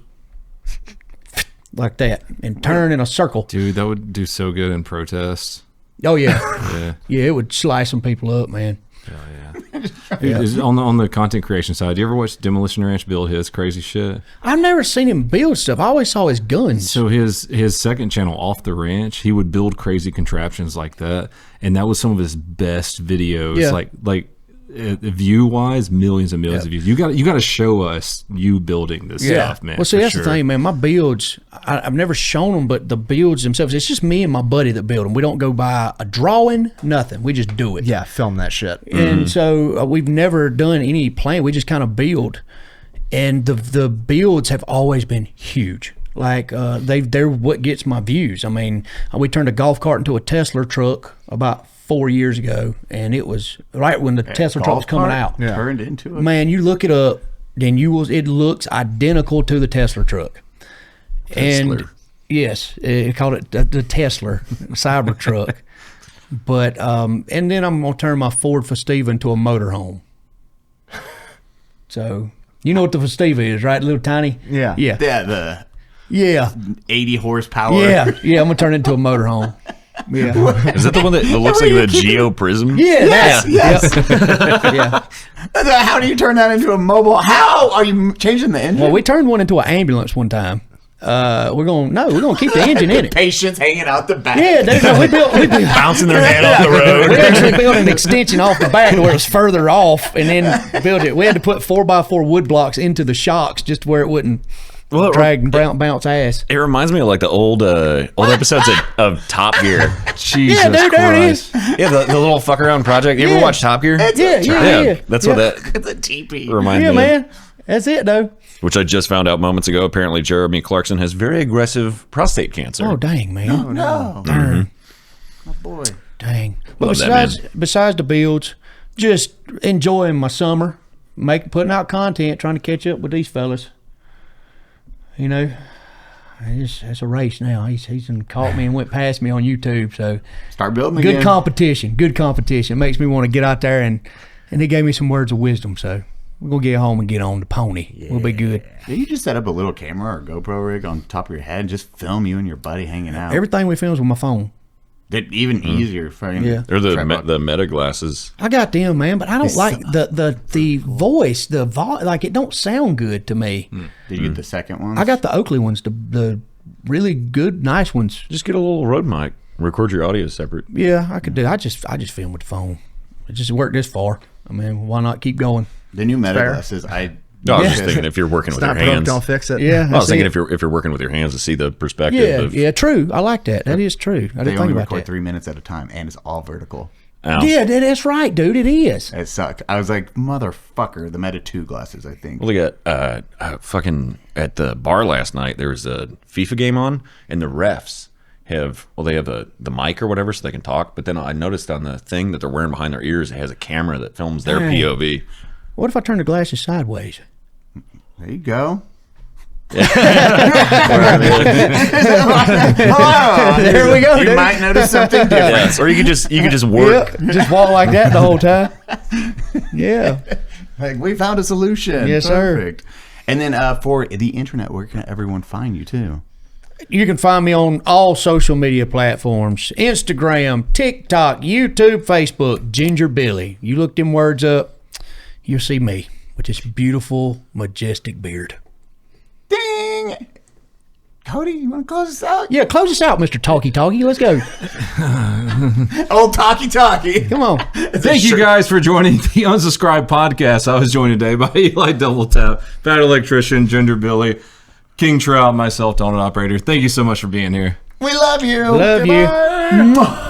like that and turn in a circle. Dude, that would do so good in protests. Oh yeah, Yeah. yeah, it would slice some people up, man. Dude, on the content creation side, do you ever watch Demolition Ranch build his crazy shit? I've never seen him build stuff. I always saw his guns. So his second channel, Off the Ranch, he would build crazy contraptions like that, and that was some of his best videos. Yeah. Like view wise, millions and millions of views. You got to show us you building this stuff, man. Well, see, for that's sure. the thing, man. My builds, I've never shown them, but the builds themselves, it's just me and my buddy that build them. We don't go by a drawing, nothing. We just do it. Yeah, film that shit. And so we've never done any plan. We just kind of build. And the builds have always been huge. Like they're what gets my views. I mean, we turned a golf cart into a Tesla truck about 4 years ago, and it was right when the Tesla truck was coming out. Turned into it. Man, you look it up, then it looks identical to the Tesla truck. And yes, it called it the Tesla Cyber truck. But and then I'm gonna turn my Ford Festiva into a motorhome. So you know what the Festiva is, right? Little tiny. Yeah. Yeah. The Yeah. 80 horsepower. Yeah. Yeah. I'm gonna turn it into a motorhome. Yeah. Is that the one that looks like the Geo Prism? Yeah. Yes. Yeah. How do you turn that into a mobile? How are you changing the engine? Well, we turned one into an ambulance one time. We're gonna keep the engine in it. Patients hanging out the back. Yeah, we built Bouncing their head off the road. we actually built an extension off the back where it was further off, and then built it. We had to put 4x4 wood blocks into the shocks just where it wouldn't drag and bounce ass. It reminds me of like the old episodes of Top Gear. Jesus Yeah, dude, there it is. Yeah, the little fuck around project. You ever watch Top Gear? Yeah. That's what that It's a TP. reminds Yeah, me of. man. That's it, though. Which I just found out moments ago. Apparently, Jeremy Clarkson has very aggressive prostate cancer. Oh, dang, man. No. Darn. Oh, boy. Dang. But Love that, besides the builds, just enjoying my summer, putting out content, trying to catch up with these fellas. You know, It's a race now. He's caught me and went past me on YouTube. So Start building good again. competition. Good competition. Makes me want to get out there and he gave me some words of wisdom. So we're gonna get home and get on the pony. We'll be good. You just set up a little camera or GoPro rig on top of your head and just film you and your buddy hanging out. Everything we film's with my phone. Even easier. Fucking Yeah. They're the Meta glasses. I got them, man, but I don't like the voice, like it don't sound good to me. Did you get the second one? I got the Oakley ones, the really good, nice ones. Just get a little Rode mic. Record your audio separate. Yeah, I could do. I just film with the phone. It just worked this far. I mean, why not keep going? The new Meta fair. glasses. No, I was just thinking if you're working with your Not broke, hands. don't fix it. Yeah, I was thinking it. if you're working with your hands to see the perspective. Yeah, of, yeah, true. I like that. That is true. I They didn't think only about record that. 3 minutes at a time, and it's all vertical. Ow. Yeah, that's right, dude. It is. It sucked. I was like, motherfucker. The Meta 2 glasses, I think. Well, they got fucking at the bar last night. There was a FIFA game on, and the refs have the mic or whatever, so they can talk. But then I noticed on the thing that they're wearing behind their ears, it has a camera that films their Dang. POV. What if I turn the glasses sideways? There you go. There we go, You dude. might notice something different. Yes, or you could just work. Yeah, just walk like that the whole time. Yeah. Like, we found a solution. Yes, sir. Perfect. And then for the internet, where can everyone find you too? You can find me on all social media platforms: Instagram, TikTok, YouTube, Facebook. Ginger Billy. You look them words up, you'll see me with this beautiful, majestic beard. Ding! Cody, you want to close us out? Yeah, close us out, Mr. Talkie. Let's go. Old talkie. Come on. Thank you guys for joining the Unsubscribed podcast. I was joined today by Eli Doubletap, Fat Electrician, Ginger Billy, King Trout, myself, Donut Operator. Thank you so much for being here. We love you. Love you. Goodbye.